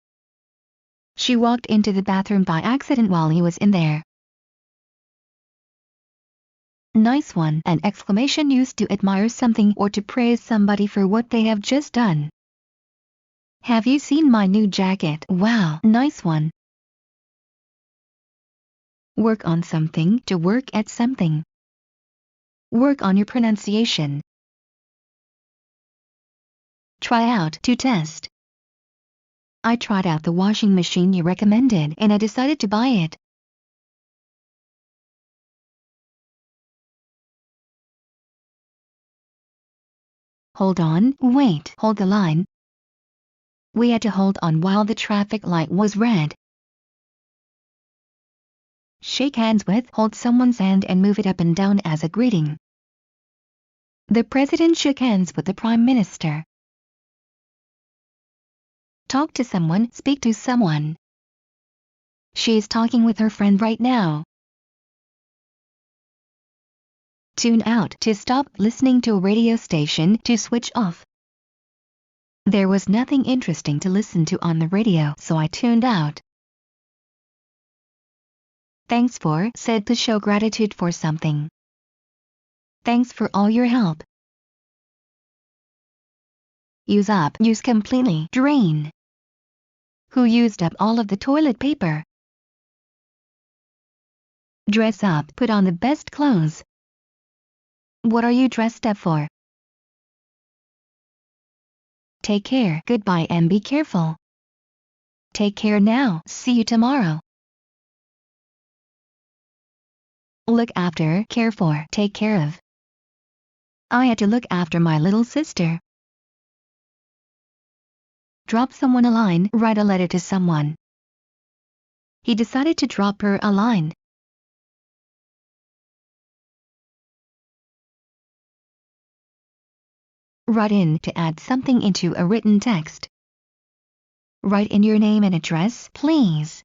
She walked into the bathroom by accident while he was in there. Nice one, an exclamation used to admire something or to praise somebody for what they have just done. Have you seen my new jacket? Wow, nice one. Work on something, to work at something. Work on your pronunciation. Try out, to test. I tried out the washing machine you recommended and I decided to buy it. Hold on, wait, hold the line. We had to hold on while the traffic light was red. Shake hands with, hold someone's hand and move it up and down as a greeting. The president shook hands with the prime minister. Talk to someone, speak to someone. She is talking with her friend right now. Tune out, to stop listening to a radio station, to switch off. There was nothing interesting to listen to on the radio, so I tuned out. Thanks for, said to show gratitude for something. Thanks for all your help. Use up, use completely, drain. Who used up all of the toilet paper? Dress up, put on the best clothes. What are you dressed up for? Take care, goodbye and be careful. Take care now, see you tomorrow. Look after, care for, take care of. I had to look after my little sister. Drop someone a line, write a letter to someone. He decided to drop her a line. Write in, to add something into a written text. Write in your name and address, please.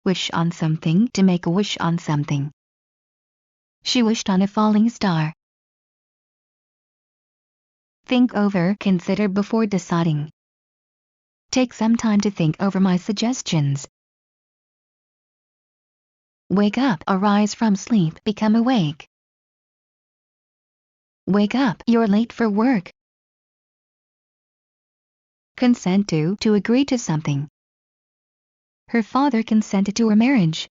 Wish on something, to make a wish on something. She wished on a falling star. Think over, consider before deciding. Take some time to think over my suggestions. Wake up, arise from sleep, become awake. Wake up, you're late for work. Consent to agree to something. Her father consented to her marriage.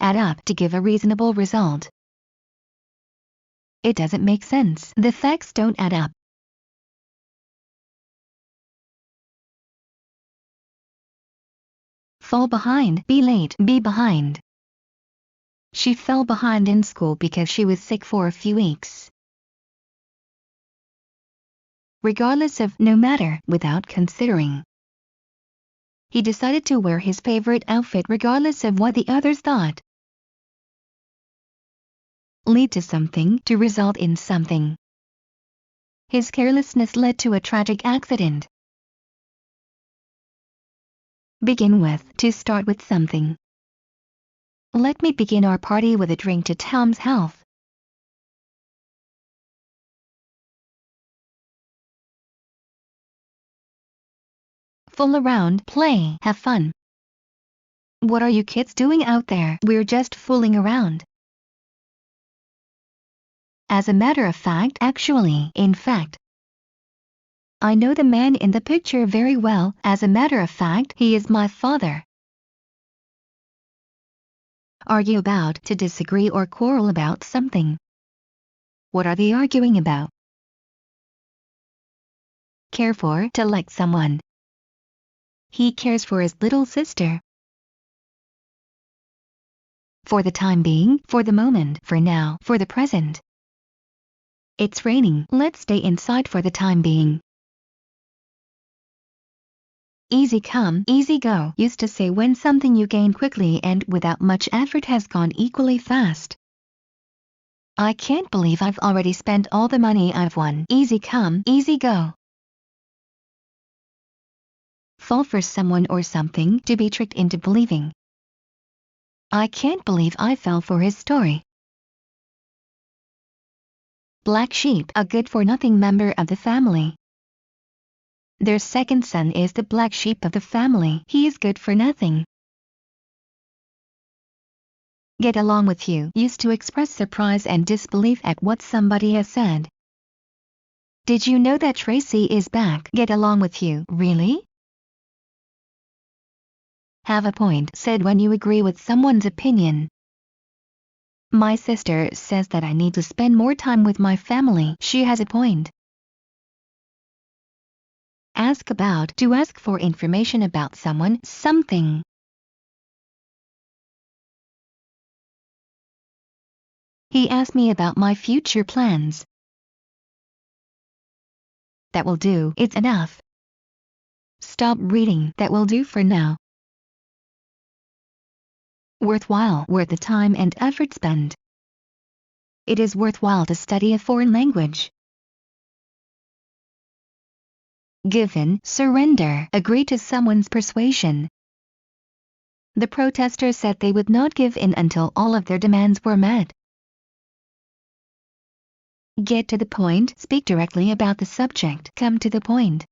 Add up, to give a reasonable result. It doesn't make sense. The facts don't add up. Fall behind, be late, be behind. She fell behind in school because she was sick for a few weeks. Regardless of, no matter, without considering. He decided to wear his favorite outfit regardless of what the others thought. Lead to something, to result in something. His carelessness led to a tragic accident. Begin with, to start with something. Let me begin our party with a drink to Tom's health. Fool around, play, have fun. What are you kids doing out there? We're just fooling around. As a matter of fact, actually, in fact. I know the man in the picture very well. As a matter of fact, he is my father. argue about, to disagree or quarrel about something. What are they arguing about? Care for, to like someone. He cares for his little sister. For the time being, for the moment, for now, for the present. It's raining, let's stay inside for the time being. Easy come, easy go used to say when something you gain quickly and without much effort has gone equally fast. I can't believe I've already spent all the money I've won. Easy come, easy go. Fall for someone or something, to be tricked into believing. I can't believe I fell for his story. Black sheep, a good-for-nothing member of the family. Their second son is the black sheep of the family. He is good for nothing. Get along with you used to express surprise and disbelief at what somebody has said. Did you know that Tracy is back? Get along with you, really? Have a point said when you agree with someone's opinion. My sister says that I need to spend more time with my family. She has a point. Ask about, to ask for information about someone, something. He asked me about my future plans. That will do, it's enough. Stop reading, that will do for now. Worthwhile, worth the time and effort spent. It is worthwhile to study a foreign language. Give in, surrender, agree to someone's persuasion. The protesters said they would not give in until all of their demands were met. Get to the point, speak directly about the subject, come to the point.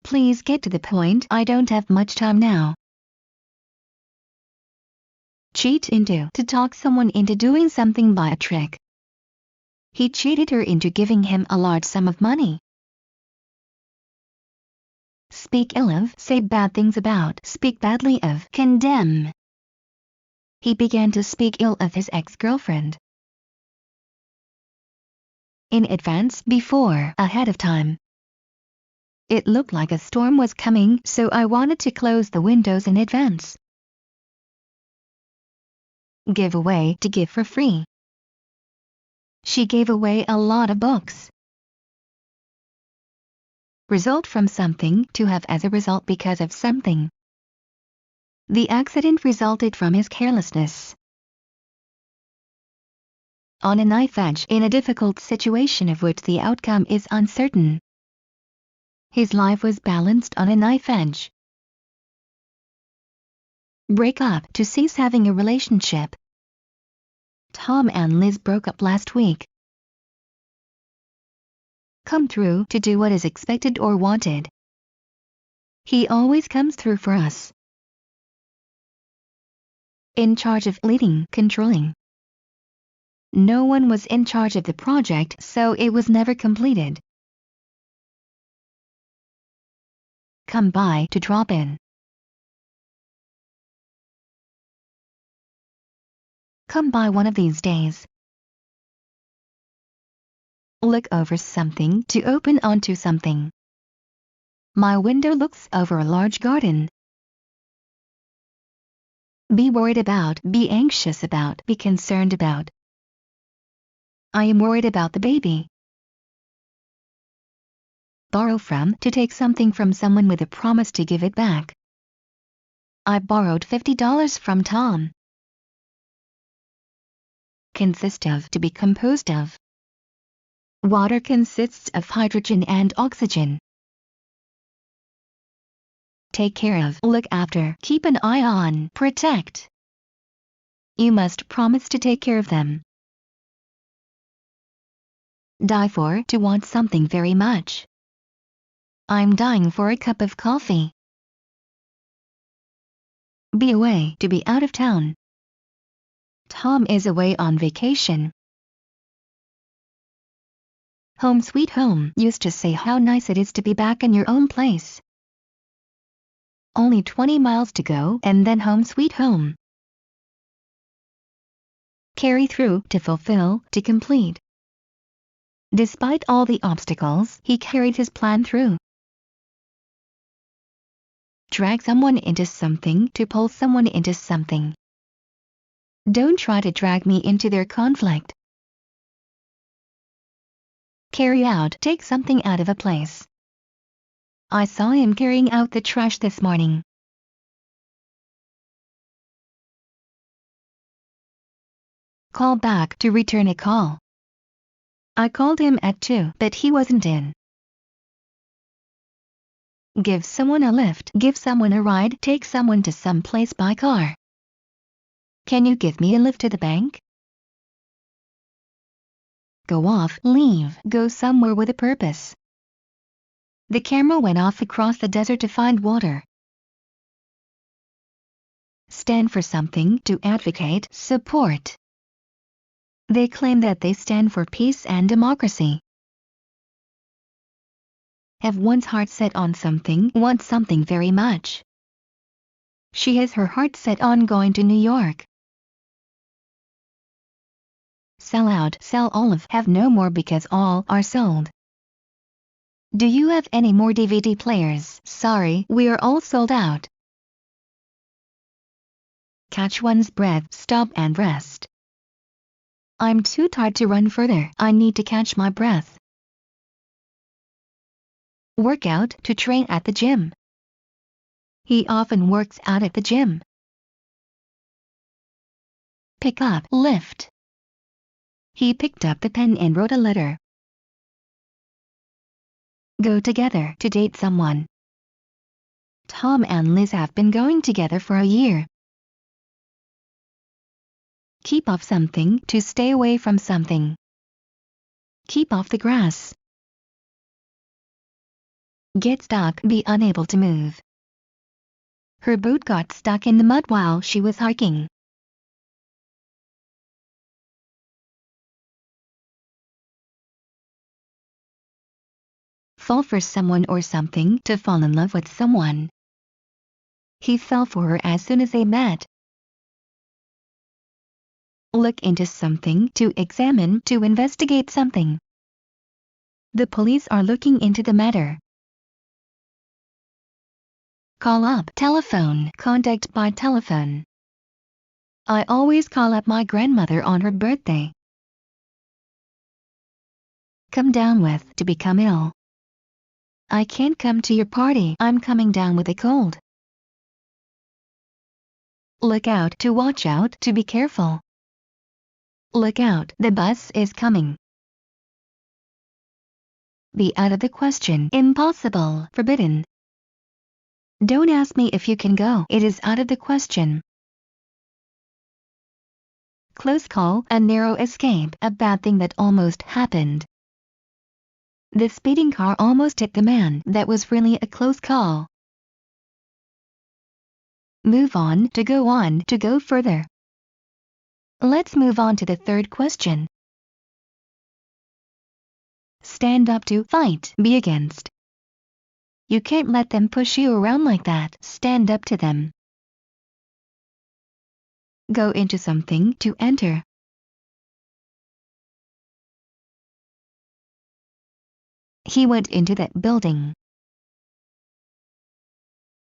Please get to the point, I don't have much time now. Cheat into, to talk someone into doing something by a trick. He cheated her into giving him a large sum of money. Speak ill of, say bad things about, speak badly of, condemn. He began to speak ill of his ex-girlfriend. In advance, before, ahead of time. It looked like a storm was coming, so I wanted to close the windows in advance. Give away, to give for free. She gave away a lot of books. Result from something, to have as a result because of something. The accident resulted from his carelessness. On a knife edge, in a difficult situation of which the outcome is uncertain. His life was balanced on a knife edge. Break up, to cease having a relationship. Tom and Liz broke up last week. Come through, to do what is expected or wanted. He always comes through for us. In charge of, leading, controlling. No one was in charge of the project, so it was never completed. Come by, to drop in. Come by one of these days. Look over something, to open onto something. My window looks over a large garden. Be worried about, be anxious about, be concerned about. I am worried about the baby. Borrow from, to take something from someone with a promise to give it back. I borrowed $50 from Tom. Consist of, to be composed of. Water consists of hydrogen and oxygen. Take care of, look after, keep an eye on, protect. You must promise to take care of them. Die for, to want something very much. I'm dying for a cup of coffee. Be away, to be out of town. Tom is away on vacation. Home sweet home used to say how nice it is to be back in your own place. Only 20 miles to go and then home sweet home. carry through, to fulfill, to complete. Despite all the obstacles, he carried his plan through. Drag someone into something, to pull someone into something. Don't try to drag me into their conflict. Carry out, take something out of a place. I saw him carrying out the trash this morning. Call back, to return a call. I called him at 2, but he wasn't in. Give someone a lift, give someone a ride, take someone to some place by car. Can you give me a lift to the bank? Go off, leave, go somewhere with a purpose. The camera went off across the desert to find water. Stand for something, to advocate, support. They claim that they stand for peace and democracy. Have one's heart set on something, want something very much. She has her heart set on going to New York. Sell out, sell all of, have no more because all are sold. Do you have any more DVD players? Sorry, we are all sold out. Catch one's breath, stop and rest. I'm too tired to run further, I need to catch my breath. Work out, to train at the gym. He often works out at the gym. Pick up, lift. He picked up the pen and wrote a letter. Go together, to date someone. Tom and Liz have been going together for a year. Keep off something, to stay away from something. Keep off the grass. Get stuck, be unable to move. Her boot got stuck in the mud while she was hiking. Fall for someone or something, to fall in love with someone. He fell for her as soon as they met. Look into something, to examine, to investigate something. The police are looking into the matter. Call up, telephone, contact by telephone. I always call up my grandmother on her birthday. Come down with, to become ill. I can't come to your party, I'm coming down with a cold. Look out, to watch out, to be careful. Look out, the bus is coming. Be out of the question, impossible, forbidden. Don't ask me if you can go, it is out of the question. Close call, a narrow escape, a bad thing that almost happened. The speeding car almost hit the man, that was really a close call. Move on, to go further. Let's move on to the third question. Stand up, to fight, be against. You can't let them push you around like that, stand up to them. Go into something, to enter. He went into that building.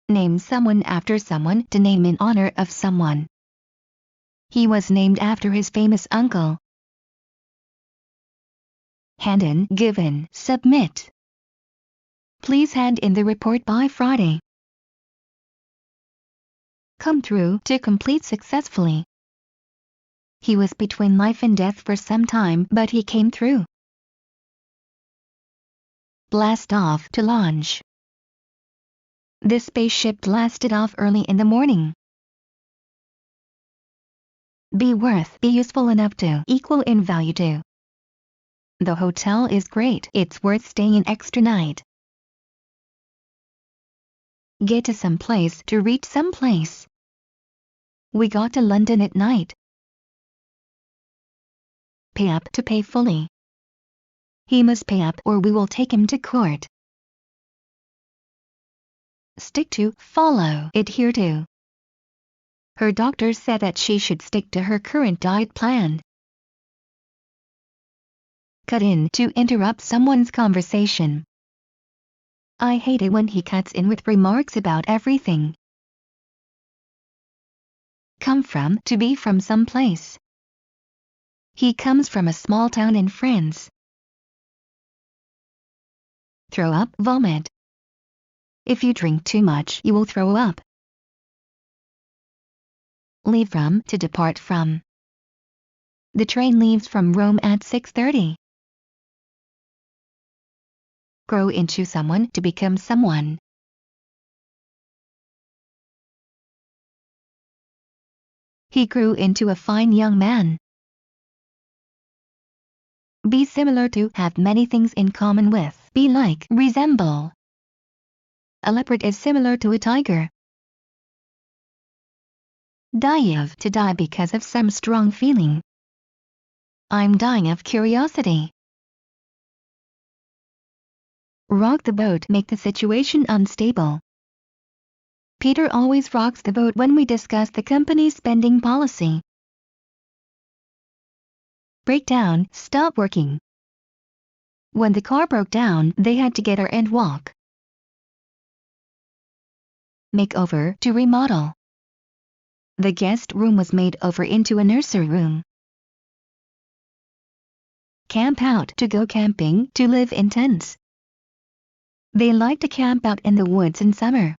Name someone after someone, to name in honor of someone. He was named after his famous uncle. Hand in, give in, submit. Please hand in the report by Friday. Come through, to complete successfully. He was between life and death for some time, but he came through. Blast off, to launch. The spaceship blasted off early in the morning. Be worth, be useful enough to, equal in value to. The hotel is great, it's worth staying an extra night. Get to some place, to reach some place. We got to London at night. Pay up, to pay fully. He must pay up or we will take him to court. Stick to, follow, adhere to. Her doctor said that she should stick to her current diet plan. Cut in to interrupt someone's conversation. I hate it when he cuts in with remarks about everything. Come from, to be from some place. He comes from a small town in France. Throw up, vomit. If you drink too much, you will throw up. Leave from, to depart from. The train leaves from Rome at 6:30. Grow into someone, to become someone. He grew into a fine young man. Be similar to, have many things in common with, be like, resemble. A leopard is similar to a tiger. Die of, to die because of some strong feeling. I'm dying of curiosity. Rock the boat, make the situation unstable. Peter always rocks the boat when we discuss the company's spending policy. Break down, stop working. When the car broke down, they had to get her and walk. Make over, to remodel. The guest room was made over into a nursery room. Camp out, to go camping, to live in tents. They like to camp out in the woods in summer.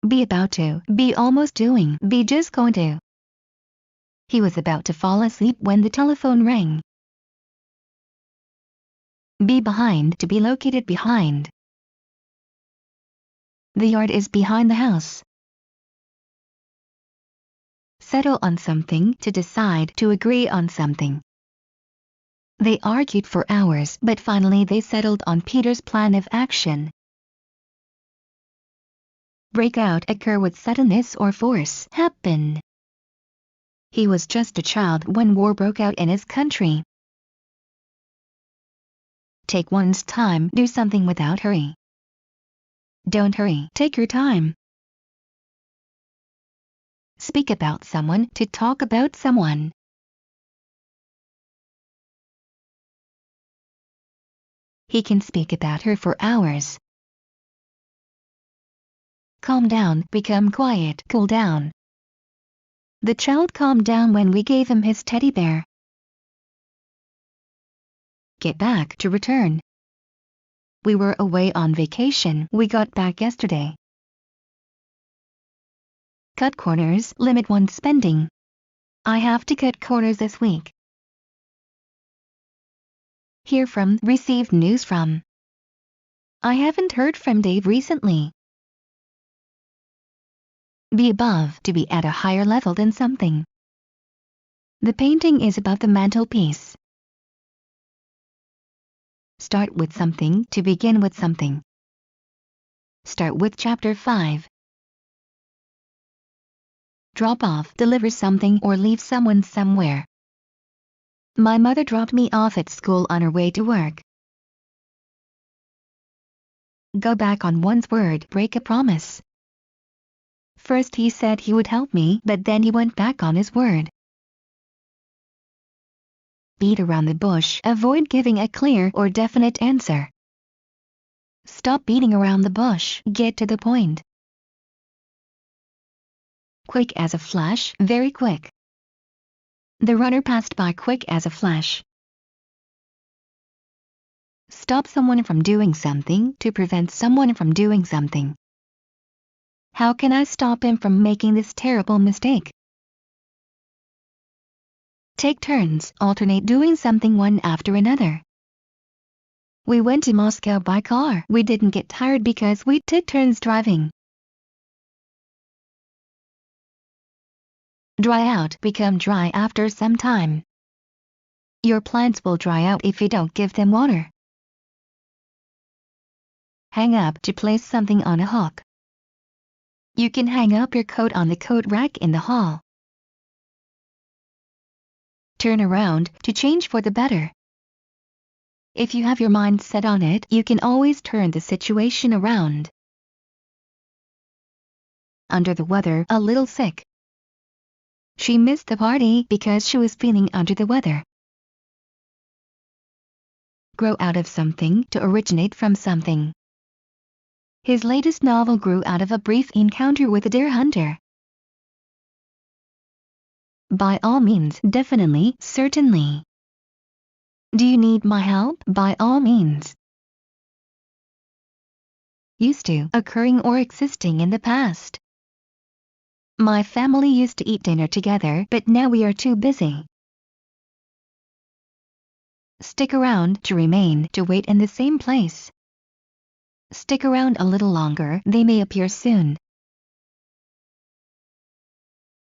Be about to, be almost doing, be just going to. He was about to fall asleep when the telephone rang. Be behind, to be located behind. The yard is behind the house. Settle on something, to decide, to agree on something. They argued for hours, but finally they settled on Peter's plan of action. Break out, occur with suddenness or force, happen. He was just a child when war broke out in his country. Take one's time, do something without hurry. Don't hurry, take your time. Speak about someone, to talk about someone. He can speak about her for hours. Calm down, become quiet, cool down. The child calmed down when we gave him his teddy bear. Get back, to return. We were away on vacation, we got back yesterday. Cut corners, limit one's spending. I have to cut corners this week. Hear from, receive news from. I haven't heard from Dave recently. Be above, to be at a higher level than something. The painting is above the mantelpiece. Start with something, to begin with something. Start with chapter 5. Drop off, deliver something or leave someone somewhere. My mother dropped me off at school on her way to work. Go back on one's word, break a promise. First he said he would help me, but then he went back on his word. Beat around the bush, avoid giving a clear or definite answer. Stop beating around the bush, get to the point. Quick as a flash, very quick. The runner passed by quick as a flash. Stop someone from doing something, to prevent someone from doing something. How can I stop him from making this terrible mistake? Take turns, alternate doing something one after another. We went to Moscow by car. We didn't get tired because we took turns driving. Dry out, become dry after some time. Your plants will dry out if you don't give them water. Hang up, to place something on a hook. You can hang up your coat on the coat rack in the hall. Turn around, to change for the better. If you have your mind set on it, you can always turn the situation around. under the weather, a little sick. She missed the party because she was feeling under the weather. Grow out of something to originate from something. His latest novel grew out of a brief encounter with a deer hunter. By all means, definitely, certainly. Do you need my help? By all means. Used to, occurring or existing in the past. My family used to eat dinner together, but now we are too busy. Stick around, to remain, to wait in the same place. Stick around a little longer, they may appear soon.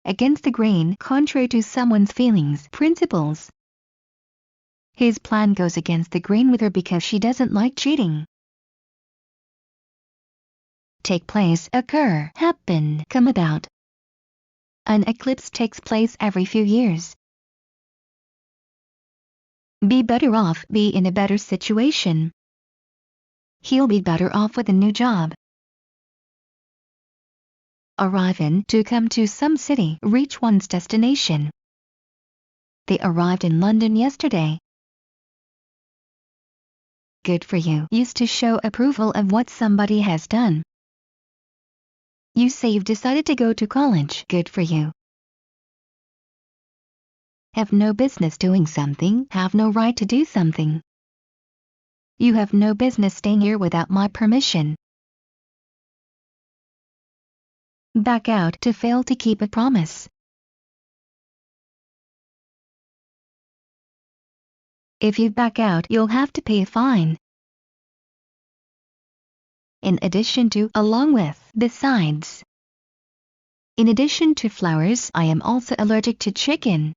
Against the grain, contrary to someone's feelings, principles. His plan goes against the grain with her because she doesn't like cheating. Take place, occur, happen, come about. An eclipse takes place every few years. Be better off, be in a better situation. He'll be better off with a new job. Arrive in, to come to some city, reach one's destination. They arrived in London yesterday. Good for you, used to show approval of what somebody has done. You say you've decided to go to college, good for you. Have no business doing something, have no right to do something. You have no business staying here without my permission. Back out, to fail to keep a promise. If you back out, you'll have to pay a fine. In addition to, along with, besides. In addition to flowers, I am also allergic to chicken.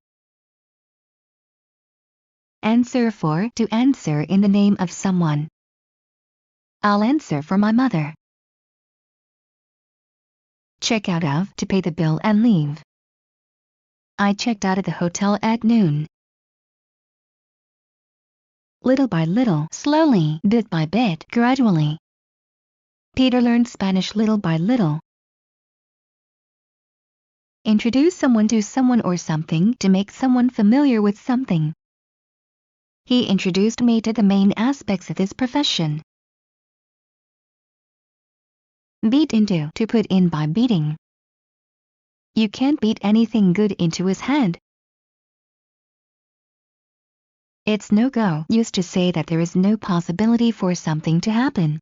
Answer for, to answer in the name of someone. I'll answer for my mother. Check out of, to pay the bill and leave. I checked out of the hotel at noon. Little by little, slowly, bit by bit, gradually. Peter learned Spanish little by little. Introduce someone to someone or something to make someone familiar with something. He introduced me to the main aspects of his profession. Beat into, to put in by beating. You can't beat anything good into his head. It's no go, used to say that there is no possibility for something to happen.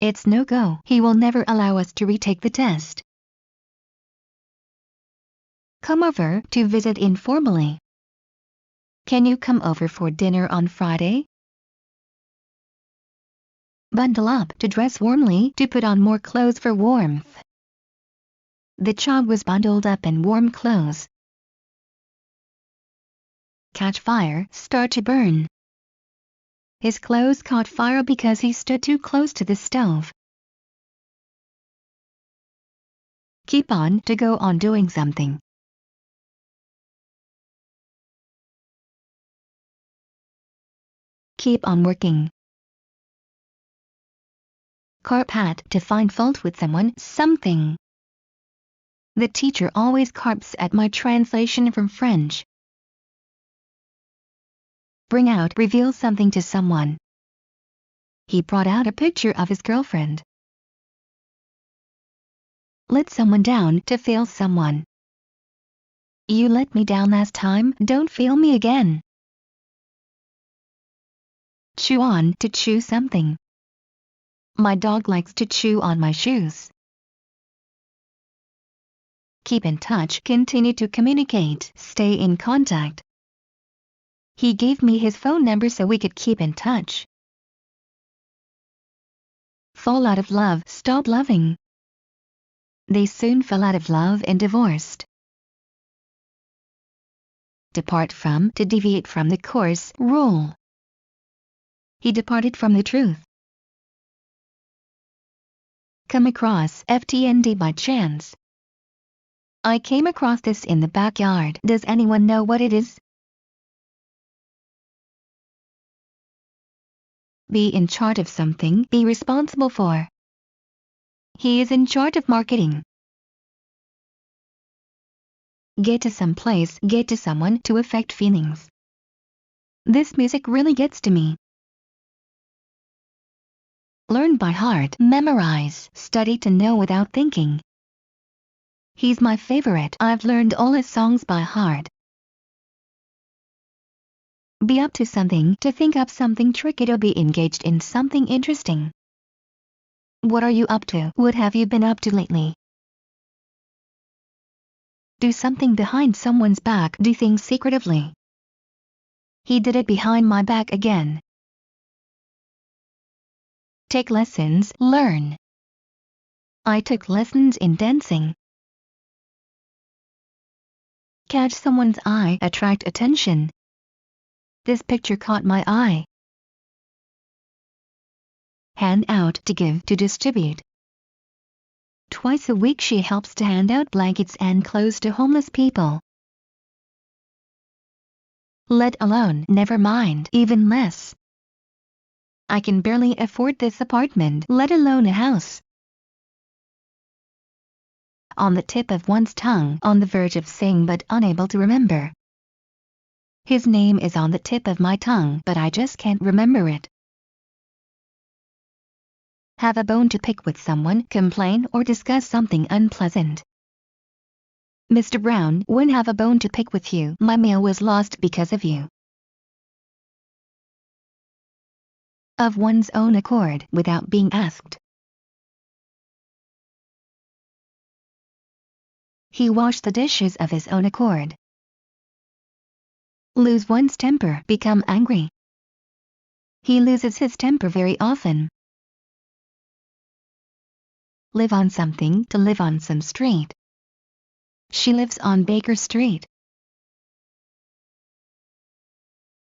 It's no go, he will never allow us to retake the test. Come over, to visit informally. Can you come over for dinner on Friday? Bundle up, to dress warmly, to put on more clothes for warmth. The child was bundled up in warm clothes. Catch fire, start to burn. His clothes caught fire because he stood too close to the stove. Keep on, to go on doing something. Keep on working. Carp hat, to find fault with someone, something. The teacher always carps at my translation from French. Bring out, reveal something to someone. He brought out a picture of his girlfriend. Let someone down, to fail someone. You let me down last time, don't fail me again. Chew on, to chew something. My dog likes to chew on my shoes. Keep in touch, continue to communicate, stay in contact. He gave me his phone number so we could keep in touch. Fall out of love, stop loving. They soon fell out of love and divorced. Depart from, to deviate from the course, rule. He departed from the truth. Come across, FTND by chance. I came across this in the backyard. Does anyone know what it is? Be in charge of something, be responsible for. He is in charge of marketing. Get to some place, get to someone to affect feelings. This music really gets to me. Learn by heart, memorize, study to know without thinking. He's my favorite. I've learned all his songs by heart. Be up to something, to think up something tricky, to be engaged in something interesting. What are you up to? What have you been up to lately? Do something behind someone's back, do things secretively. He did it behind my back again. Take lessons, learn. I took lessons in dancing. Catch someone's eye, attract attention. This picture caught my eye. Hand out, to give, to distribute. Twice a week she helps to hand out blankets and clothes to homeless people. Let alone, never mind, even less. I can barely afford this apartment, let alone a house. On the tip of one's tongue, on the verge of saying but unable to remember. His name is on the tip of my tongue, but I just can't remember it. Have a bone to pick with someone, complain or discuss something unpleasant. Mr. Brown, when have a bone to pick with you, my mail was lost because of you. Of one's own accord, without being asked. He washed the dishes of his own accord. Lose one's temper, become angry. He loses his temper very often. Live on something, to live on some street. She lives on Baker Street.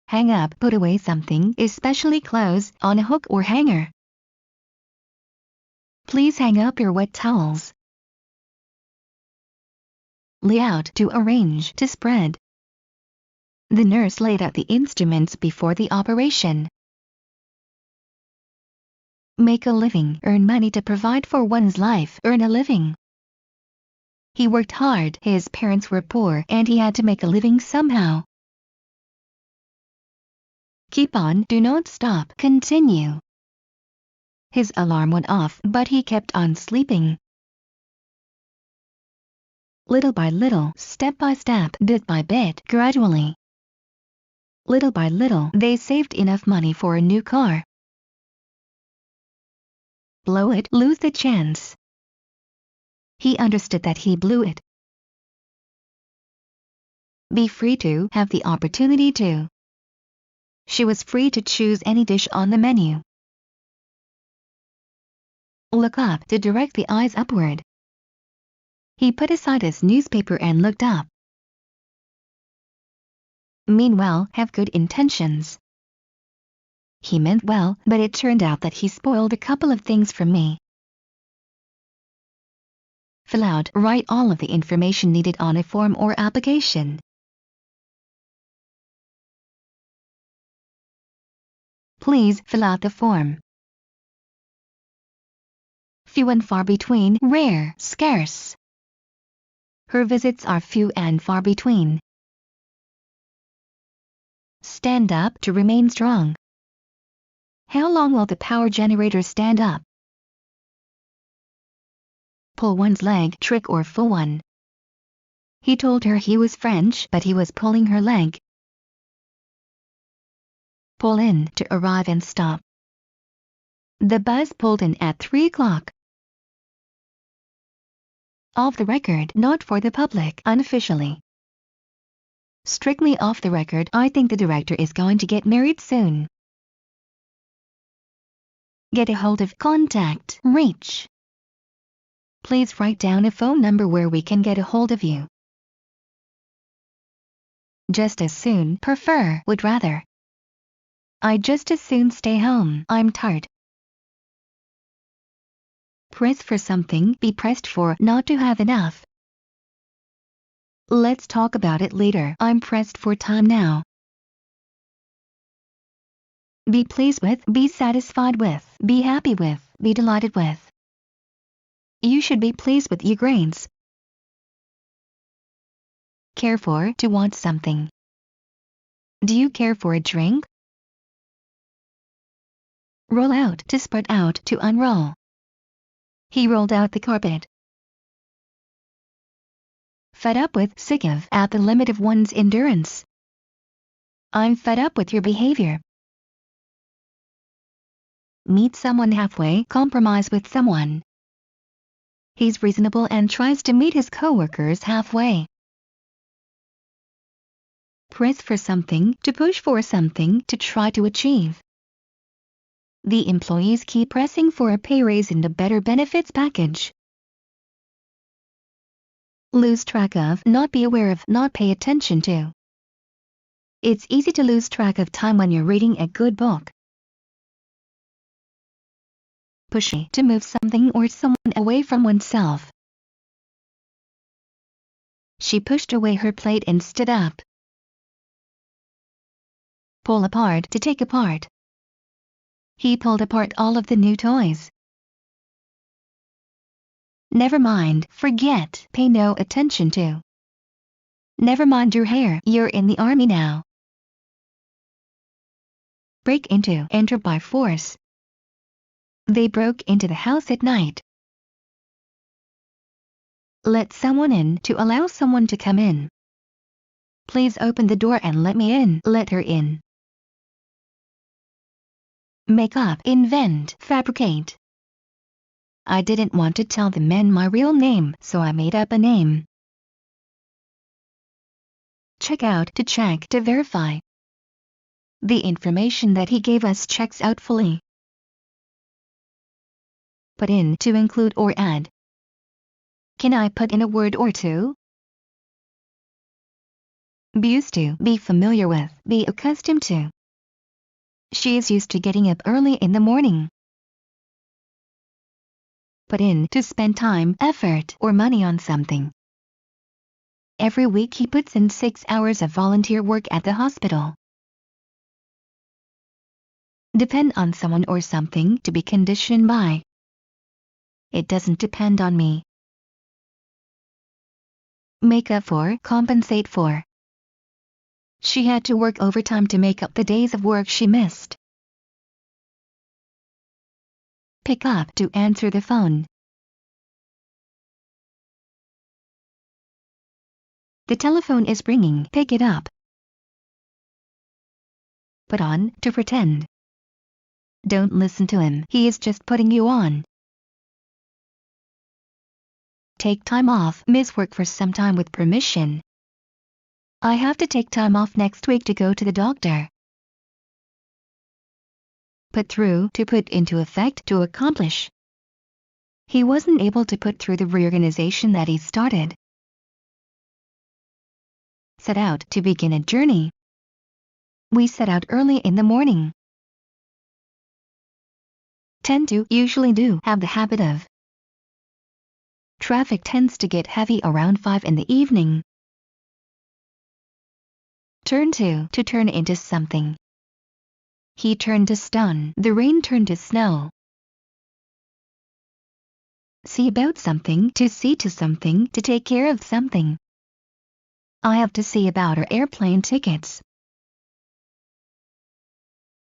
Hang up, put away something, especially clothes, on a hook or hanger. Please hang up your wet towels. Lay out, to arrange, to spread. The nurse laid out the instruments before the operation. Make a living, earn money to provide for one's life, earn a living. He worked hard, his parents were poor, and he had to make a living somehow. Keep on, do not stop, continue. His alarm went off, but he kept on sleeping. Little by little, step by step, bit by bit, gradually. Little by little, they saved enough money for a new car. Blow it, lose the chance. He understood that he blew it. Be free to, have the opportunity to. She was free to choose any dish on the menu. Look up, to direct the eyes upward. He put aside his newspaper and looked up. Meanwhile, have good intentions. He meant well, but it turned out that he spoiled a couple of things for me. Fill out, write all of the information needed on a form or application. Please fill out the form. Few and far between, rare, scarce. Her visits are few and far between. Stand up, to remain strong. How long will the power generator stand up? Pull one's leg, trick or fool one. He told her he was French, but he was pulling her leg. Pull in, to arrive and stop. The bus pulled in at 3 o'clock. Off the record, not for the public, unofficially. Strictly off the record, I think the director is going to get married soon. Get a hold of, contact, reach. Please write down a phone number where we can get a hold of you. Just as soon, prefer, would rather. I'd just as soon stay home, I'm tired. Press for something, be pressed for, not to have enough. Let's talk about it later, I'm pressed for time now. Be pleased with, be satisfied with, be happy with, be delighted with. You should be pleased with your grades. Care for, to want something. Do you care for a drink? Roll out, to spread out, to unroll. He rolled out the carpet. Fed up with, sick of, at the limit of one's endurance. I'm fed up with your behavior. Meet someone halfway, compromise with someone. He's reasonable and tries to meet his coworkers halfway. Press for something, to push for something, to try to achieve. The employees keep pressing for a pay raise and a better benefits package. Lose track of, not be aware of, not pay attention to. It's easy to lose track of time when you're reading a good book. Pushy, to move something or someone away from oneself. She pushed away her plate and stood up. Pull apart, to take apart. He pulled apart all of the new toys. Never mind, forget, pay no attention to. Never mind your hair, you're in the army now. Break into, enter by force. They broke into the house at night. Let someone in, to allow someone to come in. Please open the door and let me in, let her in. Make up, invent, fabricate. I didn't want to tell the men my real name, so I made up a name. Check out, to check, to verify. The information that he gave us checks out fully. Put in, to include or add. Can I put in a word or two? Be used to, be familiar with, be accustomed to. She is used to getting up early in the morning. Put in, to spend time, effort, or money on something. Every week he puts in 6 hours of volunteer work at the hospital. Depend on someone or something, to be conditioned by. It doesn't depend on me. Make up for, compensate for. She had to work overtime to make up the days of work she missed. Pick up, to answer the phone. The telephone is ringing, pick it up. Put on, to pretend. Don't listen to him, he is just putting you on. Take time off, miss work for some time with permission. I have to take time off next week to go to the doctor. Put through, to put into effect, to accomplish. He wasn't able to put through the reorganization that he started. Set out, to begin a journey. We set out early in the morning. Tend to, usually do, have the habit of. Traffic tends to get heavy around 5 in the evening. Turn to turn into something. He turned to stone, the rain turned to snow. See about something, to see to something, to take care of something. I have to see about our airplane tickets.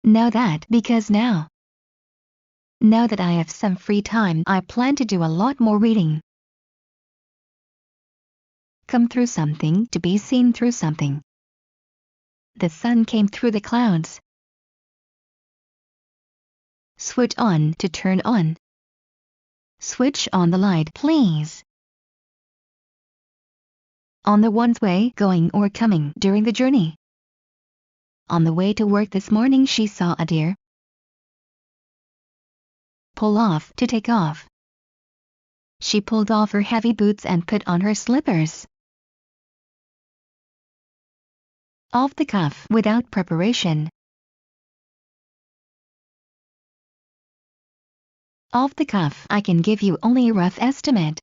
Now that, because now. Now that I have some free time, I plan to do a lot more reading. Come through something, to be seen through something. The sun came through the clouds. Switch on, to turn on. Switch on the light, please. On the one's way, going or coming, during the journey. On the way to work this morning she saw a deer. Pull off, to take off. She pulled off her heavy boots and put on her slippers. Off the cuff, without preparation. Off the cuff, I can give you only a rough estimate.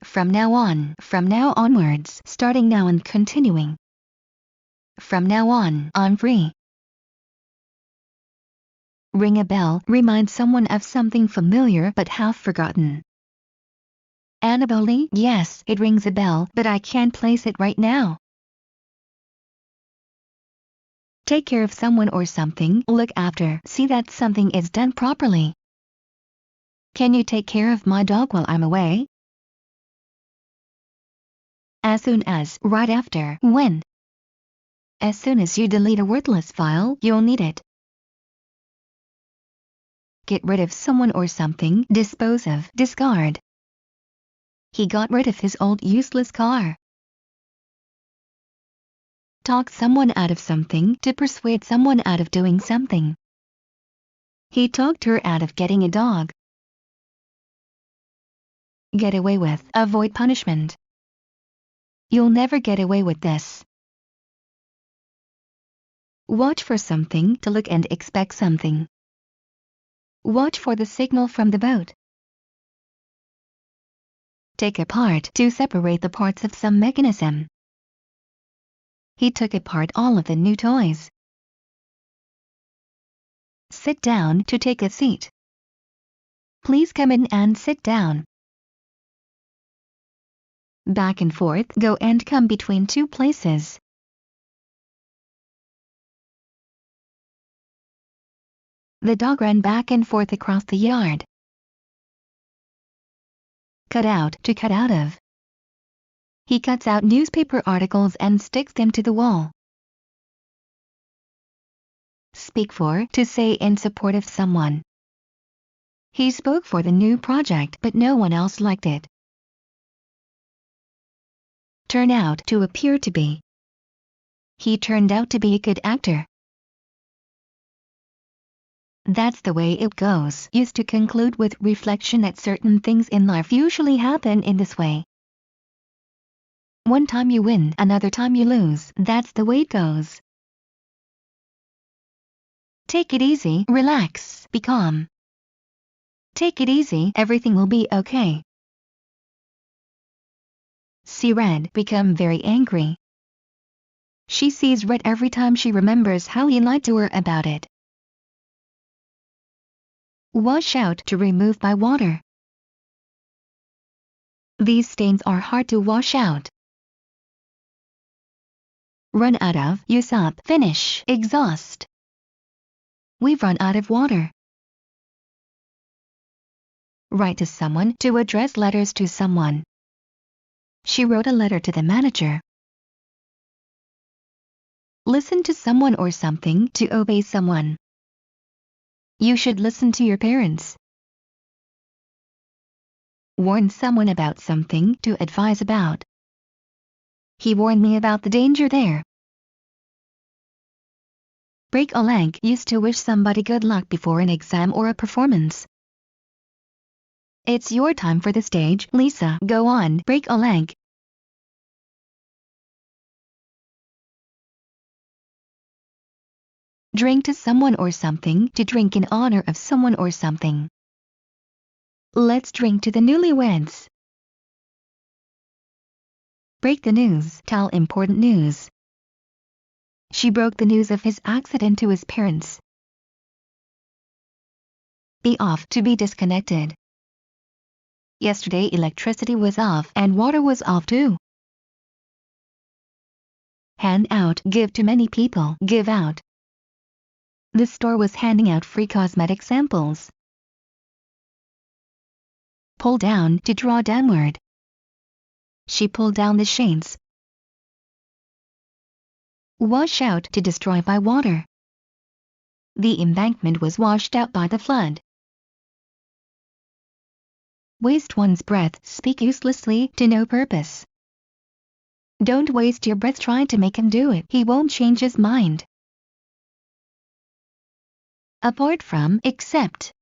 From now on, from now onwards, starting now and continuing. From now on, I'm free. Ring a bell, remind someone of something familiar but half forgotten. Annabelle Lee, yes, it rings a bell, but I can't place it right now. Take care of someone or something, look after, see that something is done properly. Can you take care of my dog while I'm away? As soon as, right after, when. As soon as you delete a worthless file, you'll need it. Get rid of someone or something, dispose of, discard. He got rid of his old useless car. Talk someone out of something, to persuade someone out of doing something. He talked her out of getting a dog. Get away with, avoid punishment. You'll never get away with this. Watch for something, to look and expect something. Watch for the signal from the boat. Take apart, to separate the parts of some mechanism. He took apart all of the new toys. Sit down, to take a seat. Please come in and sit down. Back and forth, go and come between two places. The dog ran back and forth across the yard. Cut out, to cut out of. He cuts out newspaper articles and sticks them to the wall. Speak for, to say in support of someone. He spoke for the new project, but no one else liked it. Turn out, to appear to be. He turned out to be a good actor. That's the way it goes, used to conclude with reflection that certain things in life usually happen in this way. One time you win, another time you lose, that's the way it goes. Take it easy, relax, be calm. Take it easy, everything will be okay. See red, become very angry. She sees red every time she remembers how he lied to her about it. Wash out, to remove by water. These stains are hard to wash out. Run out of, use up, finish, exhaust. We've run out of water. Write to someone, to address letters to someone. She wrote a letter to the manager. Listen to someone or something, to obey someone. You should listen to your parents. Warn someone about something, to advise about. He warned me about the danger there. Break a leg, used to wish somebody good luck before an exam or a performance. It's your time for the stage, Lisa. Go on, break a leg. Drink to someone or something, to drink in honor of someone or something. Let's drink to the newlyweds. Break the news, tell important news. She broke the news of his accident to his parents. Be off, to be disconnected. Yesterday electricity was off and water was off too. Hand out, give to many people, give out. The store was handing out free cosmetic samples. Pull down, to draw downward. She pulled down the shades. Wash out, to destroy by water. The embankment was washed out by the flood. Waste one's breath, speak uselessly, to no purpose. Don't waste your breath trying to make him do it, he won't change his mind. Apart from, except.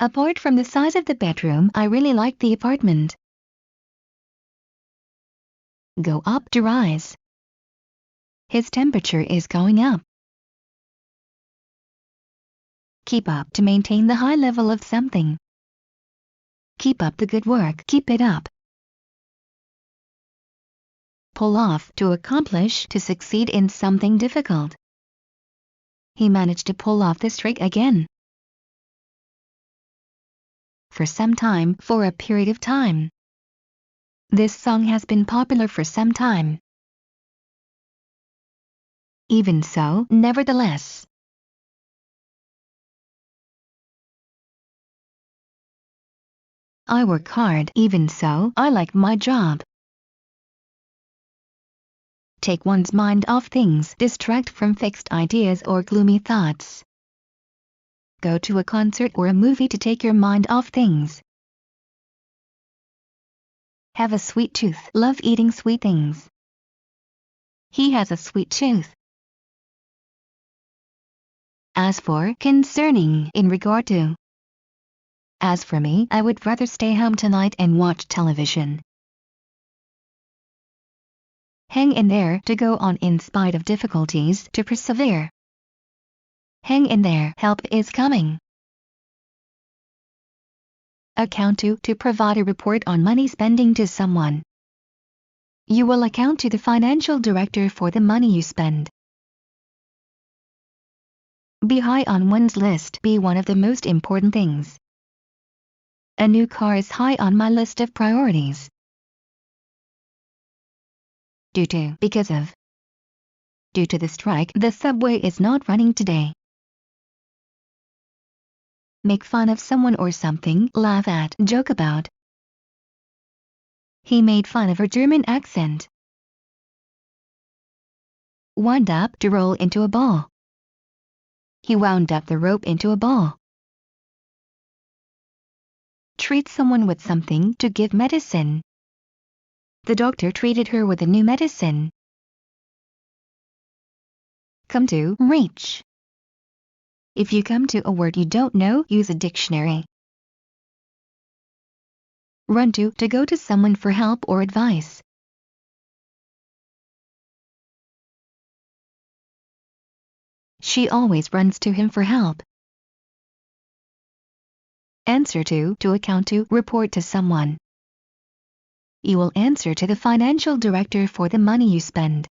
Apart from the size of the bedroom, I really like the apartment. Go up, to rise. His temperature is going up. Keep up, to maintain the high level of something. Keep up the good work, keep it up. Pull off, to accomplish, to succeed in something difficult. he managed to pull off the strike again. For some time, for a period of time. This song has been popular for some time. Even so, nevertheless. I work hard, even so, I like my job. Take one's mind off things, distract from fixed ideas or gloomy thoughts. Go to a concert or a movie to take your mind off things. Have a sweet tooth, love eating sweet things. He has a sweet tooth. As for, concerning, in regard to. As for me, I would rather stay home tonight and watch television. Hang in there, to go on in spite of difficulties, to persevere. Hang in there, help is coming. Account to provide a report on money spending to someone. You will account to the financial director for the money you spend. Be high on one's list, be one of the most important things. A new car is high on my list of priorities. Due to, because of. Due to the strike, the subway is not running today. Make fun of someone or something, laugh at, joke about. He made fun of her German accent. Wind up, to roll into a ball. He wound up the rope into a ball. Treat someone with something, to give medicine. The doctor treated her with a new medicine. Come to, reach. If you come to a word you don't know, use a dictionary. Run to go to someone for help or advice. She always runs to him for help. Answer to account to, report to someone. You will answer to the financial director for the money you spend.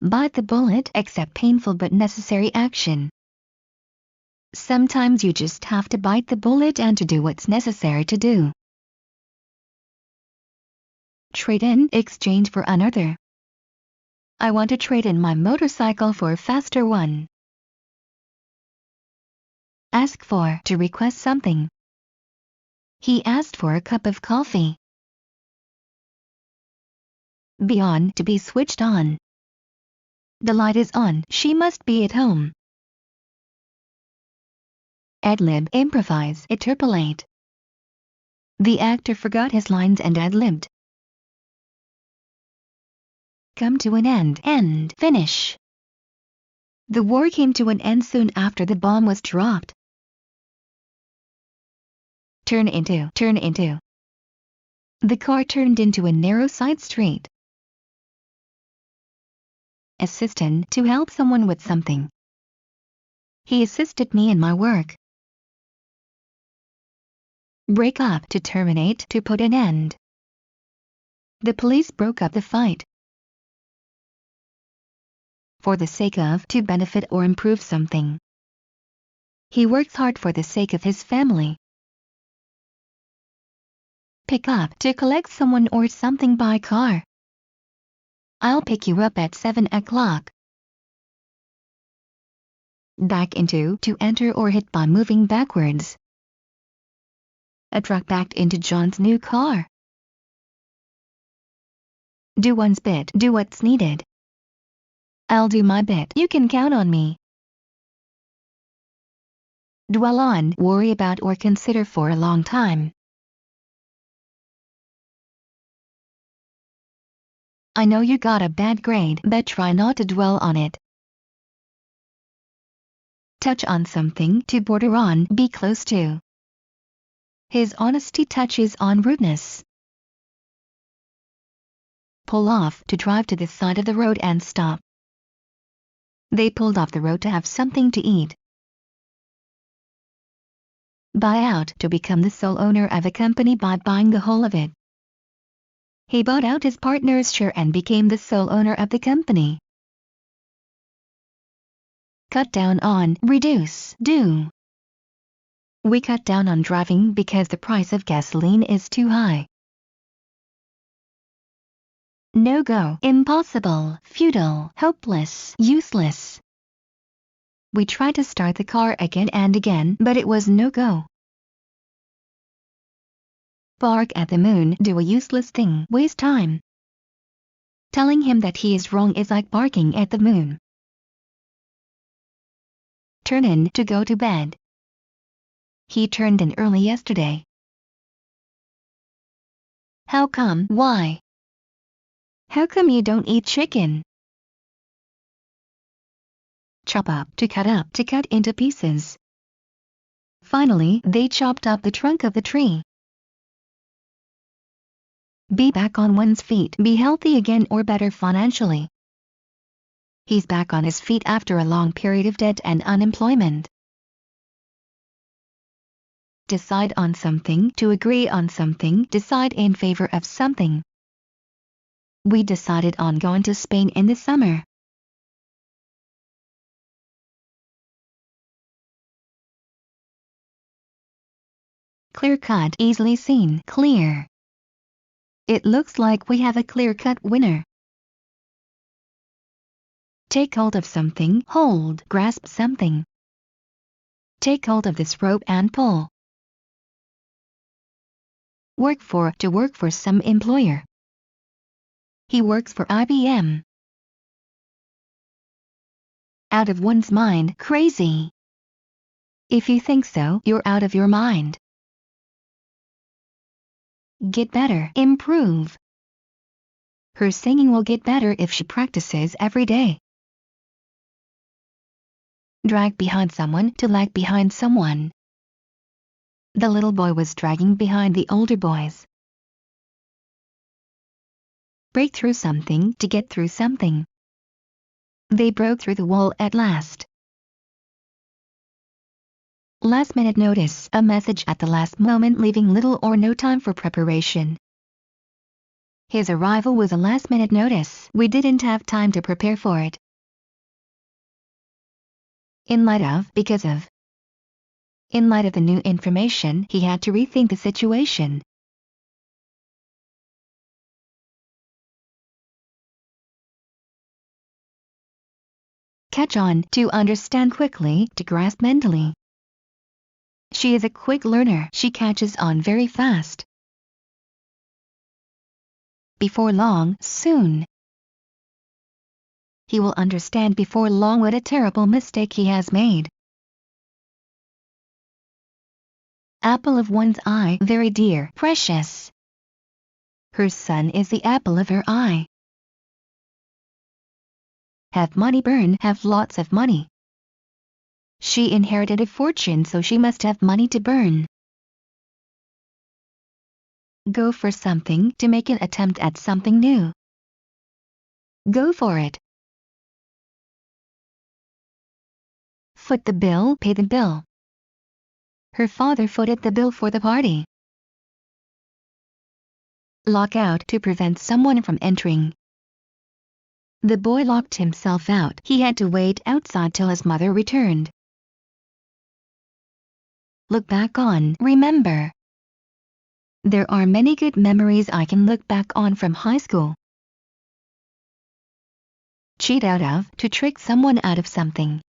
Bite the bullet, accept painful but necessary action. Sometimes you just have to bite the bullet and to do what's necessary to do. Trade in, exchange for another. I want to trade in my motorcycle for a faster one. Ask for, to request something. He asked for a cup of coffee. Be on, to be switched on. The light is on, she must be at home. Ad-lib, improvise, interpolate. The actor forgot his lines and ad-libbed. Come to an end, finish. The war came to an end soon after the bomb was dropped. Turn into. The car turned into a narrow side street. Assistant, to help someone with something. He assisted me in my work. Break up, to terminate, to put an end. The police broke up the fight. For the sake of, to benefit or improve something. He works hard for the sake of his family. Pick up, to collect someone or something by car. I'll pick you up at 7 o'clock. Back into, to enter or hit by moving backwards. A truck backed into John's new car. Do one's bit, do what's needed. I'll do my bit, you can count on me. Dwell on, worry about or consider for a long time. I know you got a bad grade, but try not to dwell on it. Touch on something, to border on, be close to. His honesty touches on rudeness. Pull off, to drive to the side of the road and stop. They pulled off the road to have something to eat. Buy out, to become the sole owner of a company by buying the whole of it. He bought out his partner's share and became the sole owner of the company. cut down on, reduce, do. We cut down on driving because the price of gasoline is too high. No go, impossible, futile, hopeless, useless. We tried to start the car again and again, but it was no go. Bark at the moon, do a useless thing, waste time. Telling him that he is wrong is like barking at the moon. Turn in to go to bed. He turned in early yesterday. How come? Why? How come you don't eat chicken? Chop up, to cut into pieces. Finally, they chopped up the trunk of the tree. Be back on one's feet, be healthy again or better financially. He's back on his feet after a long period of debt and unemployment. Decide on something, to agree on something, decide in favor of something. We decided on going to Spain in the summer. Clear cut, easily seen, clear. It looks like we have a clear-cut winner. Take hold of something, hold, grasp something. Take hold of this rope and pull. Work for, to work for some employer. He works for IBM. Out of one's mind, crazy. If you think so, you're out of your mind. Get better, improve. Her singing will get better if she practices every day. Drag behind someone, to lag behind someone. The little boy was dragging behind the older boys. Break through something, to get through something. They broke through the wall at last. Last minute notice, a message at the last moment leaving little or no time for preparation. His arrival was a last minute notice, we didn't have time to prepare for it. In light of, because of. In light of the new information, he had to rethink the situation. Catch on, to understand quickly, to grasp mentally. She is a quick learner, she catches on very fast. Before long, soon. He will understand before long what a terrible mistake he has made. Apple of one's eye, very dear, precious. Her son is the apple of her eye. Have money burn, have lots of money. She inherited a fortune, so she must have money to burn. Go for something, to make an attempt at something new. Go for it. Foot the bill, pay the bill. Her father footed the bill for the party. Lock out, to prevent someone from entering. The boy locked himself out, he had to wait outside till his mother returned. Look back on, remember. There are many good memories I can look back on from high school. Cheat out of, to trick someone out of something.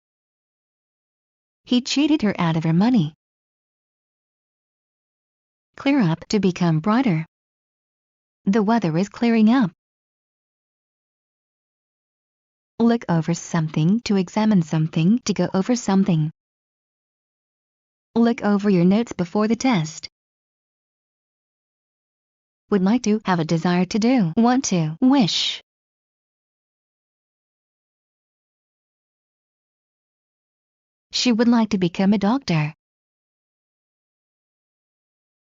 He cheated her out of her money. Clear up, to become brighter. The weather is clearing up. Look over something, to examine something, to go over something. Look over your notes before the test. Would like to, have a desire to do, want to, wish. She would like to become a doctor.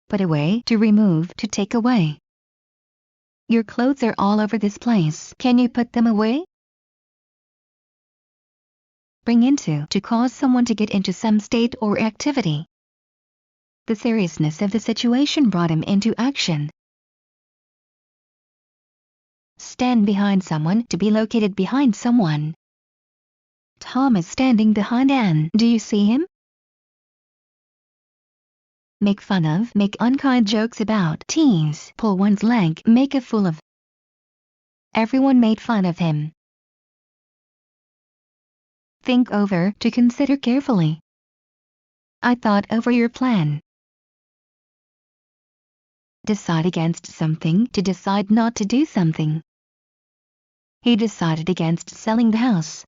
Put away, to remove, to take away. Your clothes are all over this place, can you put them away? Bring into, to cause someone to get into some state or activity. The seriousness of the situation brought him into action. Stand behind someone, to be located behind someone. Tom is standing behind Anne. Do you see him? Make fun of, make unkind jokes about, tease, pull one's leg, make a fool of. Everyone made fun of him. Think over, to consider carefully. I thought over your plan. Decide against something, to decide not to do something. He decided against selling the house.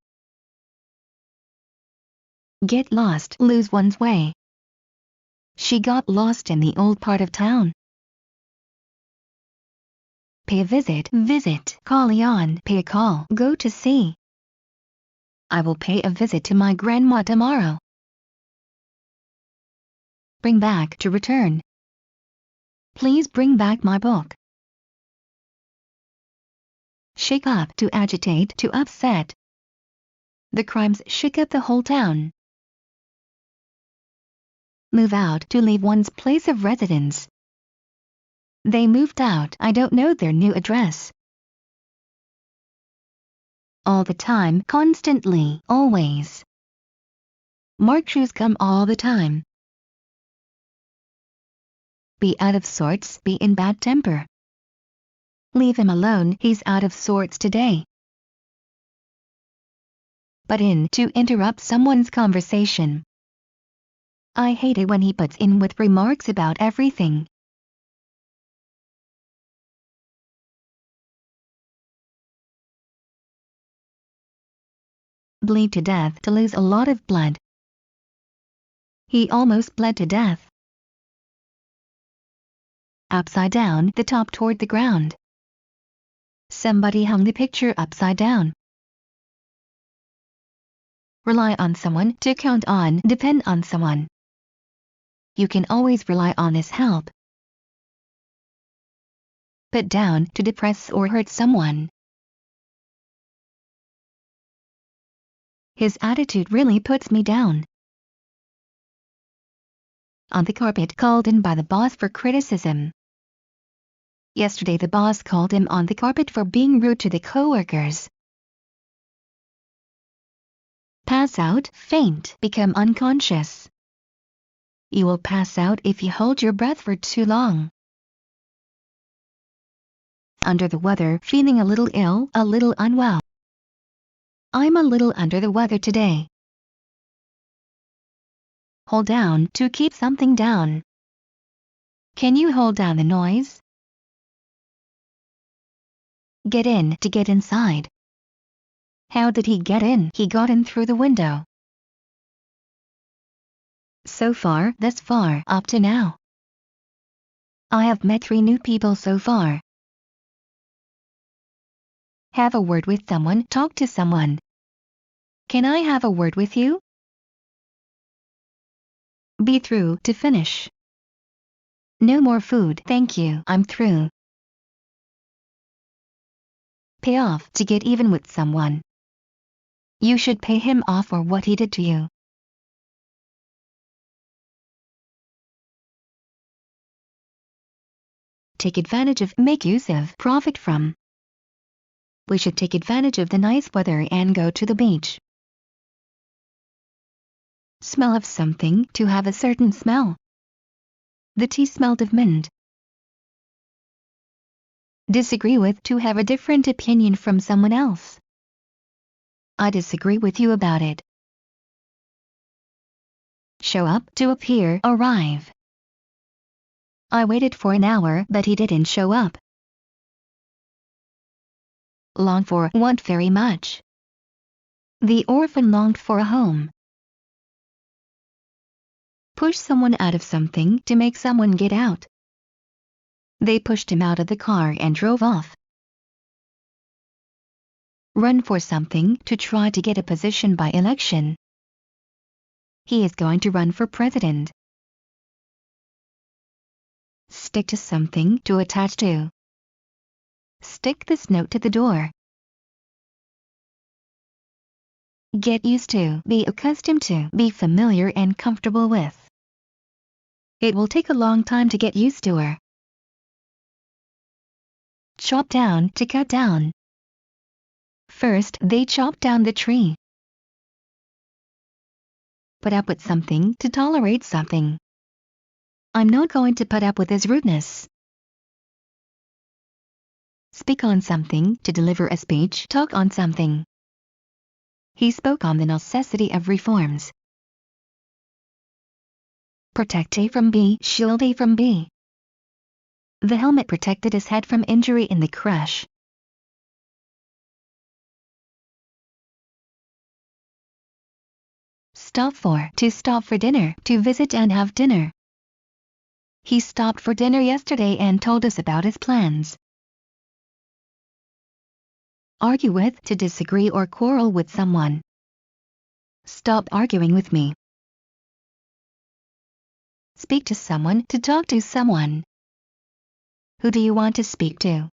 Get lost, lose one's way. She got lost in the old part of town. Pay a visit, visit, call on, pay a call, go to see. I will pay a visit to my grandma tomorrow. Bring back, to return. Please bring back my book. Shake up, to agitate, to upset. The crimes shook up the whole town. Move out, to leave one's place of residence. They moved out. I don't know their new address. All the time, constantly, always. Mark shoes come all the time. Be out of sorts, be in bad temper. Leave him alone, he's out of sorts today. Butt in, to interrupt someone's conversation. I hate it when he butts in with remarks about everything. Bleed to death, to lose a lot of blood. He almost bled to death. Upside down, the top toward the ground. Somebody hung the picture upside down. Rely on someone, to count on, depend on someone. You can always rely on his help. Put down, to depress or hurt someone. His attitude really puts me down. On the carpet, called in by the boss for criticism. Yesterday the boss called him on the carpet for being rude to the coworkers. Pass out, faint, become unconscious. You will pass out if you hold your breath for too long. Under the weather, feeling a little ill, a little unwell. I'm a little under the weather today. Hold down, to keep something down. Can you hold down the noise? Get in, to get inside. How did he get in? He got in through the window. So far, thus far, up to now. I have met 3 new people so far. Have a word with someone, talk to someone. Can I have a word with you? Be through, to finish. No more food, thank you, I'm through. Pay off, to get even with someone. You should pay him off for what he did to you. Take advantage of, make use of, profit from. We should take advantage of the nice weather and go to the beach. Smell of something, to have a certain smell. The tea smelled of mint. Disagree with, to have a different opinion from someone else. I disagree with you about it. Show up, to appear, arrive. I waited for an hour, but he didn't show up. Long for, want very much. The orphan longed for a home. Push someone out of something, to make someone get out. They pushed him out of the car and drove off. Run for something, to try to get a position by election. He is going to run for president. Stick to something, to attach to. Stick this note to the door. Get used to, be accustomed to, be familiar and comfortable with. It will take a long time to get used to her. Chop down, to cut down. First, they chopped down the tree. put up with something to tolerate something. I'm not going to put up with his rudeness. Speak on something to deliver a speech. Talk on something. He spoke on the necessity of reforms. Protect A from B, shield A from B. The helmet protected his head from injury in the crash. Stop for. To stop for dinner. To visit and have dinner. He stopped for dinner yesterday and told us about his plans. Argue with. To disagree or quarrel with someone. Stop arguing with me. Speak to someone. To talk to someone. Who do you want to speak to?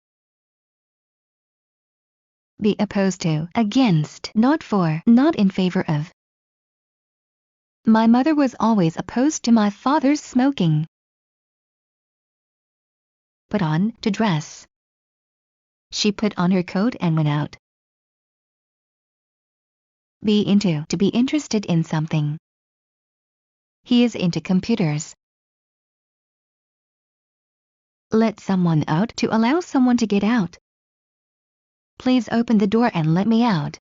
Be opposed to. Against. Not for. Not in favor of. My mother was always opposed to my father's smoking. Put on. To dress. She put on her coat and went out. Be into. To be interested in something. He is into computers. Let someone out. To allow someone to get out. Please open the door and let me out.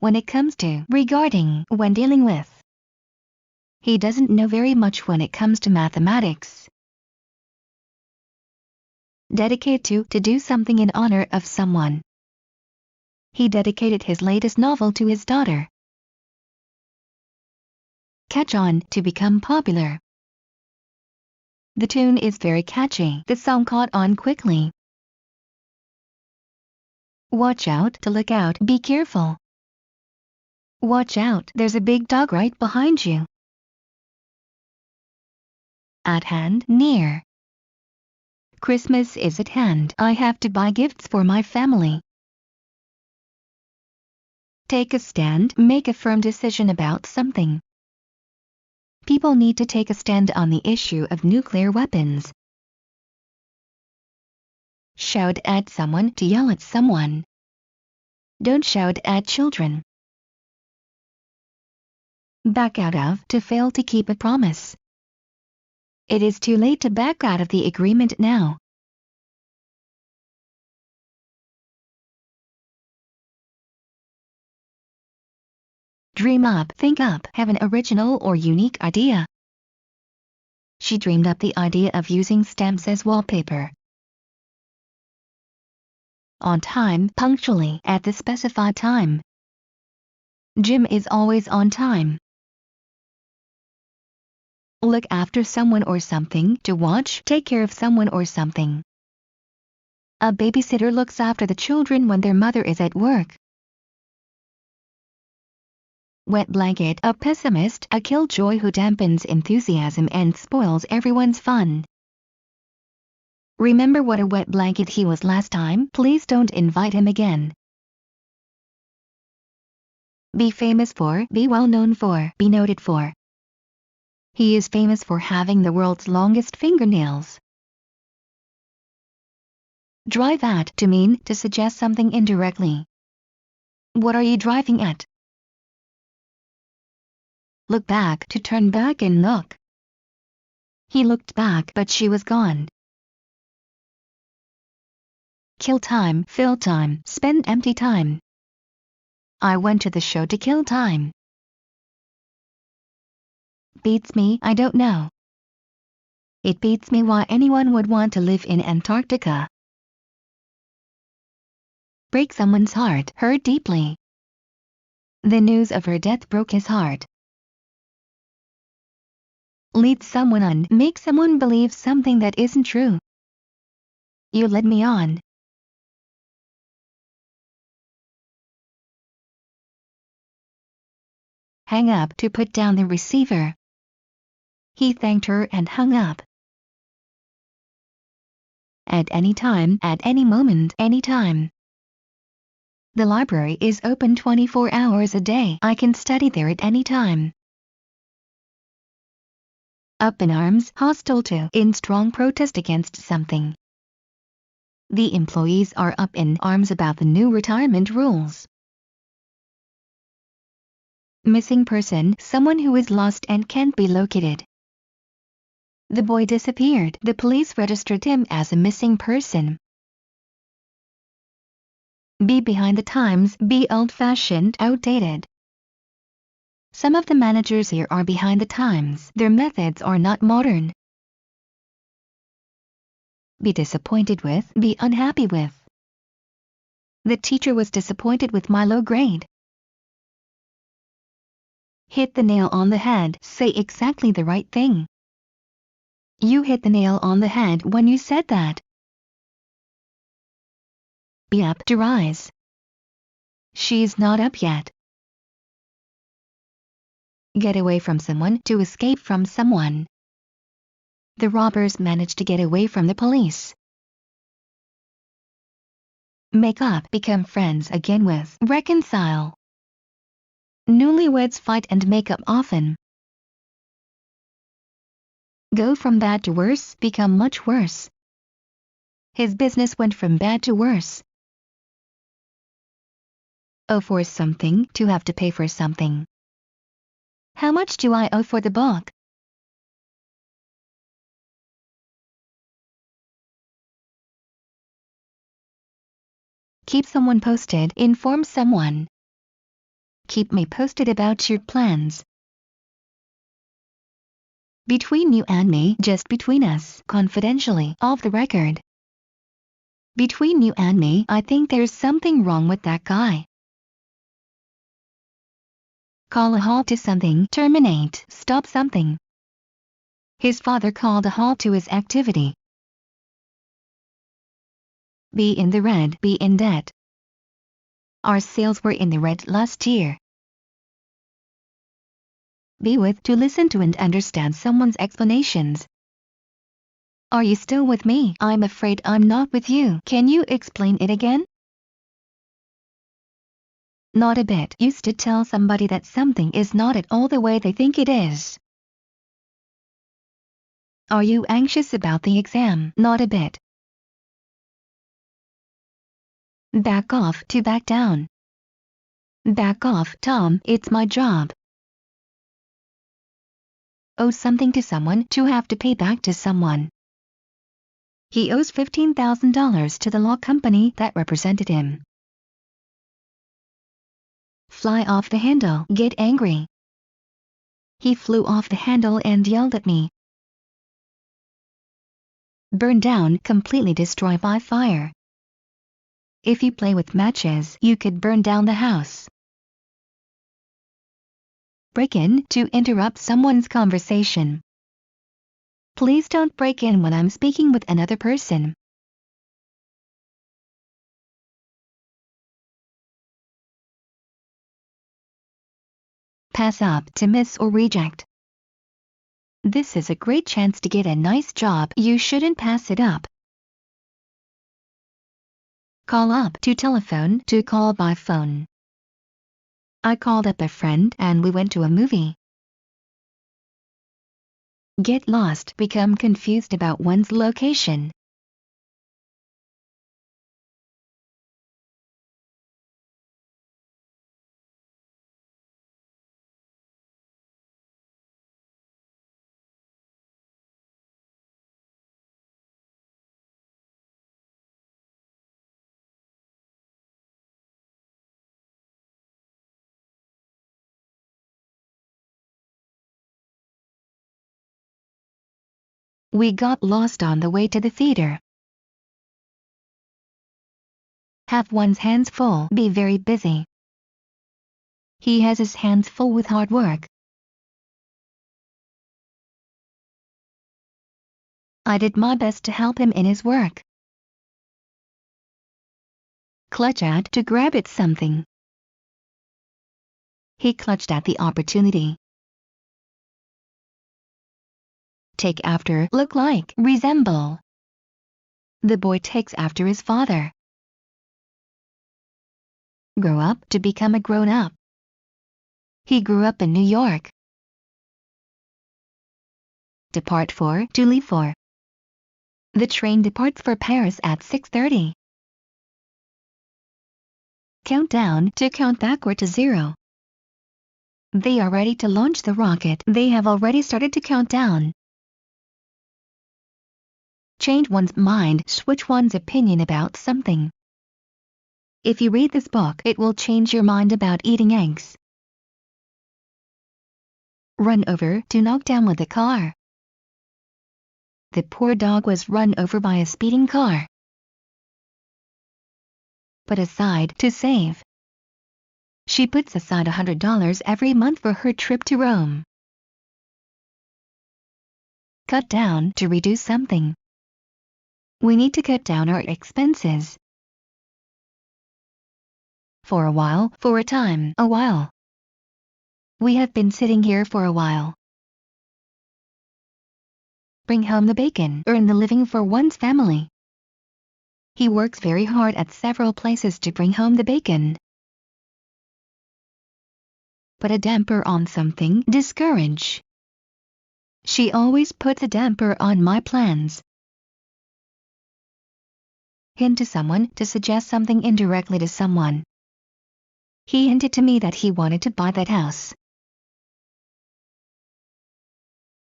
When it comes to. Regarding. When dealing with. He doesn't know very much when it comes to mathematics. Dedicate to. To do something in honor of someone. He dedicated his latest novel to his daughter. Catch on. To become popular. The tune is very catchy. The song caught on quickly. Watch out. To look out. Be careful. Watch out. There's a big dog right behind you. At hand. Near. Christmas is at hand. I have to buy gifts for my family. Take a stand. Make a firm decision about something. People need to take a stand on the issue of nuclear weapons. Shout at someone. To yell at someone. Don't shout at children. Back out of. To fail to keep a promise. It is too late to back out of the agreement now. Dream up. Think up. Have an original or unique idea. She dreamed up the idea of using stamps as wallpaper. On time. Punctually. At the specified time. Jim is always on time. Look after someone or something. To watch. Take care of someone or something. A babysitter looks after the children when their mother is at work. Wet blanket. A pessimist. A killjoy who dampens enthusiasm and spoils everyone's fun. Remember what a wet blanket he was last time. Please don't invite him again. Be famous for. Be well known for. Be noted for. He is famous for having the world's longest fingernails. Drive at. To mean. To suggest something indirectly. What are you driving at? Look back. To turn back and look. He looked back but she was gone. Kill time. Fill time. Spend empty time. I went to the show to kill time. Beats me. I don't know. It beats me why anyone would want to live in Antarctica. Break someone's heart. Hurt deeply. The news of her death broke his heart. Lead someone on. Make someone believe something that isn't true. You led me on. Hang up. To put down the receiver. He thanked her and hung up. At any time. At any moment. Any time. The library is open 24 hours a day. I can study there at any time. Up in arms. Hostile to. In strong protest against something. The employees are up in arms about the new retirement rules. Missing person, someone who is lost and can't be located. The boy disappeared. The police registered him as a missing person. Be behind the times, be old-fashioned, outdated. Some of the managers here are behind the times. Their methods are not modern. Be disappointed with, be unhappy with. The teacher was disappointed with my low grade. Hit the nail on the head, say exactly the right thing. You hit the nail on the head when you said that. Be up to rise. She's not up yet. Get away from someone, to escape from someone. The robbers managed to get away from the police. Make up, become friends again with, reconcile. Newlyweds fight and make up often. Go from bad to worse, become much worse. His business went from bad to worse. Owe for something, to have to pay for something. How much do I owe for the book? Keep someone posted, inform someone. Keep me posted about your plans. Between you and me, just between us, confidentially, off the record. Between you and me, I think there's something wrong with that guy. Call a halt to something, terminate, stop something. His father called a halt to his activity. Be in the red, be in debt. Our sales were in the red last year. Be with, to listen to and understand someone's explanations. Are you still with me? I'm afraid I'm not with you. Can you explain it again? Not a bit. Used to tell somebody that something is not at all the way they think it is. Are you anxious about the exam? Not a bit. Back off, to back down. Back off, Tom, it's my job. Owe something to someone, to have to pay back to someone. He owes $15,000 to the law company that represented him. Fly off the handle, get angry. He flew off the handle and yelled at me. Burn down, completely destroy by fire. If you play with matches, you could burn down the house. Break in, to interrupt someone's conversation. Please don't break in when I'm speaking with another person. Pass up, to miss or reject. This is a great chance to get a nice job. You shouldn't pass it up. Call up, to telephone, to call by phone. I called up a friend and we went to a movie. Get lost, become confused about one's location. We got lost on the way to the theater. Have one's hands full, be very busy. He has his hands full with hard work. I did my best to help him in his work. Clutch at, to grab at something. He clutched at the opportunity. Take after, look like, resemble. The boy takes after his father. Grow up, to become a grown-up. He grew up in New York. Depart for, to leave for. The train departs for Paris at 6:30. Count down, to count backward to 0. They are ready to launch the rocket. They have already started to count down. Change one's mind, switch one's opinion about something. If you read this book, it will change your mind about eating eggs. Run over to knock down with a car. The poor dog was run over by a speeding car. Put aside to save. She puts aside $100 every month for her trip to Rome. Cut down to reduce something. We need to cut down our expenses. For a while, for a time, a while. We have been sitting here for a while. Bring home the bacon, earn the living for one's family. He works very hard at several places to bring home the bacon. Put a damper on something, discourage. She always puts a damper on my plans. Hint to someone, to suggest something indirectly to someone. He hinted to me that he wanted to buy that house.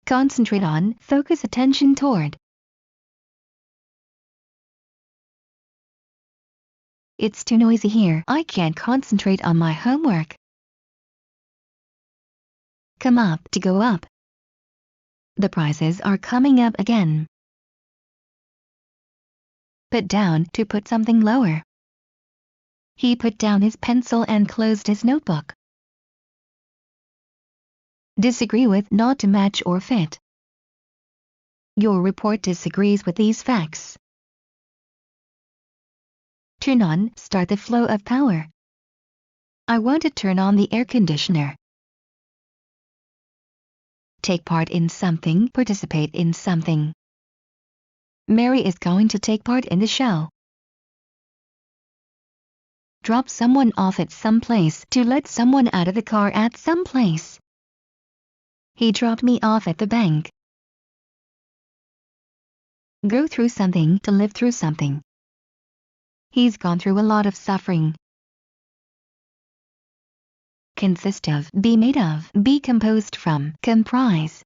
Concentrate on, focus attention toward. It's too noisy here. I can't concentrate on my homework. Come up to go up. The prices are coming up again. Put down to put something lower. He put down his pencil and closed his notebook. Disagree with, not to match or fit. Your report disagrees with these facts. Turn on, start the flow of power. I want to turn on the air conditioner. Take part in something, participate in something. Mary is going to take part in the show. Drop someone off at some place, to let someone out of the car at some place. He dropped me off at the bank. Go through something, to live through something. He's gone through a lot of suffering. Consist of, be made of, be composed from, comprise.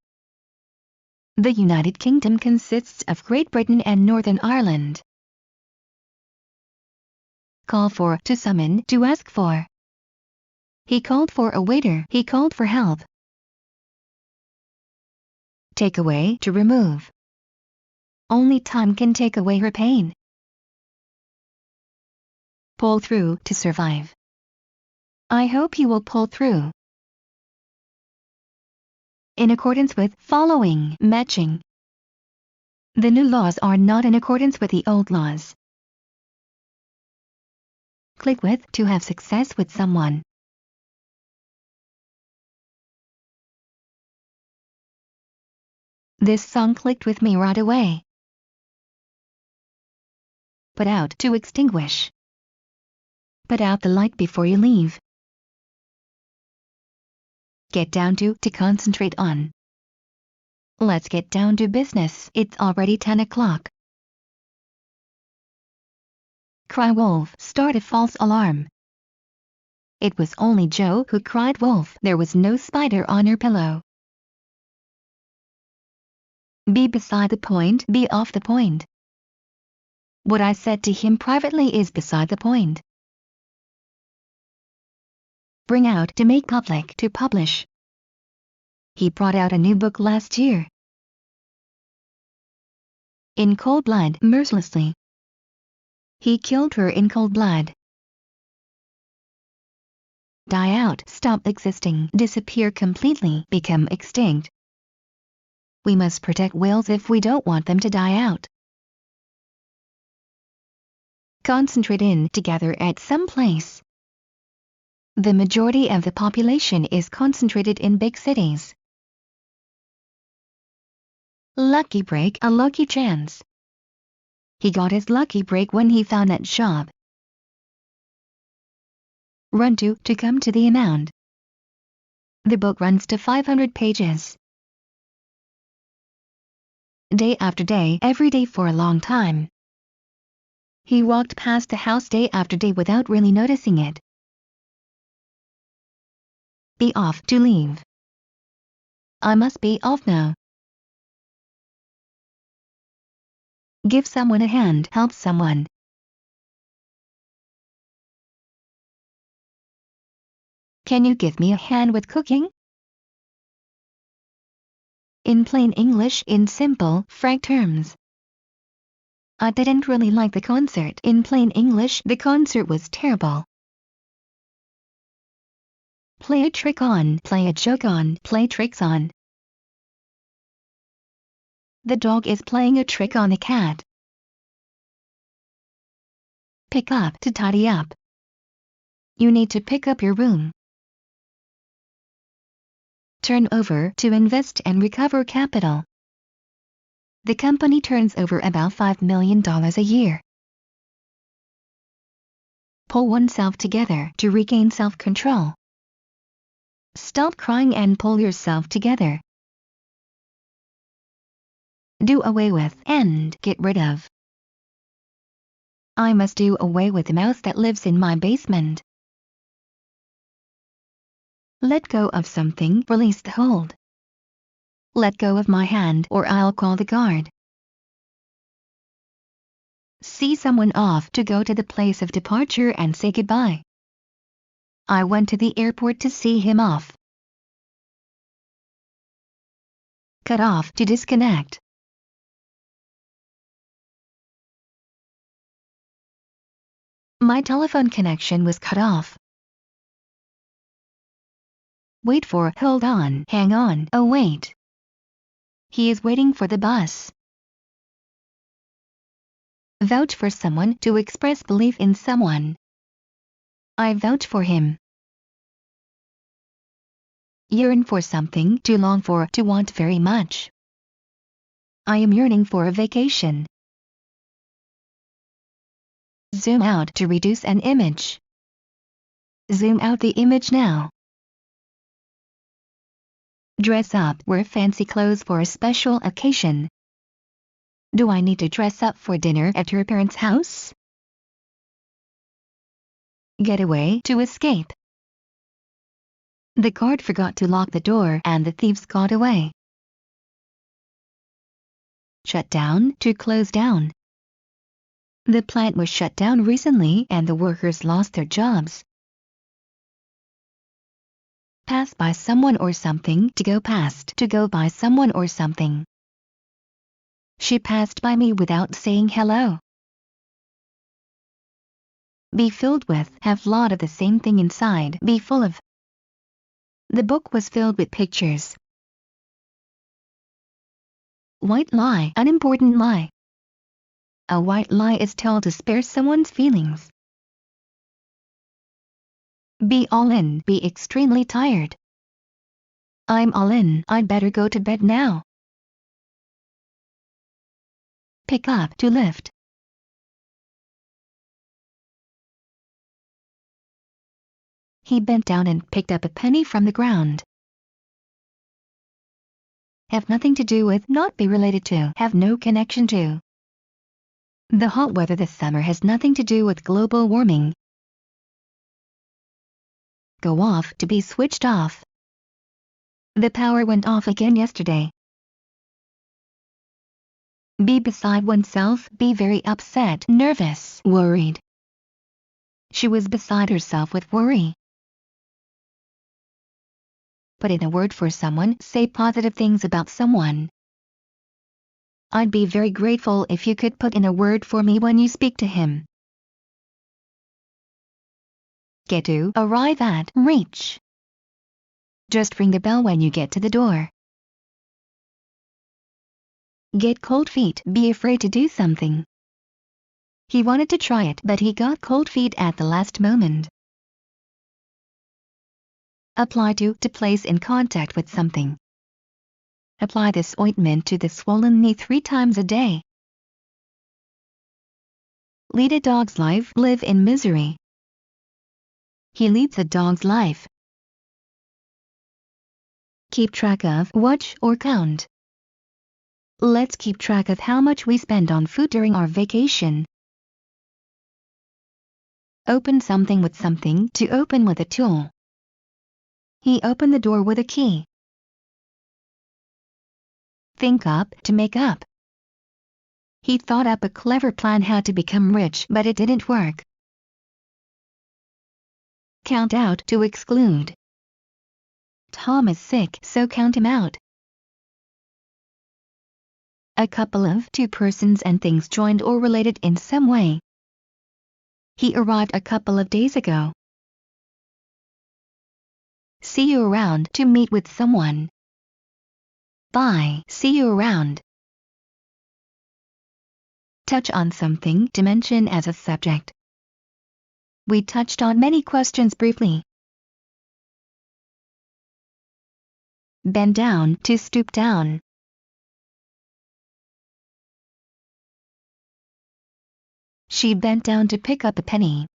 The United Kingdom consists of Great Britain and Northern Ireland. Call for, to summon, to ask for. He called for a waiter, he called for help. Take away, to remove. Only time can take away her pain. Pull through, to survive. I hope you will pull through. In accordance with, following, matching. The new laws are not in accordance with the old laws. Click with, to have success with someone. This song clicked with me right away. Put out, to extinguish. Put out the light before you leave. Get down to concentrate on. Let's get down to business. It's already 10 o'clock. Cry wolf, start a false alarm. It was only Joe who cried wolf. There was no spider on her pillow. Be beside the point, be off the point. What I said to him privately is beside the point. Bring out, to make public, to publish. He brought out a new book last year. In cold blood, mercilessly. He killed her in cold blood. Die out, stop existing, disappear completely, become extinct. We must protect whales if we don't want them to die out. Concentrate in, together at some place. The majority of the population is concentrated in big cities. Lucky break, a lucky chance. He got his lucky break when he found that job. Run to come to the amount. The book runs to 500 pages. Day after day, every day for a long time. He walked past the house day after day without really noticing it. Be off to leave. I must be off now. Give someone a hand, help someone. Can you give me a hand with cooking? In plain English, in simple, frank terms. I didn't really like the concert. In plain English, the concert was terrible. Play a trick on, play a joke on, play tricks on. The dog is playing a trick on the cat. Pick up, to tidy up. You need to pick up your room. Turn over, to invest and recover capital. The company turns over about $5 million a year. Pull oneself together, to regain self-control. Stop crying and pull yourself together. Do away with, and get rid of. I must do away with the mouse that lives in my basement. Let go of something, release the hold. Let go of my hand or I'll call the guard. See someone off, to go to the place of departure and say goodbye. I went to the airport to see him off. Cut off, to disconnect. My telephone connection was cut off. Wait for, hold on, hang on, oh wait. He is waiting for the bus. Vouch for someone, to express belief in someone. I vouch for him. Yearn for something, to long for, to want very much. I am yearning for a vacation. Zoom out, to reduce an image. Zoom out the image now. Dress up, wear fancy clothes for a special occasion. Do I need to dress up for dinner at your parents' house? Get away, to escape. The guard forgot to lock the door and the thieves got away. Shut down, to close down. The plant was shut down recently and the workers lost their jobs. Pass by someone or something, to go past, to go by someone or something. She passed by me without saying hello. Be filled with, have lot of the same thing inside, be full of. The book was filled with pictures. White lie, unimportant lie. A white lie is told to spare someone's feelings. Be all in, be extremely tired. I'm all in, I'd better go to bed now. Pick up, to lift. He bent down and picked up a penny from the ground. Have nothing to do with, not be related to, have no connection to. The hot weather this summer has nothing to do with global warming. Go off, to be switched off. The power went off again yesterday. Be beside oneself, be very upset, nervous, worried. She was beside herself with worry. Put in a word for someone, say positive things about someone. I'd be very grateful if you could put in a word for me when you speak to him. Get to, arrive at, reach. Just ring the bell when you get to the door. Get cold feet, be afraid to do something. He wanted to try it, but he got cold feet at the last moment. Apply to place in contact with something. Apply this ointment to the swollen knee 3 times a day. Lead a dog's life, live in misery. He leads a dog's life. Keep track of, watch or count. Let's keep track of how much we spend on food during our vacation. Open something with something, to open with a tool. He opened the door with a key. Think up to make up. He thought up a clever plan how to become rich, but it didn't work. Count out to exclude. Tom is sick, so count him out. A couple of two persons and things joined or related in some way. He arrived a couple of days ago. See you around to meet with someone. Bye. See you around. Touch on something to mention as a subject. We touched on many questions briefly. Bend down to stoop down. She bent down to pick up a penny.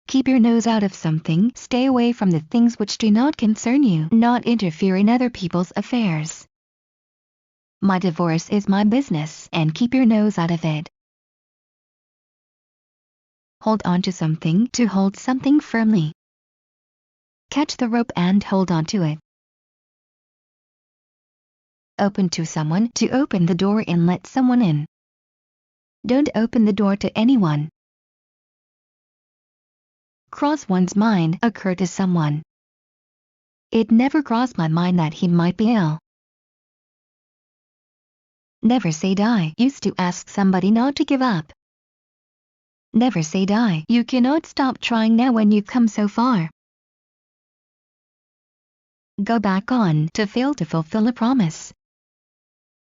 Keep your nose out of something. Stay away from the things which do not concern you. Not interfere in other people's affairs. My divorce is my business, and keep your nose out of it. Hold on to something. To hold something firmly. Catch the rope and hold on to it. Open to someone. To open the door and let someone in. Don't open the door to anyone. Cross one's mind. Occur to someone. It never crossed my mind that he might be ill. Never say die. Used to ask somebody not to give up. Never say die. You cannot stop trying now when you've come so far. Go back on. To fail to fulfill a promise.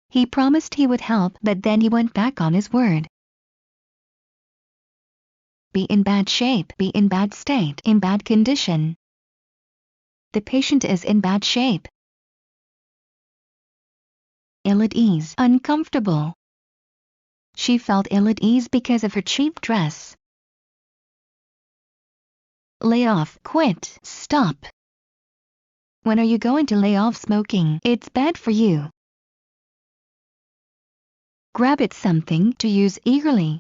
He promised he would help, but then he went back on his word. Be in bad shape. Be in bad state. In bad condition. The patient is in bad shape. Ill at ease. Uncomfortable. She felt ill at ease because of her cheap dress. Lay off. Quit. Stop. When are you going to lay off smoking? It's bad for you. Grab at something. To use eagerly.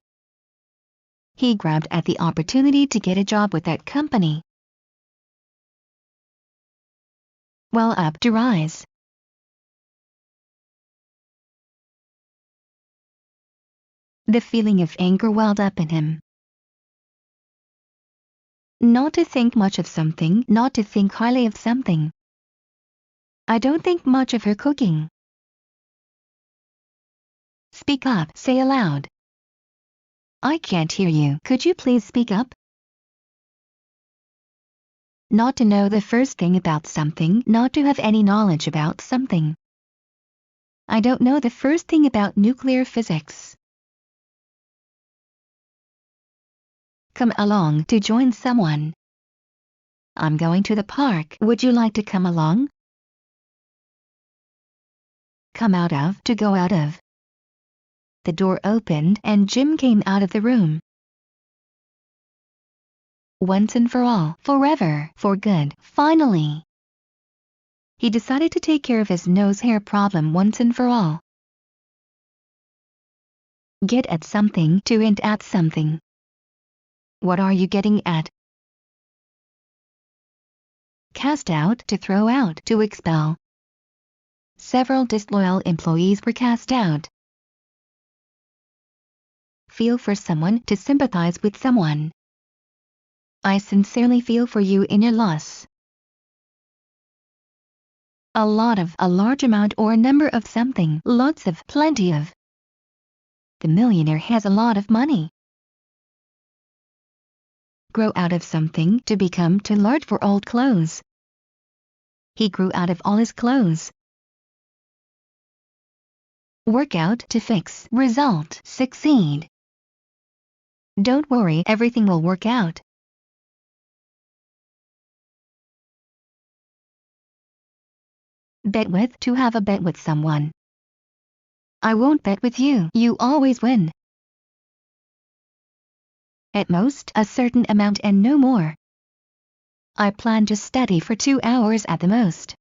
He grabbed at the opportunity to get a job with that company. Well up. To rise. The feeling of anger welled up in him. Not to think much of something. Not to think highly of something. I don't think much of her cooking. Speak up. Say aloud. I can't hear you. Could you please speak up? Not to know the first thing about something. Not to have any knowledge about something. I don't know the first thing about nuclear physics. Come along. To join someone. I'm going to the park. Would you like to come along? Come out of. To go out of. The door opened and Jim came out of the room. Once and for all. Forever. For good. Finally. He decided to take care of his nose hair problem once and for all. Get at something. To hint at something. What are you getting at? Cast out. To throw out. To expel. Several disloyal employees were cast out. Feel for someone. To sympathize with someone. I sincerely feel for you in your loss. A lot of. A large amount or number of something. Lots of. Plenty of. The millionaire has a lot of money. Grow out of something. To become too large for old clothes. He grew out of all his clothes. Work out. To fix. Result. Succeed. Don't worry, everything will work out. Bet with. To have a bet with someone. I won't bet with you. You always win. At most, a certain amount and no more. I plan to study for 2 hours at the most.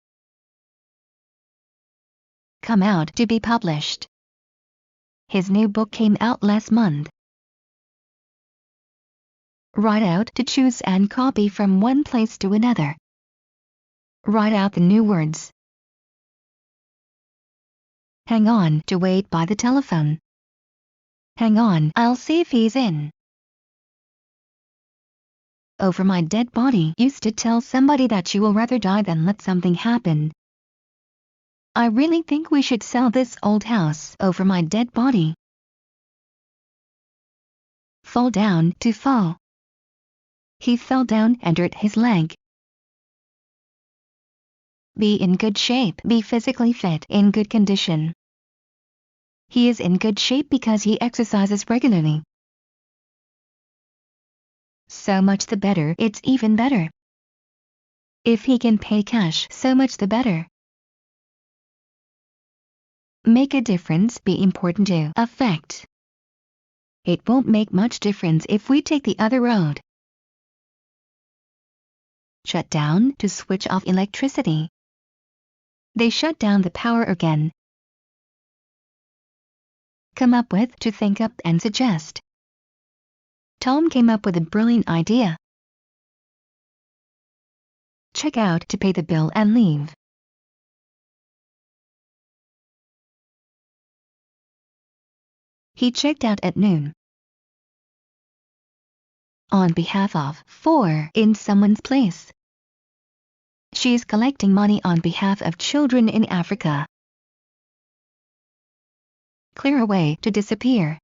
Come out. To be published. His new book came out last month. Write out to choose and copy from one place to another. Write out the new words. Hang on to wait by the telephone. Hang on, I'll see if he's in. Over my dead body used to tell somebody that you will rather die than let something happen. I really think we should sell this old house over my dead body. Fall down to fall. He fell down and hurt his leg. Be in good shape, be physically fit, in good condition. He is in good shape because he exercises regularly. So much the better, it's even better. If he can pay cash, so much the better. Make a difference, be important to affect. It won't make much difference if we take the other road. Shut down, to switch off electricity. They shut down the power again. Come up with, to think up and suggest. Tom came up with a brilliant idea. Check out, to pay the bill and leave. He checked out at noon. On behalf of, for, in someone's place. She's collecting money on behalf of children in Africa. Clear away, to disappear.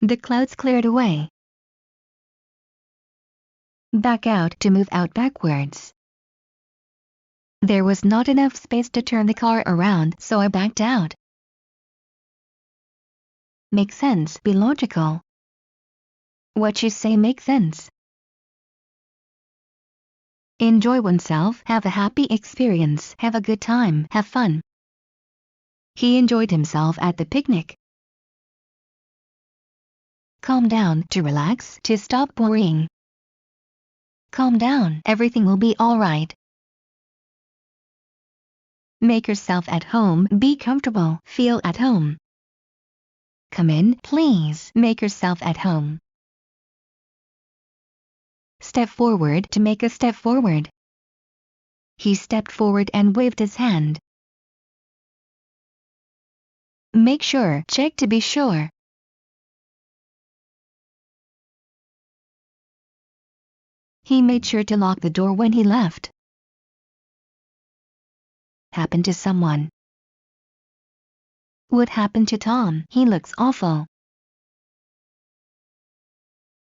The clouds cleared away. Back out, to move out backwards. There was not enough space to turn the car around, so I backed out. Make sense, be logical. What you say makes sense. Enjoy oneself, have a happy experience, have a good time, have fun. He enjoyed himself at the picnic. Calm down, to relax, to stop worrying. Calm down, everything will be alright. Make yourself at home, be comfortable, feel at home. Come in, please, make yourself at home. Step forward, to make a step forward. He stepped forward and waved his hand. Make sure, check to be sure. He made sure to lock the door when he left. Happened to someone. What happened to Tom? He looks awful.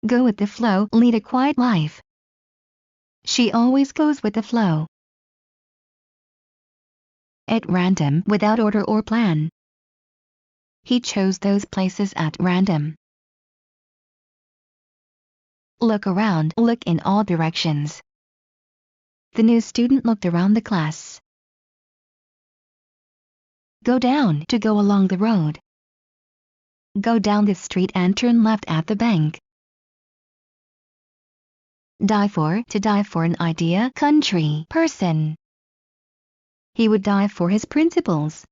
Go with the flow, lead a quiet life. She always goes with the flow. At random, without order or plan. He chose those places at random. Look around, look in all directions. The new student looked around the class. Go down, to go along the road. Go down the street and turn left at the bank. Die for, to die for an idea, country, person. He would die for his principles.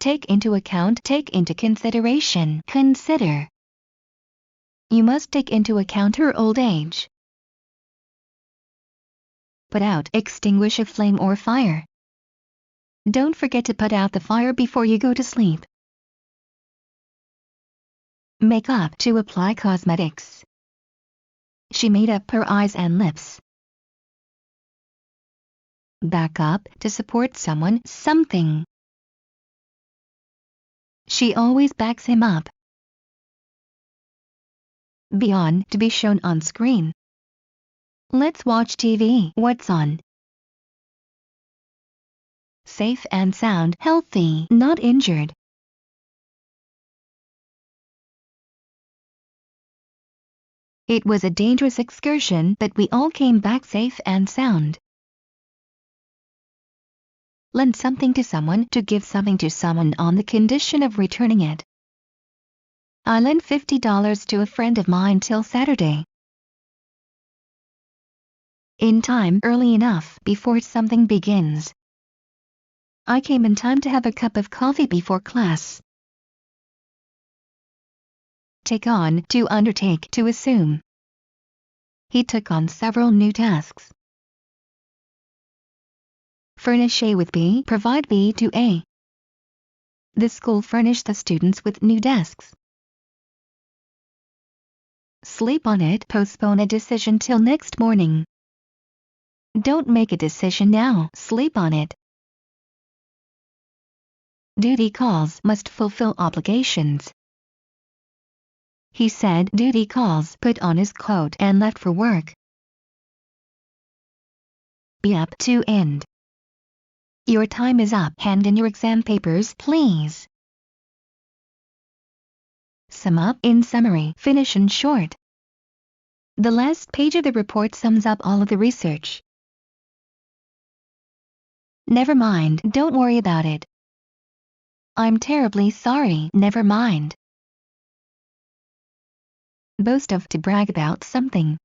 Take into account, take into consideration, consider. You must take into account her old age. Put out, extinguish a flame or fire. Don't forget to put out the fire before you go to sleep. Make up, to apply cosmetics. She made up her eyes and lips. Back up, to support someone, something. She always backs him up. Be on, to be shown on screen. Let's watch TV. What's on? Safe and sound, healthy, not injured. It was a dangerous excursion, but we all came back safe and sound. Lend something to someone, to give something to someone on the condition of returning it. I lent $50 to a friend of mine till Saturday. In time, early enough, before something begins. I came in time to have a cup of coffee before class. take on, to undertake, to assume. He took on several new tasks. Furnish A with B, provide B to A. The school furnished the students with new desks. Sleep on it, postpone a decision till next morning. Don't make a decision now, sleep on it. Duty calls, must fulfill obligations. He said duty calls, put on his coat and left for work. Be up to end. Your time is up, hand in your exam papers, please. Sum up, in summary, finish in short. The last page of the report sums up all of the research. Never mind, don't worry about it. I'm terribly sorry, never mind. Boast of, to brag about something.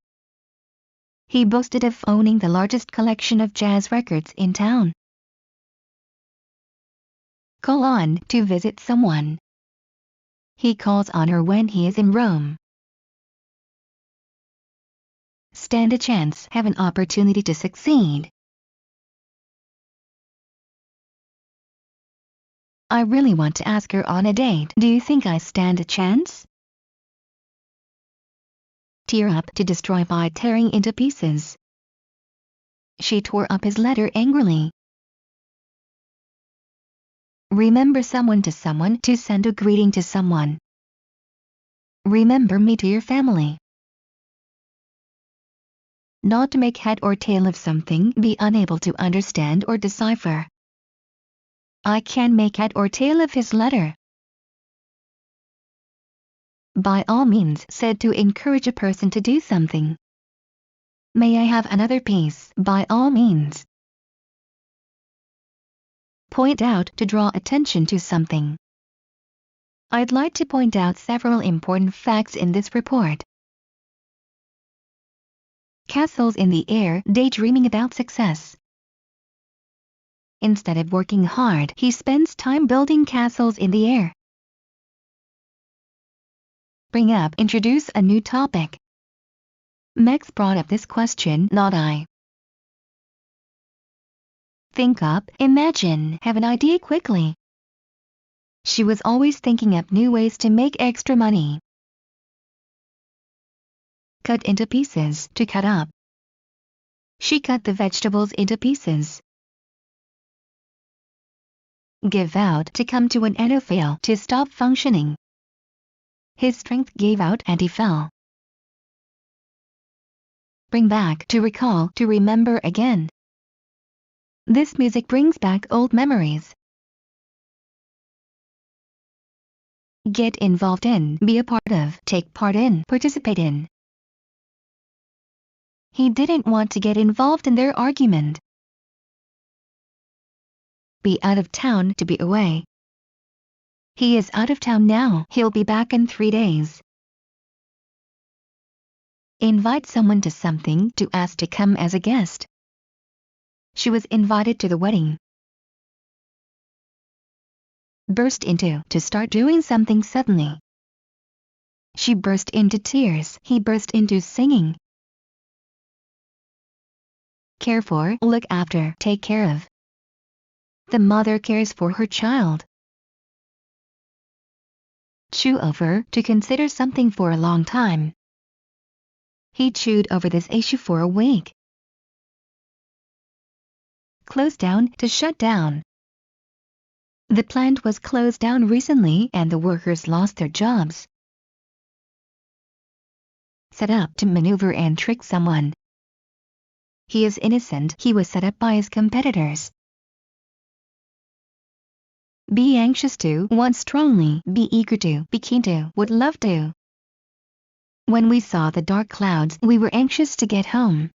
He boasted of owning the largest collection of jazz records in town. Call on, to visit someone. He calls on her when he is in Rome. Stand a chance, have an opportunity to succeed. I really want to ask her on a date. Do you think I stand a chance? Tear up, to destroy by tearing into pieces. She tore up his letter angrily. Remember someone, to send a greeting to someone. Remember me, to your family. Not to make head or tail of something, be unable to understand or decipher. I can make head or tail of his letter. By all means, said, to encourage a person to do something. May I have another piece? By all means. Point out, to draw attention to something. I'd like to point out several important facts in this report. Castles in the air, daydreaming about success. Instead of working hard, he spends time building castles in the air. Bring up, introduce a new topic. Max brought up this question, not I. Think up, imagine, have an idea quickly. She was always thinking up new ways to make extra money. Cut into pieces, to cut up. She cut the vegetables into pieces. Give out, to come to an end or fail, to stop functioning. His strength gave out and he fell. Bring back, to recall, to remember again. This music brings back old memories. Get involved in, be a part of, take part in, participate in. He didn't want to get involved in their argument. Be out of town, to be away. He is out of town now, he'll be back in 3 days. Invite someone to something, to ask to come as a guest. She was invited to the wedding. Burst into, to start doing something suddenly. She burst into tears, he burst into singing. Care for, look after, take care of. The mother cares for her child. Chew over, to consider something for a long time. He chewed over this issue for a week. Close down, to shut down. The plant was closed down recently and the workers lost their jobs. Set up, to maneuver and trick someone. He is innocent, he was set up by his competitors. Be anxious to, want strongly, be eager to, be keen to, would love to. When we saw the dark clouds, we were anxious to get home.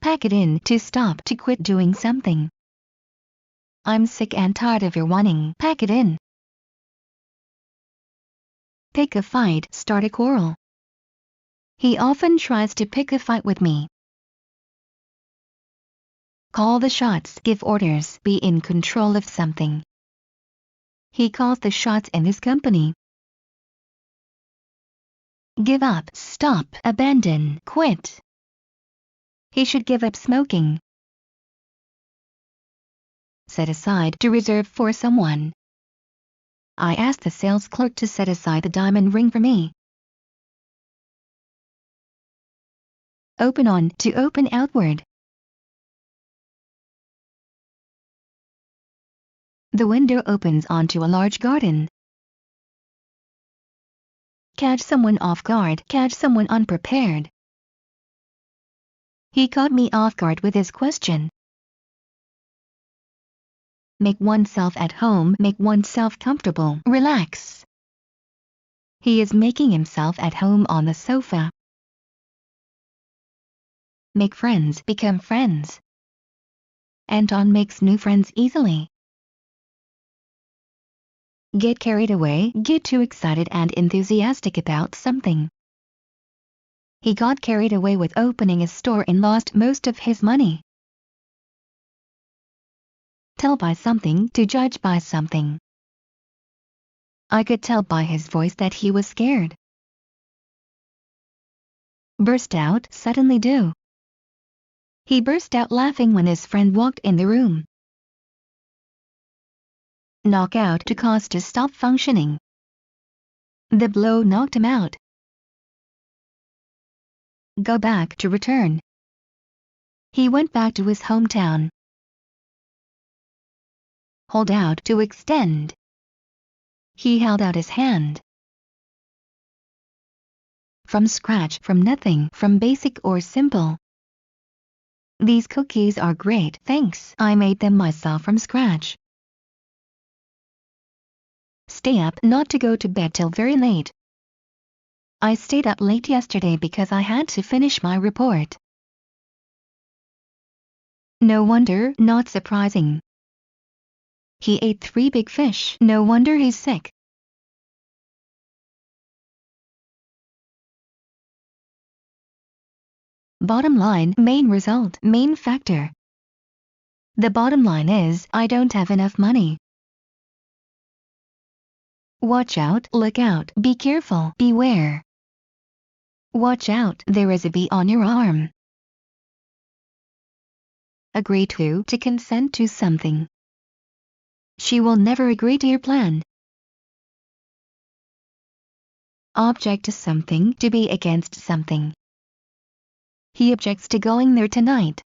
Pack it in, to stop, to quit doing something. I'm sick and tired of your whining, pack it in. Pick a fight, start a quarrel. He often tries to pick a fight with me. Call the shots, give orders, be in control of something. He calls the shots in his company. give up, stop, abandon, quit. He should give up smoking. Set aside to reserve for someone. I asked the sales clerk to set aside the diamond ring for me. Open on to open outward. The window opens onto a large garden. Catch someone off guard, catch someone unprepared. He caught me off guard with his question. Make oneself at home, make oneself comfortable, relax. He is making himself at home on the sofa. Make friends, become friends. Anton makes new friends easily. Get carried away, get too excited and enthusiastic about something. He got carried away with opening a store and lost most of his money. Tell by something, to judge by something. I could tell by his voice that he was scared. Burst out, suddenly do. He burst out laughing when his friend walked in the room. Knock out, to cause to stop functioning. The blow knocked him out. Go back, to return. He went back to his hometown. Hold out, to extend. He held out his hand. From scratch, from nothing, from basic or simple. These cookies are great, thanks. I made them myself from scratch. Stay up, not to go to bed till very late. I stayed up late yesterday because I had to finish my report. No wonder, not surprising. He ate 3 big fish, no wonder he's sick. Bottom line, main result, main factor. The bottom line is, I don't have enough money. Watch out, look out, be careful, beware. Watch out, there is a bee on your arm. Agree to consent to something. She will never agree to your plan. Object to something, to be against something. He objects to going there tonight.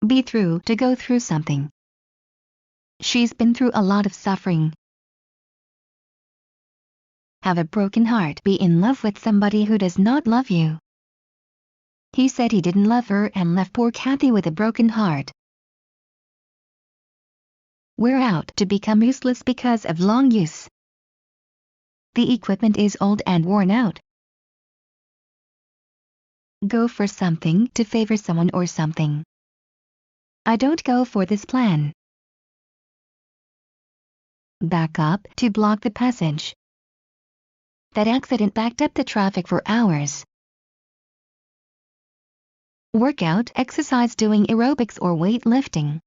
Be through, to go through something. She's been through a lot of suffering. Have a broken heart, be in love with somebody who does not love you. He said he didn't love her and left poor Kathy with a broken heart. Wear out, to become useless because of long use. The equipment is old and worn out. Go for something, to favor someone or something. I don't go for this plan. Back up, to block the passage. That accident backed up the traffic for hours. Workout, exercise, doing aerobics or weightlifting.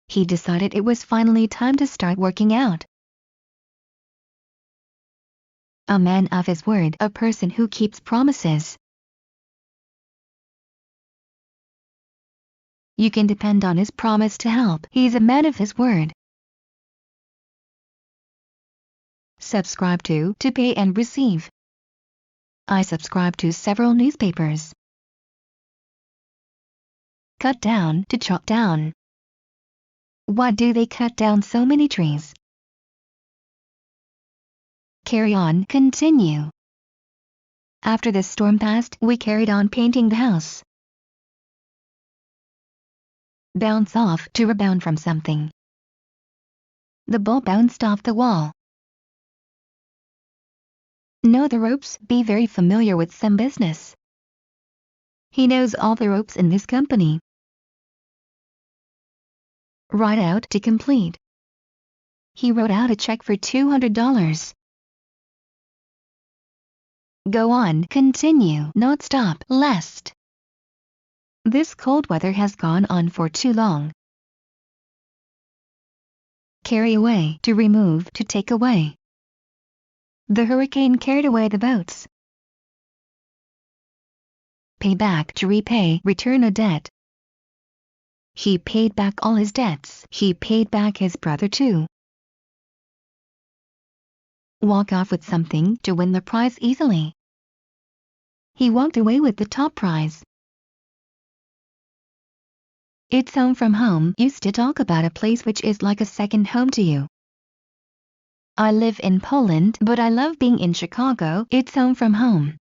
He decided it was finally time to start working out. A man of his word, a person who keeps promises. You can depend on his promise to help. He's a man of his word. Subscribe to pay and receive. I subscribe to several newspapers. Cut down, to chop down. Why do they cut down so many trees? Carry on, continue. After the storm passed, we carried on painting the house. Bounce off, to rebound from something. The ball bounced off the wall. Know the ropes, be very familiar with some business. He knows all the ropes in this company. Write out, to complete. He wrote out a check for $200. Go on, continue, not stop, lest. This cold weather has gone on for too long. Carry away, to remove, to take away. The hurricane carried away the boats. Pay back to repay, return a debt. He paid back all his debts. He paid back his brother too. Walk off with something to win the prize easily. He walked away with the top prize. It's home from home used to talk about a place which is like a second home to you. I live in Poland, but I love being in Chicago. It's home from home.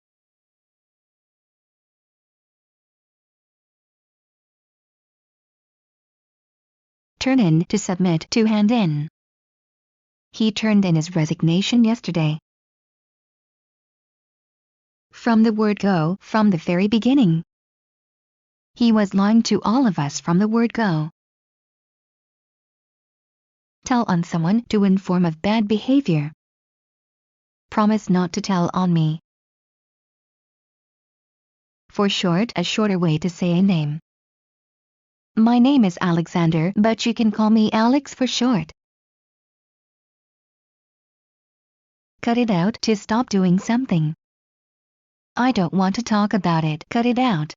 Turn in to submit to hand in. He turned in his resignation yesterday. From the word go, from the very beginning. He was lying to all of us from the word go. Tell on someone to inform of bad behavior. Promise not to tell on me. For short, a shorter way to say a name. My name is Alexander, but you can call me Alex for short. Cut it out to stop doing something. I don't want to talk about it. Cut it out.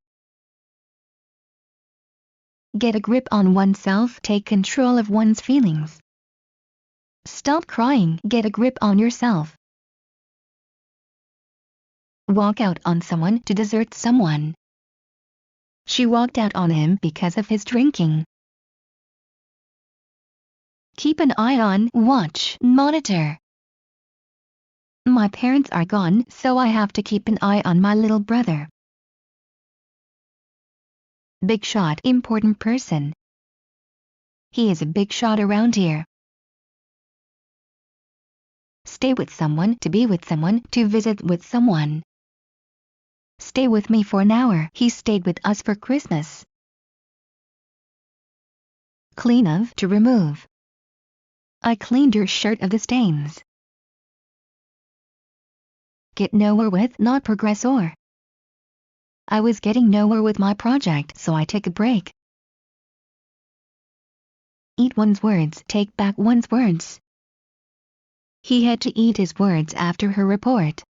Get a grip on oneself. Take control of one's feelings. Stop crying. Get a grip on yourself. Walk out on someone to desert someone. She walked out on him because of his drinking. Keep an eye on, watch, monitor. My parents are gone, so I have to keep an eye on my little brother. Big shot, important person. He is a big shot around here. Stay with someone, to be with someone, to visit with someone. Stay with me for an hour. He stayed with us for Christmas. Clean of, to remove. I cleaned your shirt of the stains. Get nowhere with, not progress or. I was getting nowhere with my project, so I took a break. Eat one's words, take back one's words. He had to eat his words after her report.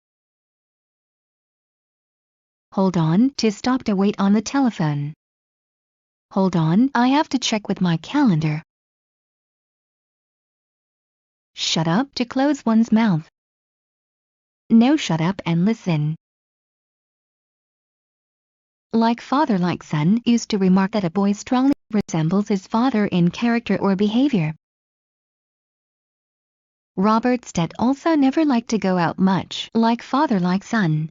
Hold on, to stop to wait on the telephone. Hold on, I have to check with my calendar. Shut up, to close one's mouth. No, shut up and listen. Like father like son used to remark that a boy strongly resembles his father in character or behavior. Robert's dad also never liked to go out much, like father like son.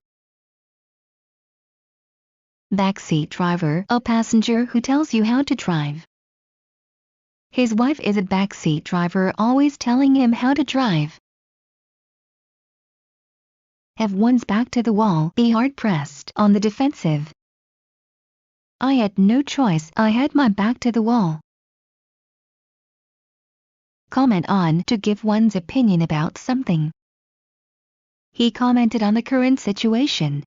Backseat driver, a passenger who tells you how to drive. His wife is a backseat driver, always telling him how to drive. Have one's back to the wall, be hard-pressed, on the defensive. I had no choice, I had my back to the wall. Comment on, to give one's opinion about something. He commented on the current situation.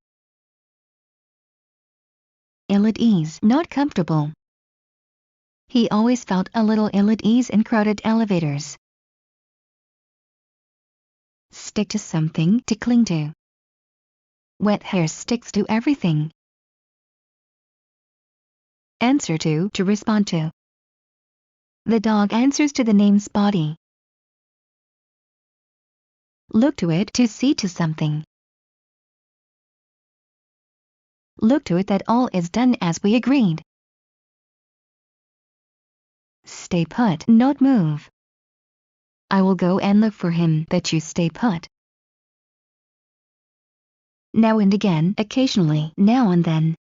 Ill at ease, not comfortable. He always felt a little ill at ease in crowded elevators. Stick to something, to cling to. Wet hair sticks to everything. Answer to respond to. The dog answers to the name Spotty. Look to it, to see to something. Look to it that all is done as we agreed. Stay put, not move. I will go and look for him, but you stay put. Now and again, occasionally, now and then.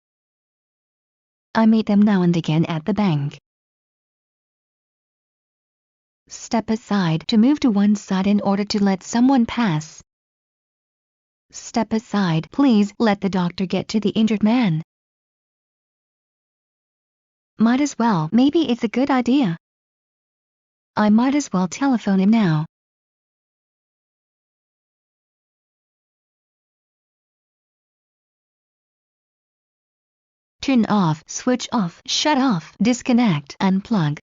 I meet them now and again at the bank. Step aside, to move to one side in order to let someone pass. Step aside, please, let the doctor get to the injured man. Might as well, maybe it's a good idea. I might as well telephone him now. Turn off, switch off, shut off, disconnect, unplug.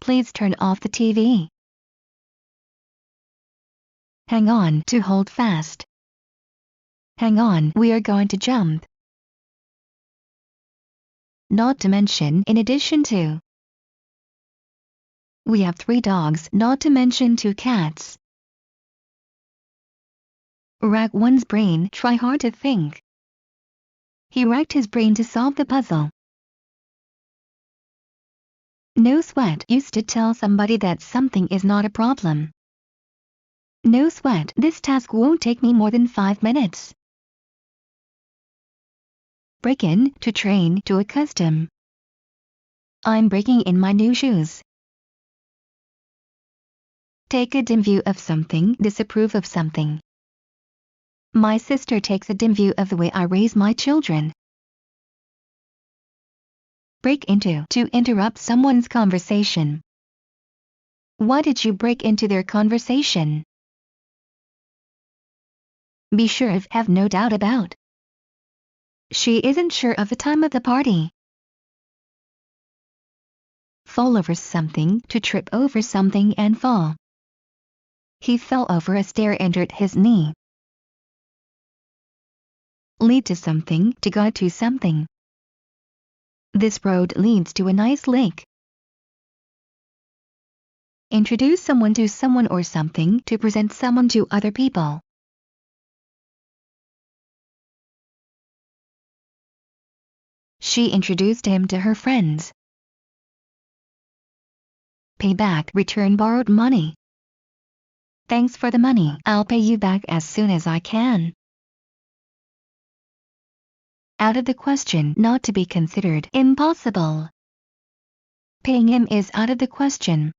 Please turn off the TV. Hang on to hold fast. Hang on, we are going to jump. Not to mention, in addition to. We have 3 dogs, not to mention 2 cats. Rack one's brain, try hard to think. He racked his brain to solve the puzzle. No sweat used to tell somebody that something is not a problem. No sweat, this task won't take me more than 5 minutes. Break in, to train, to accustom. I'm breaking in my new shoes. Take a dim view of something, disapprove of something. My sister takes a dim view of the way I raise my children. Break into, to interrupt someone's conversation. Why did you break into their conversation? Be sure of, have no doubt about. She isn't sure of the time of the party. Fall over something, to trip over something and fall. He fell over a stair and hurt his knee. Lead to something, to guide to something. This road leads to a nice lake. Introduce someone to someone or something, to present someone to other people. She introduced him to her friends. Pay back, return borrowed money. Thanks for the money, I'll pay you back as soon as I can. Out of the question, not to be considered, impossible. Paying him is out of the question.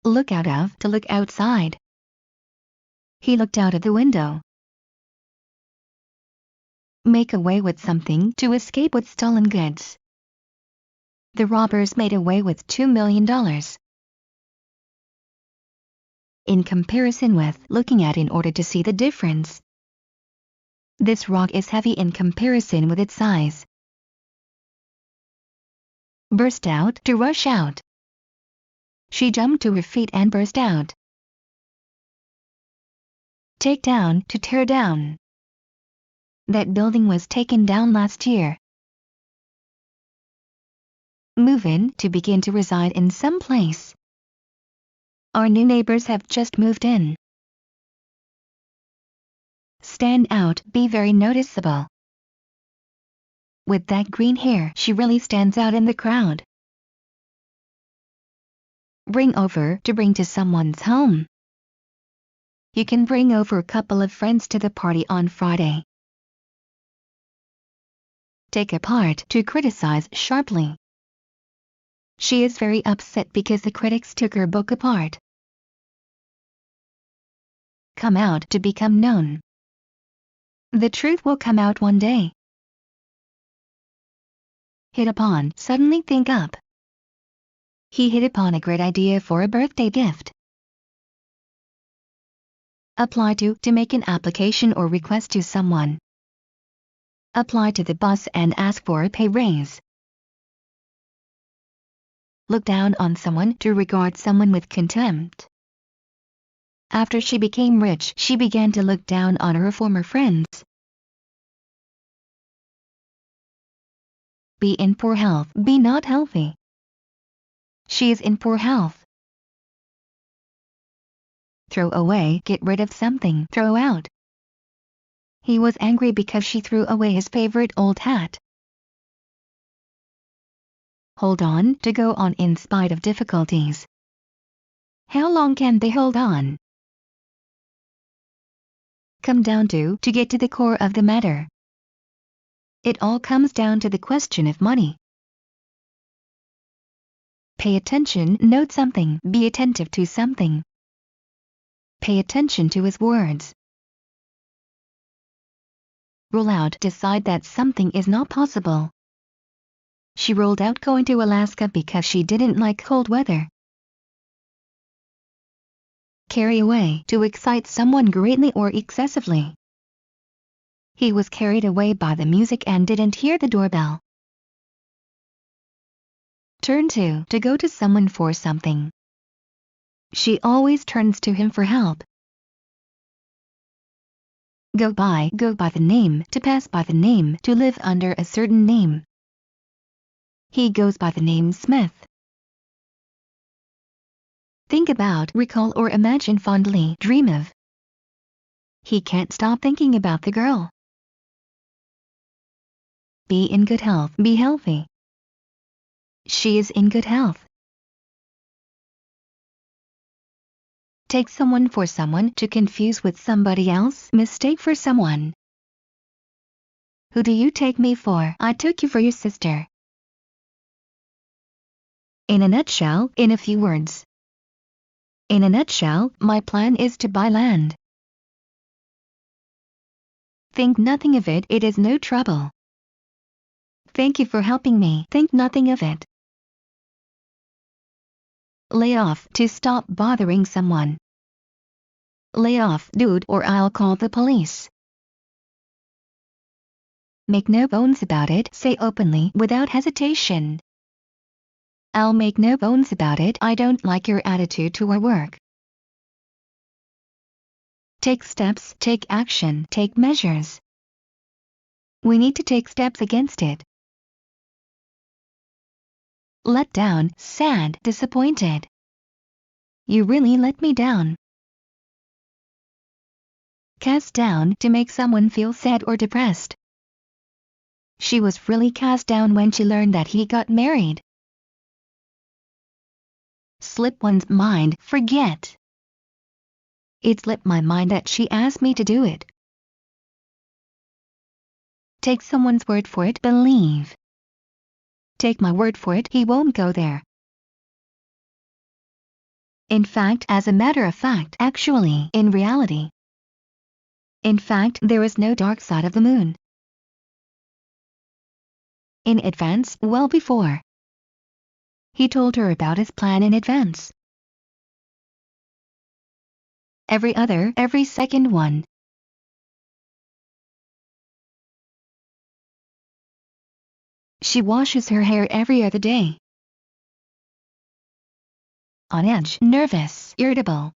Look out of, to look outside. He looked out of the window. Make away with something, to escape with stolen goods. The robbers made away with $2 million. In comparison with, looking at in order to see the difference. This rock is heavy in comparison with its size. Burst out, to rush out. She jumped to her feet and burst out. Take down, to tear down. That building was taken down last year. Move in, to begin to reside in some place. Our new neighbors have just moved in. Stand out, be very noticeable. With that green hair, she really stands out in the crowd. Bring over, to bring to someone's home. You can bring over a couple of friends to the party on Friday. Take apart, to criticize sharply. She is very upset because the critics took her book apart. Come out, to become known. The truth will come out one day. Hit upon, suddenly think up. He hit upon a great idea for a birthday gift. Apply to make an application or request to someone. Apply to the boss and ask for a pay raise. Look down on someone, to regard someone with contempt. After she became rich, she began to look down on her former friends. Be in poor health, be not healthy. She is in poor health. Throw away, get rid of something, throw out. He was angry because she threw away his favorite old hat. Hold on, to go on in spite of difficulties. How long can they hold on? Come down to get to the core of the matter. It all comes down to the question of money. Pay attention, note something, be attentive to something. Pay attention to his words. Rule out, decide that something is not possible. She ruled out going to Alaska because she didn't like cold weather. Carry away, to excite someone greatly or excessively. He was carried away by the music and didn't hear the doorbell. Turn to go to someone for something. She always turns to him for help. Go by the name, to pass by the name, to live under a certain name. He goes by the name Smith. Think about, recall or imagine fondly, dream of. He can't stop thinking about the girl. Be in good health, be healthy. She is in good health. Take someone for someone, to confuse with somebody else, mistake for someone. Who do you take me for? I took you for your sister. In a nutshell, in a few words. In a nutshell, my plan is to buy land. Think nothing of it, it is no trouble. Thank you for helping me, think nothing of it. Lay off, to stop bothering someone. Lay off, dude, or I'll call the police. Make no bones about it, say openly, without hesitation. I'll make no bones about it, I don't like your attitude to our work. Take steps, take action, take measures. We need to take steps against it. Let down, sad, disappointed. You really let me down. Cast down, to make someone feel sad or depressed. She was really cast down when she learned that he got married. Slip one's mind, forget. It slipped my mind that she asked me to do it. Take someone's word for it, believe. Take my word for it, he won't go there. In fact, as a matter of fact, actually, in reality. In fact, there is no dark side of the moon. In advance, well before. He told her about his plan in advance. Every second one. She washes her hair every other day. On edge, nervous, irritable.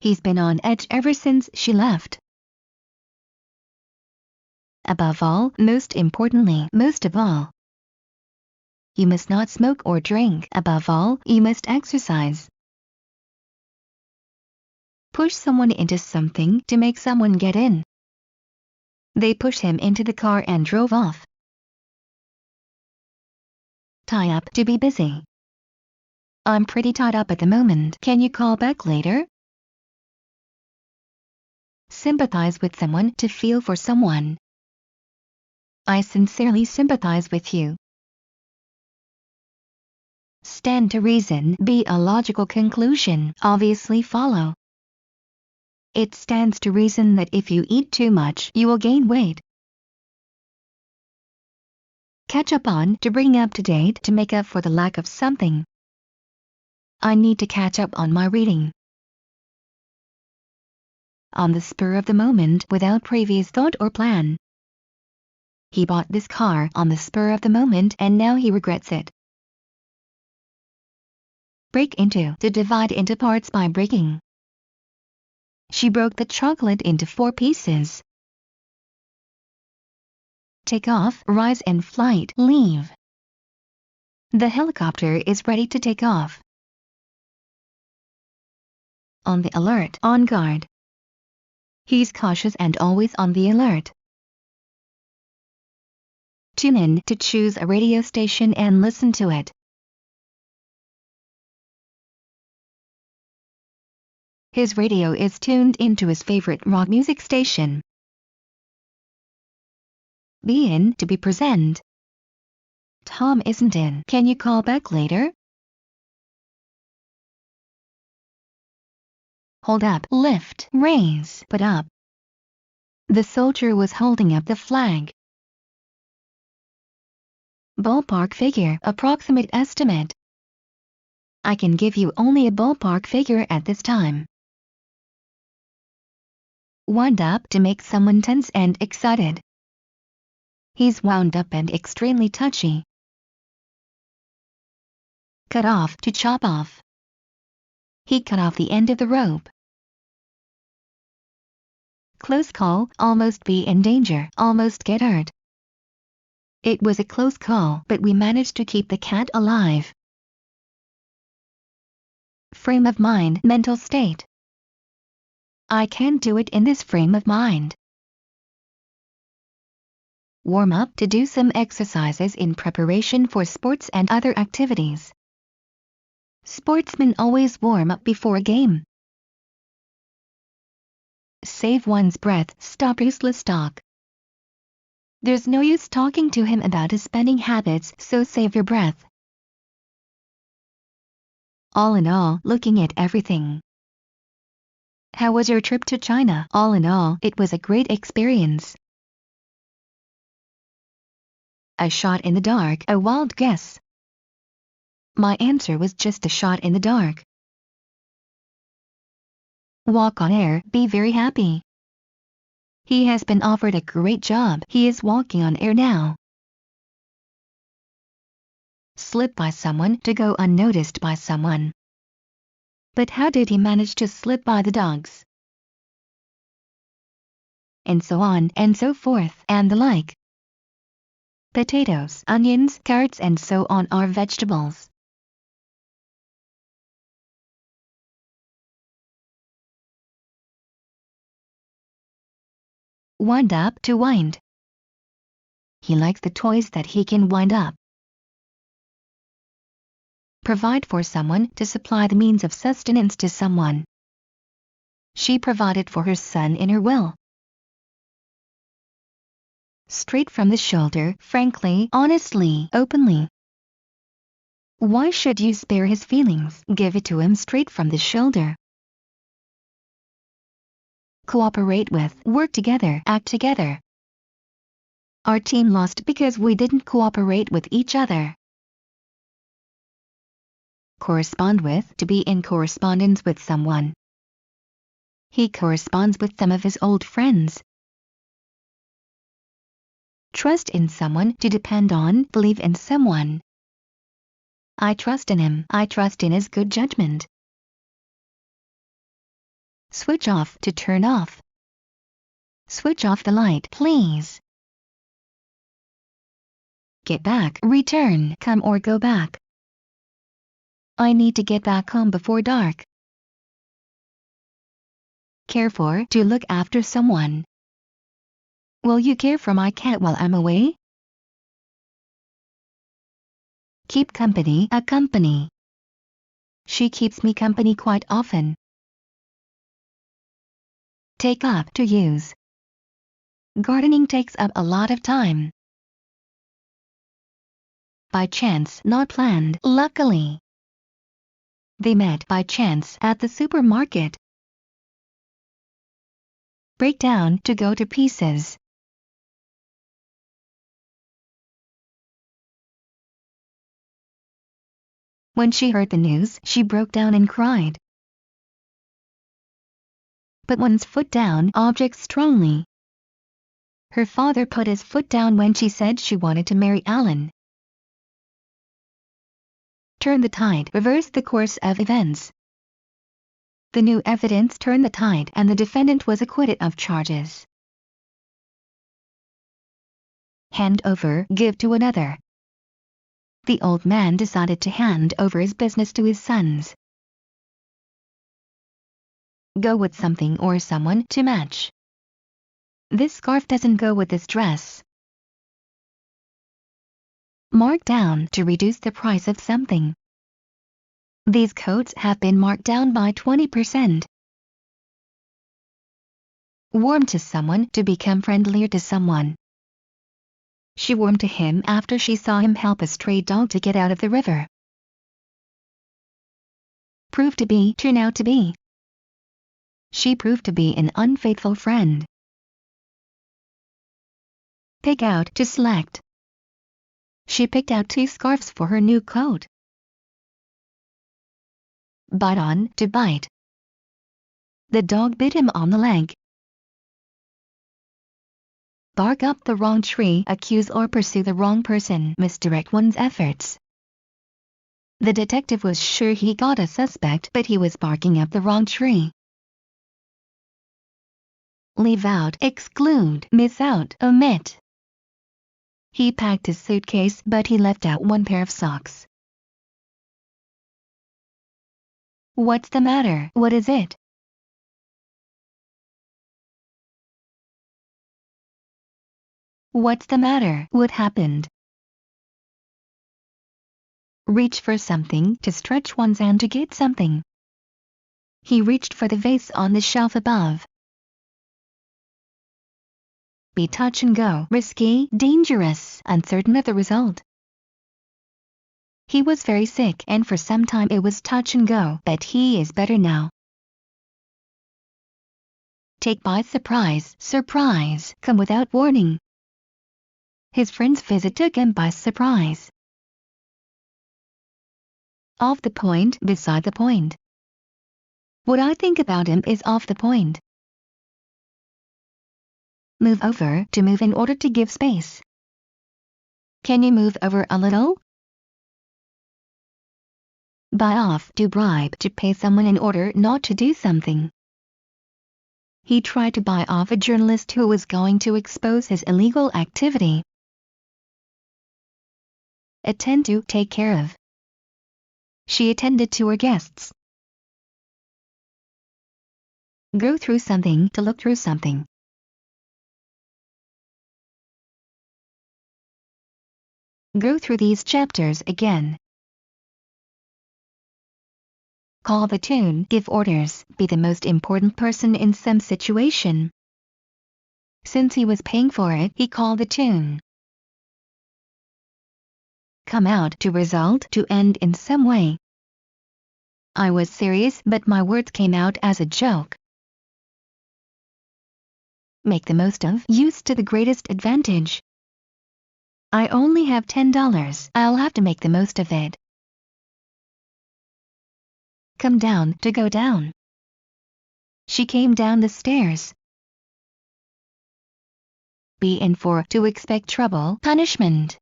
He's been on edge ever since she left. Above all, most importantly, most of all. You must not smoke or drink. Above all, you must exercise. Push someone into something, to make someone get in. They pushed him into the car and drove off. Tie up, to be busy. I'm pretty tied up at the moment, can you call back later? Sympathize with someone, to feel for someone. I sincerely sympathize with you. Stand to reason, be a logical conclusion, obviously follow. It stands to reason that if you eat too much, you will gain weight. Catch up on, to bring up to date, to make up for the lack of something. I need to catch up on my reading. On the spur of the moment, without previous thought or plan. He bought this car on the spur of the moment and now he regrets it. Break into, to divide into parts by breaking. She broke the chocolate into 4 pieces. Take off, rise and flight, leave. The helicopter is ready to take off. On the alert, on guard. He's cautious and always on the alert. Tune in, to choose a radio station and listen to it. His radio is tuned into his favorite rock music station. Be in, to be present. Tom isn't in, can you call back later? Hold up, lift, raise, put up. The soldier was holding up the flag. Ballpark figure, approximate estimate. I can give you only a ballpark figure at this time. Wound up, to make someone tense and excited. He's wound up and extremely touchy. Cut off, to chop off. He cut off the end of the rope. Close call, almost be in danger, almost get hurt. It was a close call, but we managed to keep the cat alive. Frame of mind, mental state. I can't do it in this frame of mind. Warm up to do some exercises in preparation for sports and other activities. Sportsmen always warm up before a game. Save one's breath, stop useless talk. There's no use talking to him about his spending habits, so save your breath. All in all, looking at everything. How was your trip to China? All in all, it was a great experience. A shot in the dark, a wild guess. My answer was just a shot in the dark. Walk on air, be very happy. He has been offered a great job. He is walking on air now. Slip by someone, to go unnoticed by someone. But how did he manage to slip by the dogs? And so on and so forth, and the like. Potatoes, onions, carrots and so on are vegetables. Wind up, to wind. He likes the toys that he can wind up. Provide for someone, to supply the means of sustenance to someone. She provided for her son in her will. Straight from the shoulder, frankly, honestly, openly. Why should you spare his feelings? Give it to him straight from the shoulder. Cooperate with, work together, act together. Our team lost because we didn't cooperate with each other. Correspond with, to be in correspondence with someone. He corresponds with some of his old friends. Trust in someone, to depend on, believe in someone. I trust in him, I trust in his good judgment. Switch off, to turn off. Switch off the light, please. Get back, return, come or go back. I need to get back home before dark. Care for, to look after someone. Will you care for my cat while I'm away? Keep company, a company. She keeps me company quite often. Take up, to use. Gardening takes up a lot of time. By chance, not planned, luckily. They met by chance at the supermarket. Break down, to go to pieces. When she heard the news, she broke down and cried. Put one's foot down, object strongly. Her father put his foot down when she said she wanted to marry Alan. Turn the tide, reverse the course of events. The new evidence turned the tide and the defendant was acquitted of charges. Hand over, give to another. The old man decided to hand over his business to his sons. Go with something or someone, to match. This scarf doesn't go with this dress. Mark down, to reduce the price of something. These coats have been marked down by 20%. Warm to someone, to become friendlier to someone. She warmed to him after she saw him help a stray dog to get out of the river. Prove to be, turn out to be. She proved to be an unfaithful friend. Pick out, to select. She picked out 2 scarves for her new coat. Bite on, to bite. The dog bit him on the leg. Bark up the wrong tree, accuse or pursue the wrong person, misdirect one's efforts. The detective was sure he got a suspect, but he was barking up the wrong tree. Leave out, exclude, miss out, omit. He packed his suitcase, but he left out one pair of socks. What's the matter? What is it? What's the matter? What happened? Reach for something, to stretch one's hand to get something. He reached for the vase on the shelf above. Be touch and go, risky, dangerous, uncertain of the result. He was very sick, and for some time it was touch and go, but he is better now. Take by surprise, surprise, come without warning. His friend's visit took him by surprise. Off the point, beside the point. What I think about him is off the point. Move over, to move in order to give space. Can you move over a little? Buy off, to bribe, to pay someone in order not to do something. He tried to buy off a journalist who was going to expose his illegal activity. Attend to, take care of. She attended to her guests. Go through something, to look through something. Go through these chapters again. Call the tune, give orders, be the most important person in some situation. Since he was paying for it, he called the tune. Come out, to result, to end in some way. I was serious, but my words came out as a joke. Make the most of, use to the greatest advantage. I only have $10, I'll have to make the most of it. Come down, to go down. She came down the stairs. Be in for, to expect trouble, punishment.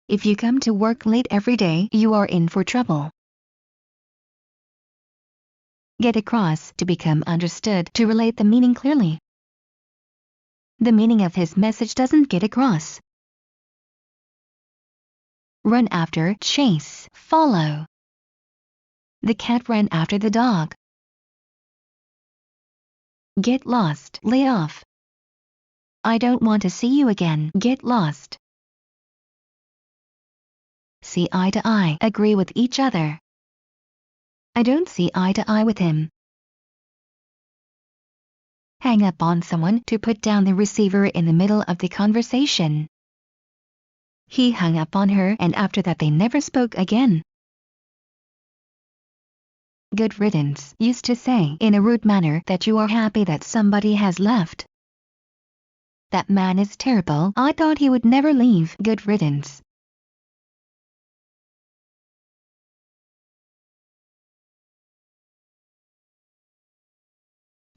If you come to work late every day, you are in for trouble. Get across, to become understood, to relate the meaning clearly. The meaning of his message doesn't get across. Run after, chase, follow. The cat ran after the dog. Get lost, lay off. I don't want to see you again, get lost. See eye to eye, agree with each other. I don't see eye to eye with him. Hang up on someone, to put down the receiver in the middle of the conversation. He hung up on her, and after that they never spoke again. Good riddance, used to say in a rude manner that you are happy that somebody has left. That man is terrible, I thought he would never leave. Good riddance.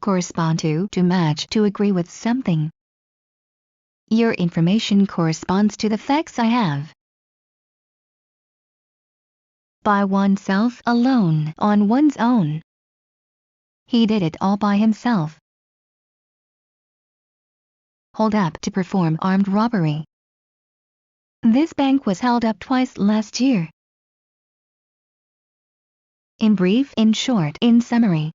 Correspond to match, to agree with something. Your information corresponds to the facts I have. By oneself, alone, on one's own. He did it all by himself. Hold up, to perform armed robbery. This bank was held up twice last year. In brief, in short, in summary.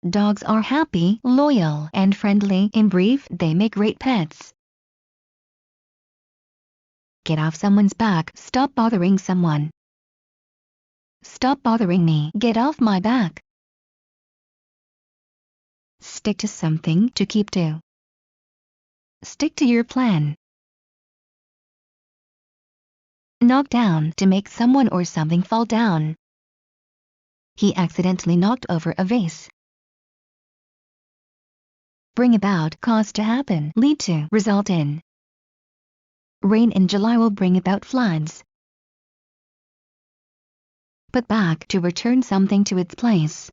Dogs are happy, loyal, and friendly. In brief, they make great pets. Get off someone's back, stop bothering someone. Stop bothering me, get off my back. Stick to something, to keep to. Stick to your plan. Knock down, to make someone or something fall down. He accidentally knocked over a vase. Bring about, cause to happen, lead to, result in. Rain in July will bring about floods. Put back, to return something to its place.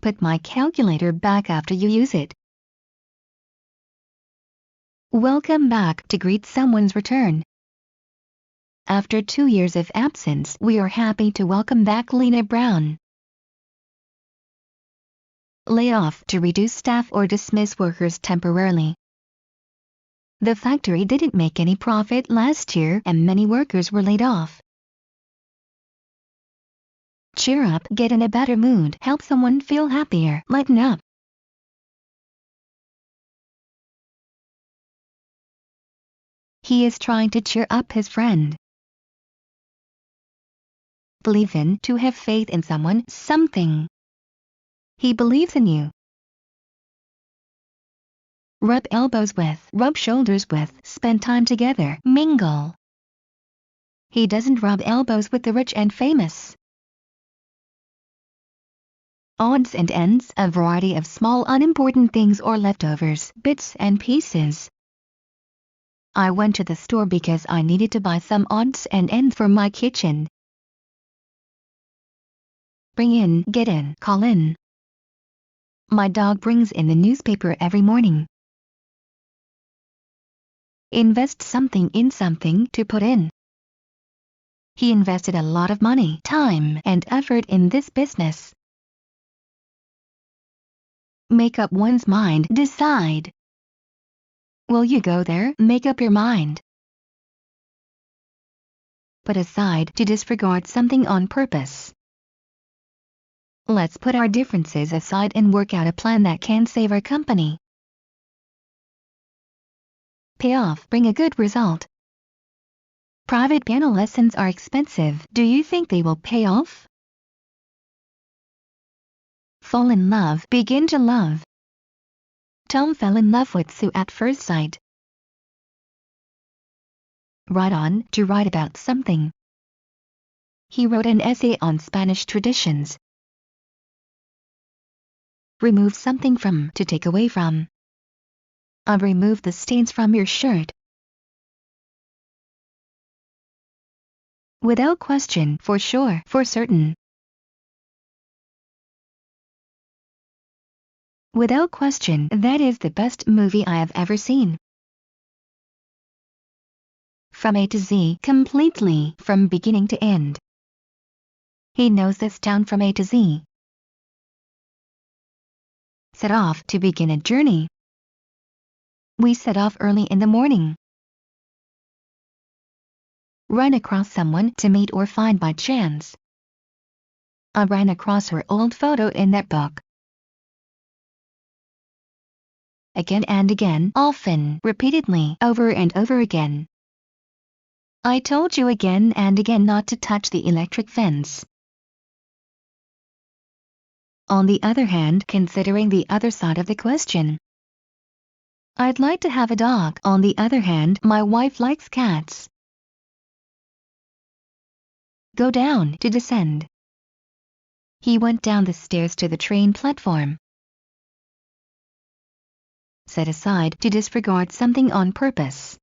Put my calculator back after you use it. Welcome back, to greet someone's return. After 2 years of absence, we are happy to welcome back Lena Brown. Layoff to reduce staff or dismiss workers temporarily. The factory didn't make any profit last year and many workers were laid off. Cheer up, get in a better mood, help someone feel happier, lighten up. He is trying to cheer up his friend. Believe in, to have faith in someone, something. He believes in you. Rub elbows with, rub shoulders with, spend time together, mingle. He doesn't rub elbows with the rich and famous. Odds and ends, a variety of small unimportant things or leftovers, bits and pieces. I went to the store because I needed to buy some odds and ends for my kitchen. Bring in, get in, call in. My dog brings in the newspaper every morning. Invest something in something to put in. He invested a lot of money, time, and effort in this business. Make up one's mind, decide. Will you go there? Make up your mind. Put aside, to disregard something on purpose. Let's put our differences aside and work out a plan that can save our company. Pay off, bring a good result. Private piano lessons are expensive. Do you think they will pay off? Fall in love, begin to love. Tom fell in love with Sue at first sight. Write on, to write about something. He wrote an essay on Spanish traditions. Remove something from, to take away from. I've removed the stains from your shirt. Without question, for sure, for certain. Without question, that is the best movie I have ever seen. From A to Z, completely, from beginning to end. He knows this town from A to Z. Set off to begin a journey. We set off early in the morning. Run across someone to meet or find by chance. I ran across her old photo in that book. Again and again, often, repeatedly, over and over again. I told you again and again not to touch the electric fence. On the other hand, considering the other side of the question, I'd like to have a dog. On the other hand, my wife likes cats. Go down, to descend. He went down the stairs to the train platform. Set aside, to disregard something on purpose.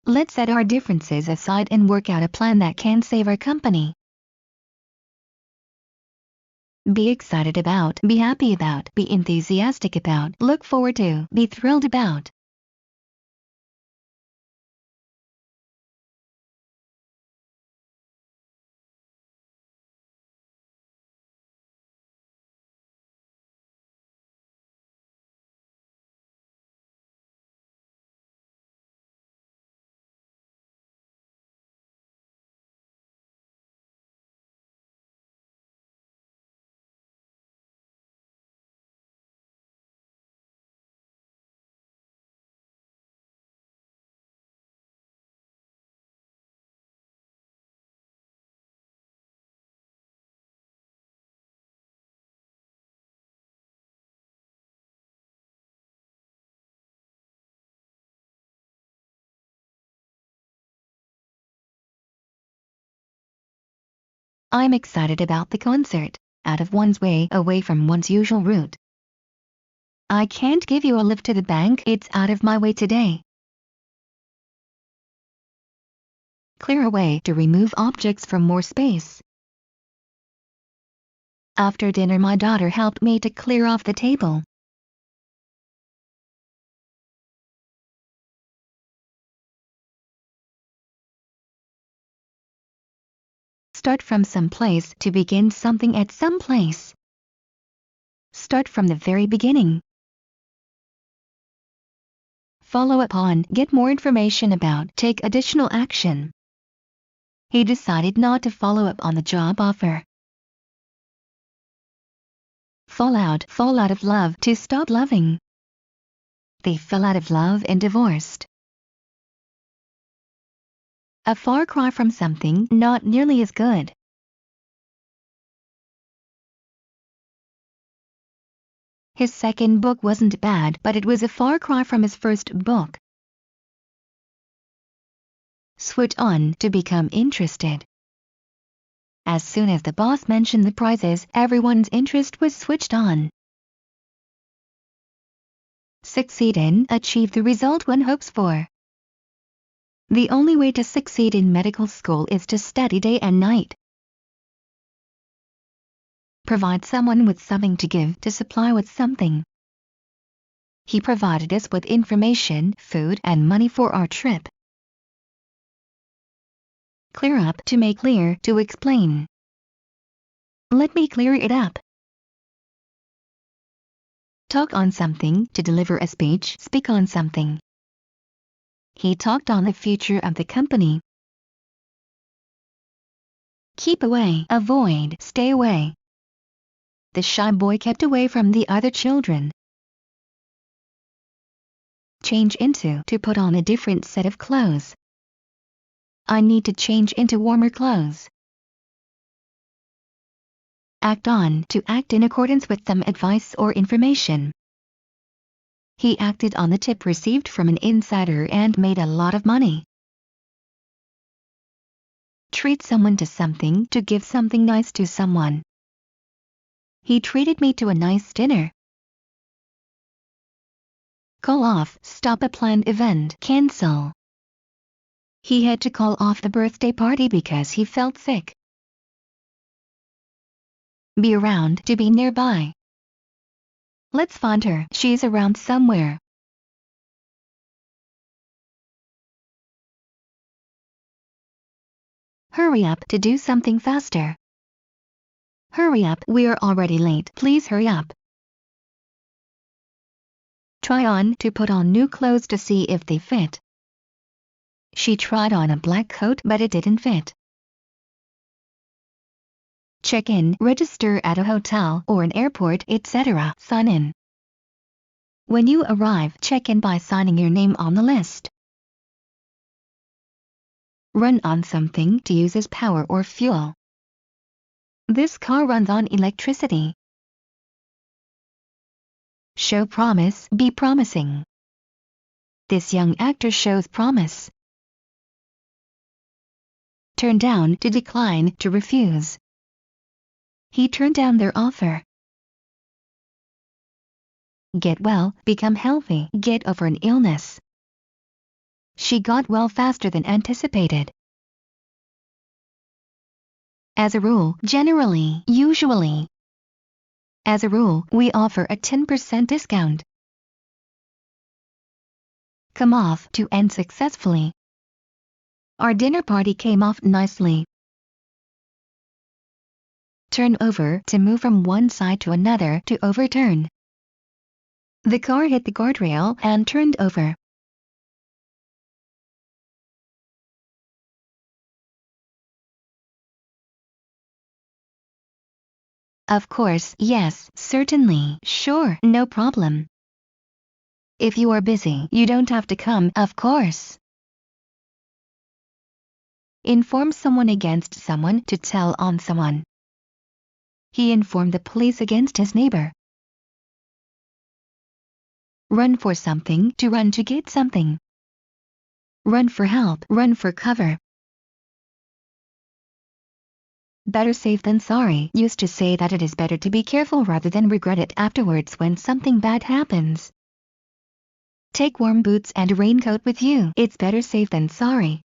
Let's set our differences aside and work out a plan that can save our company. Be excited about, be happy about, be enthusiastic about, look forward to, be thrilled about. I'm excited about the concert, out of one's way, away from one's usual route. I can't give you a lift to the bank, it's out of my way today. Clear away, to remove objects from more space. After dinner my daughter helped me to clear off the table. Start from some place to begin something at some place. Start from the very beginning. Follow up on, get more information about, take additional action. He decided not to follow up on the job offer. Fall out of love, to stop loving. They fell out of love and divorced. A far cry from something, not nearly as good. His second book wasn't bad, but it was a far cry from his first book. Switch on, to become interested. As soon as the boss mentioned the prizes, everyone's interest was switched on. Succeed in, achieve the result one hopes for. The only way to succeed in medical school is to study day and night. Provide someone with something to give, to supply with something. He provided us with information, food, and money for our trip. Clear up, to make clear, to explain. Let me clear it up. Talk on something, to deliver a speech, speak on something. He talked on the future of the company. Keep away, avoid, stay away. The shy boy kept away from the other children. Change into, to put on a different set of clothes. I need to change into warmer clothes. Act on, to act in accordance with some advice or information. He acted on the tip received from an insider and made a lot of money. Treat someone to something, to give something nice to someone. He treated me to a nice dinner. Call off, stop a planned event, cancel. He had to call off the birthday party because he felt sick. Be around, to be nearby. Let's find her, she's around somewhere. Hurry up, to do something faster. Hurry up, we're already late, please hurry up. Try on, to put on new clothes to see if they fit. She tried on a black coat but it didn't fit. Check in, register at a hotel or an airport, etc. Sign in. When you arrive, check in by signing your name on the list. Run on something, to use as power or fuel. This car runs on electricity. Show promise, be promising. This young actor shows promise. Turn down, to decline, to refuse. He turned down their offer. Get well, become healthy, get over an illness. She got well faster than anticipated. As a rule, generally, usually. As a rule, we offer a 10% discount. Come off, to end successfully. Our dinner party came off nicely. Turn over, to move from one side to another, to overturn. The car hit the guardrail and turned over. Of course, yes, certainly, sure, no problem. If you are busy, you don't have to come, of course. Inform someone against someone, to tell on someone. He informed the police against his neighbor. Run for something, to run to get something. Run for help, run for cover. Better safe than sorry used to say that it is better to be careful rather than regret it afterwards when something bad happens. Take warm boots and a raincoat with you, it's better safe than sorry.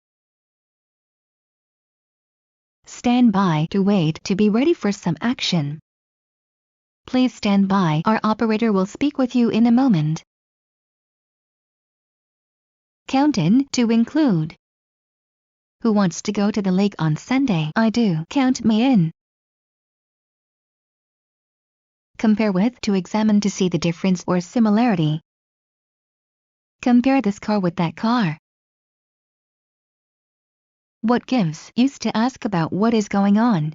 Stand by, to wait, to be ready for some action. Please stand by, our operator will speak with you in a moment. Count in, to include. Who wants to go to the lake on Sunday? I do. Count me in. Compare with to examine to see the difference or similarity. Compare this car with that car. What gives? Used to ask about what is going on.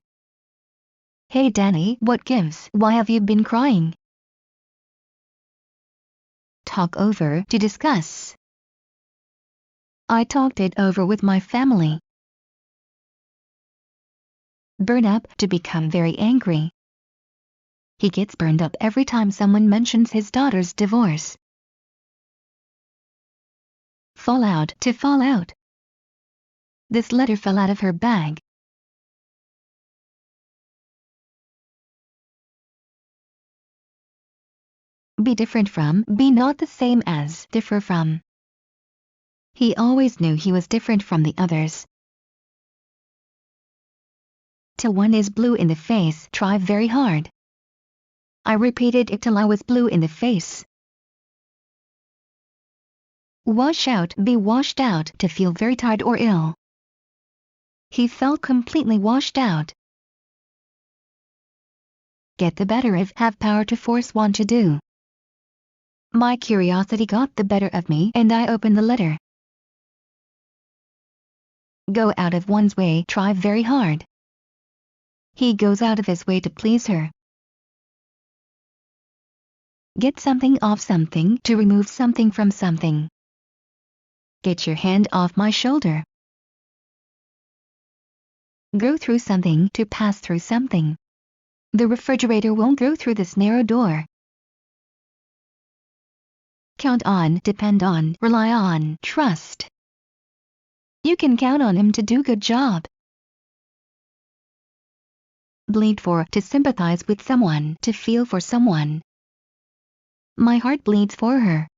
Hey Danny, what gives? Why have you been crying? Talk over to discuss. I talked it over with my family. Burn up to become very angry. He gets burned up every time someone mentions his daughter's divorce. Fall out to fall out. This letter fell out of her bag. Be different from, be not the same as, differ from. He always knew he was different from the others. Till one is blue in the face, try very hard. I repeated it till I was blue in the face. Wash out, be washed out, to feel very tired or ill. He felt completely washed out. Get the better of, have power to force one to do. My curiosity got the better of me and I opened the letter. Go out of one's way, try very hard. He goes out of his way to please her. Get something off something, to remove something from something. Get your hand off my shoulder. Go through something, to pass through something. The refrigerator won't go through this narrow door. Count on, depend on, rely on, trust. You can count on him to do good job. Bleed for, to sympathize with someone, to feel for someone. My heart bleeds for her.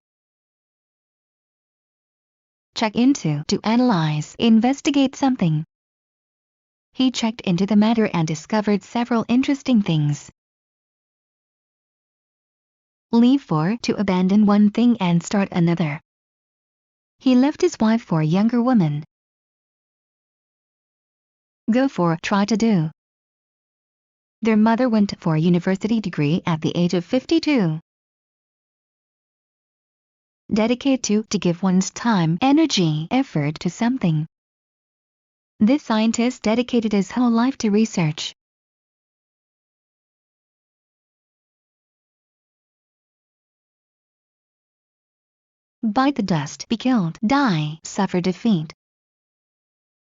Check into, to analyze, investigate something. He checked into the matter and discovered several interesting things. Leave for, to abandon one thing and start another. He left his wife for a younger woman. Go for, try to do. Their mother went for a university degree at the age of 52. Dedicate to give one's time, energy, effort to something. This scientist dedicated his whole life to research. Bite the dust, be killed, die, suffer defeat.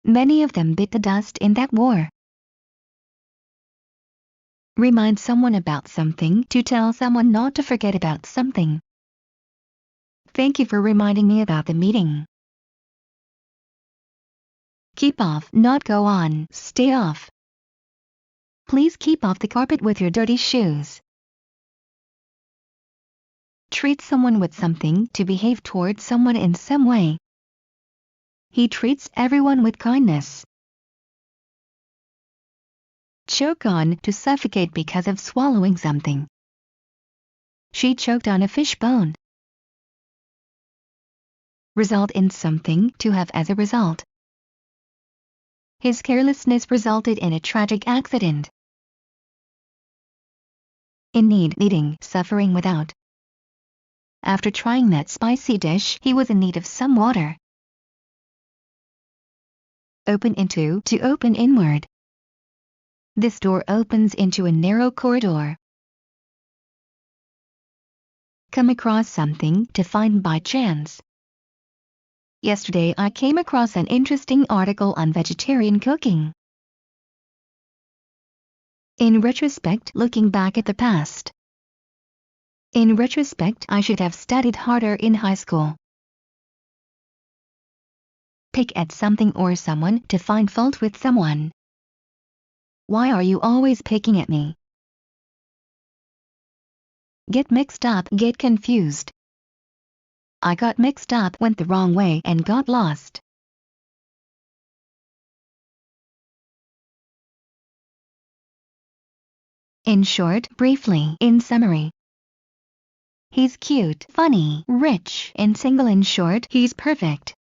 Many of them bit the dust in that war. Remind someone about something, to tell someone not to forget about something. Thank you for reminding me about the meeting. Keep off, not go on, stay off. Please keep off the carpet with your dirty shoes. Treat someone with something, to behave towards someone in some way. He treats everyone with kindness. Choke on, to suffocate because of swallowing something. She choked on a fish bone. Result in something, to have as a result. His carelessness resulted in a tragic accident. In need, needing, suffering without. After trying that spicy dish, he was in need of some water. Open into, to open inward. This door opens into a narrow corridor. Come across something, to find by chance. Yesterday I came across an interesting article on vegetarian cooking. In retrospect, looking back at the past. In retrospect, I should have studied harder in high school. Pick at something or someone, to find fault with someone. Why are you always picking at me? Get mixed up, get confused. I got mixed up, went the wrong way, and got lost. In short, briefly, in summary. He's cute, funny, rich, and single. In short, he's perfect.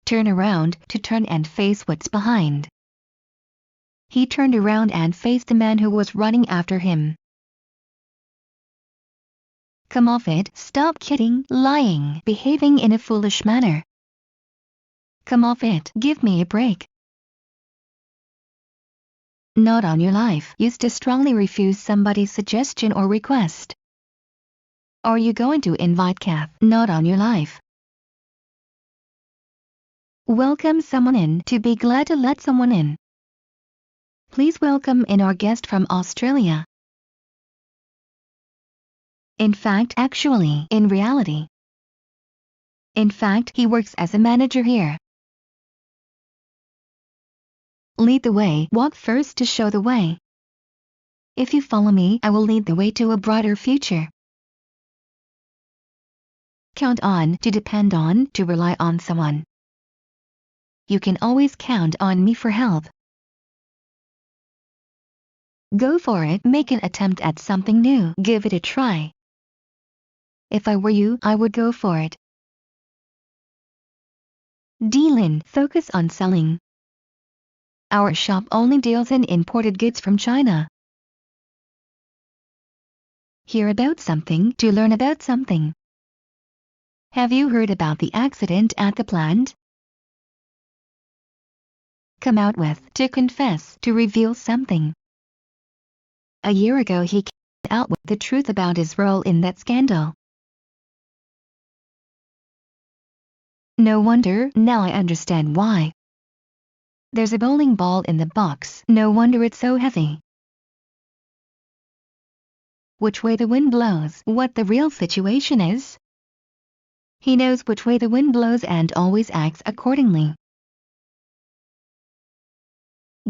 Turn around to turn and face what's behind. He turned around and faced the man who was running after him. Come off it, stop kidding, lying, behaving in a foolish manner. Come off it, give me a break. Not on your life. Used to strongly refuse somebody's suggestion or request. Are you going to invite Kath? Not on your life. Welcome someone in. To be glad to let someone in. Please welcome in our guest from Australia. In fact, actually, in reality. In fact, he works as a manager here. Lead the way, walk first to show the way. If you follow me, I will lead the way to a brighter future. Count on, to depend on, to rely on someone. You can always count on me for help. Go for it, make an attempt at something new, give it a try. If I were you, I would go for it. Dealin', focus on selling. Our shop only deals in imported goods from China. Hear about something, to learn about something. Have you heard about the accident at the plant? Come out with, to confess, to reveal something. A year ago he came out with the truth about his role in that scandal. No wonder, now I understand why. There's a bowling ball in the box, no wonder it's so heavy. Which way the wind blows, what the real situation is. He knows which way the wind blows and always acts accordingly.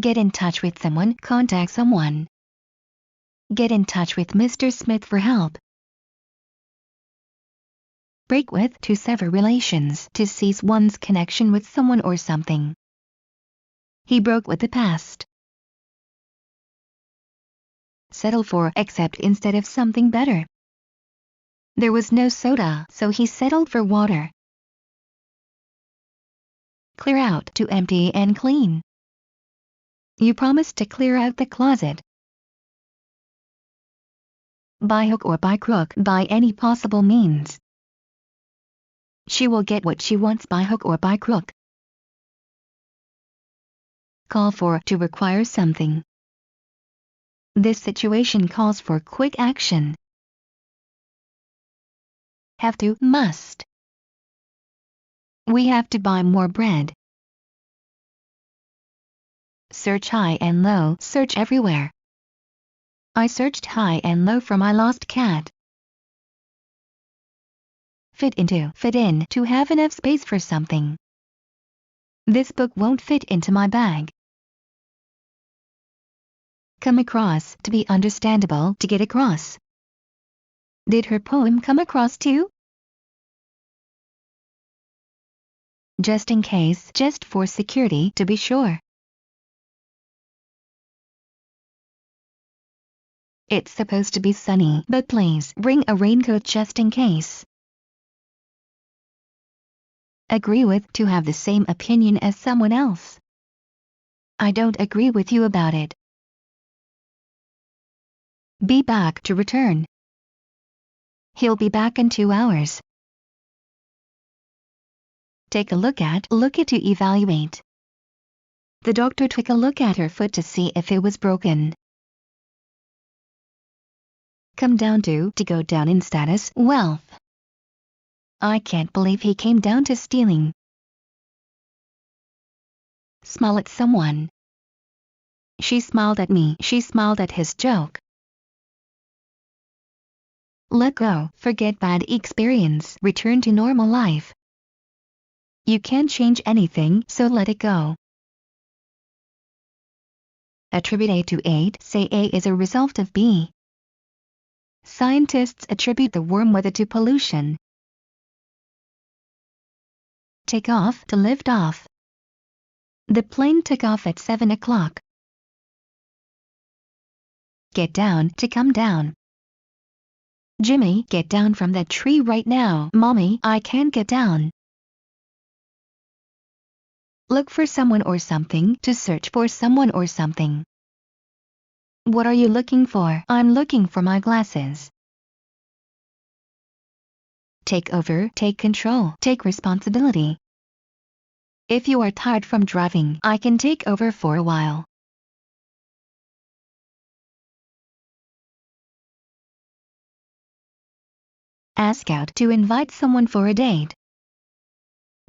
Get in touch with someone, contact someone. Get in touch with Mr. Smith for help. Break with, to sever relations, to cease one's connection with someone or something. He broke with the past. Settle for, accept instead of something better. There was no soda, so he settled for water. Clear out, to empty and clean. You promised to clear out the closet. By hook or by crook, by any possible means. She will get what she wants by hook or by crook. Call for, to require something. This situation calls for quick action. Have to, must. We have to buy more bread. Search high and low, search everywhere. I searched high and low for my lost cat. Fit into, fit in, to have enough space for something. This book won't fit into my bag. Come across, to be understandable, to get across. Did her poem come across too? Just in case, just for security, to be sure. It's supposed to be sunny, but please bring a raincoat just in case. Agree with, to have the same opinion as someone else. I don't agree with you about it. Be back, to return. He'll be back in 2 hours. Take a look at, to evaluate. The doctor took a look at her foot to see if it was broken. Come down to go down in status, wealth. I can't believe he came down to stealing. Smile at someone. She smiled at me, she smiled at his joke. Let go, forget bad experience, return to normal life. You can't change anything, so let it go. Attribute A to 8, say A is a result of B. Scientists attribute the warm weather to pollution. Take off, to lift off. The plane took off at 7 o'clock. Get down, to come down. Jimmy, get down from that tree right now. Mommy, I can't get down. Look for someone or something. To search for someone or something. What are you looking for? I'm looking for my glasses. Take over. Take control. Take responsibility. If you are tired from driving, I can take over for a while. Ask out. To invite someone for a date.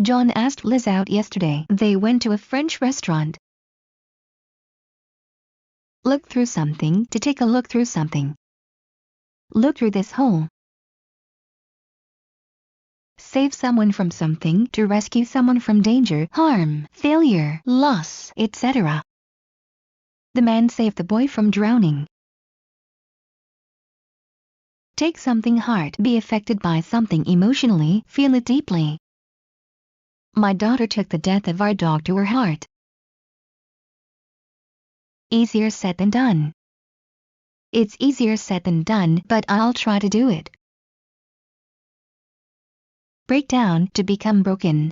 John asked Liz out yesterday. They went to a French restaurant. Look through something. To take a look through something. Look through this hole. Save someone from something. To rescue someone from danger, harm, failure, loss, etc. The man saved the boy from drowning. Take something hard. Be affected by something emotionally. Feel it deeply. My daughter took the death of our dog to her heart. Easier said than done. It's easier said than done, but I'll try to do it. Break down. To become broken.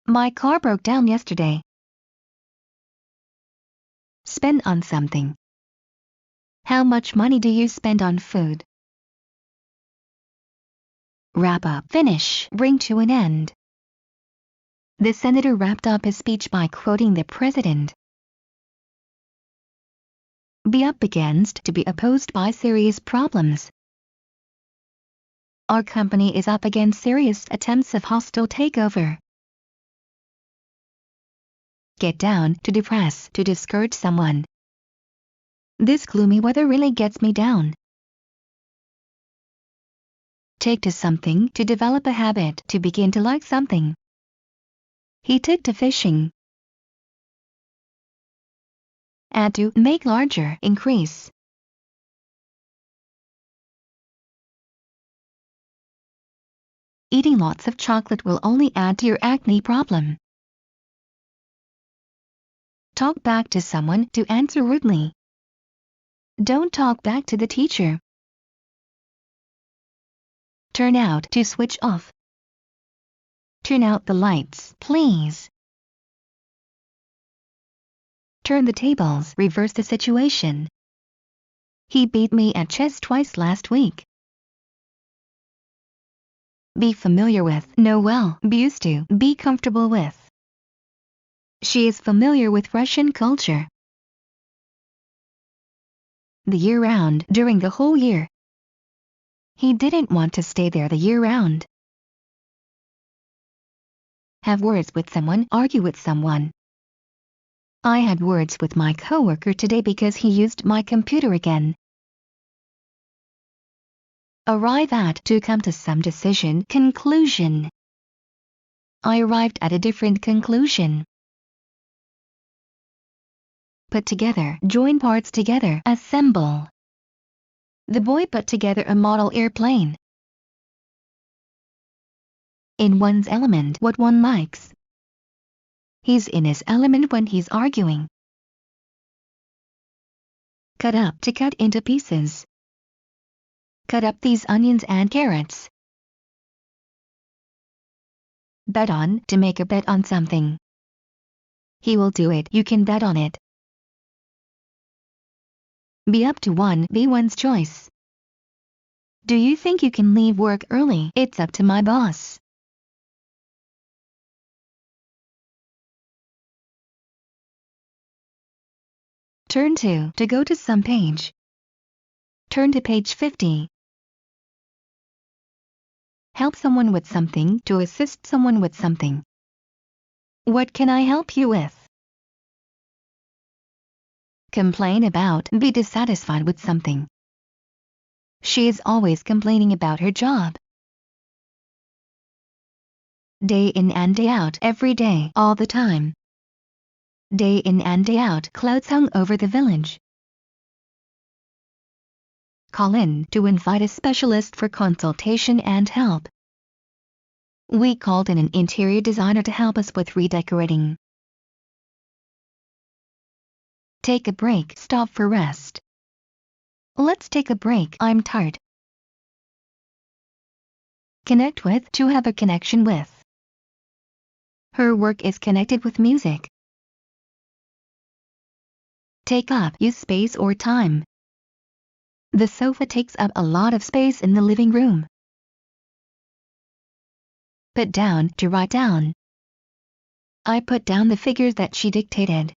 My car broke down yesterday. Spend on something. How much money do you spend on food? Wrap up. Finish. Bring to an end. The senator wrapped up his speech by quoting the president. Be up against. To be opposed by serious problems. Our company is up against serious attempts of hostile takeover. Get down. To depress. To discourage someone. This gloomy weather really gets me down. Take to something. To develop a habit. To begin to like something. He took to fishing. Add to. Make larger. Increase. Eating lots of chocolate will only add to your acne problem. Talk back to someone. To answer rudely. Don't talk back to the teacher. Turn out. To switch off. Turn out the lights, please. Turn the tables. Reverse the situation. He beat me at chess twice last week. Be familiar with. Know well. Be used to. Be comfortable with. She is familiar with Russian culture. The year round. During the whole year. He didn't want to stay there the year round. Have words with someone. Argue with someone. I had words with my coworker today because he used my computer again. Arrive at. To come to some decision. Conclusion. I arrived at a different conclusion. Put together. Join parts together. Assemble. The boy put together a model airplane. In one's element. What one likes. He's in his element when he's arguing. Cut up. To cut into pieces. Cut up these onions and carrots. Bet on. To make a bet on something. He will do it. You can bet on it. Be up to one. Be one's choice. Do you think you can leave work early? It's up to my boss. Turn to. To go to some page. Turn to page 50. Help someone with something. To assist someone with something. What can I help you with? Complain about. Be dissatisfied with something. She is always complaining about her job. Day in and day out. Every day. All the time. Day in and day out. Clouds hung over the village. Call in. To invite a specialist for consultation and help. We called in an interior designer to help us with redecorating. Take a break. Stop for rest. Let's take a break. I'm tired. Connect with. To have a connection with. Her work is connected with music. Take up, use space or time. The sofa takes up a lot of space in the living room. Put down, to write down. I put down the figures that she dictated.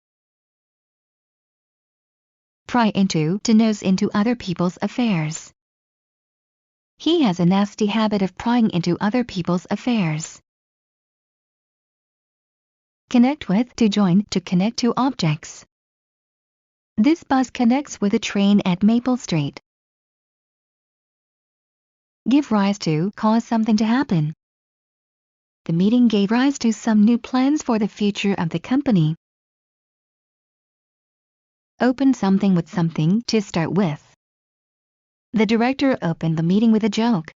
Pry into, to nose into other people's affairs. He has a nasty habit of prying into other people's affairs. Connect with, to join, to connect to objects. This bus connects with a train at Maple Street. Give rise to, cause something to happen. The meeting gave rise to some new plans for the future of the company. Open something with something, to start with. The director opened the meeting with a joke.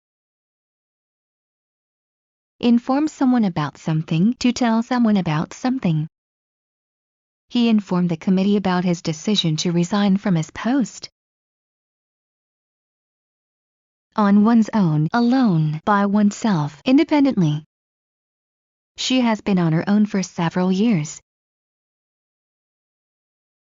Inform someone about something, to tell someone about something. He informed the committee about his decision to resign from his post. On one's own, alone, by oneself, independently. She has been on her own for several years.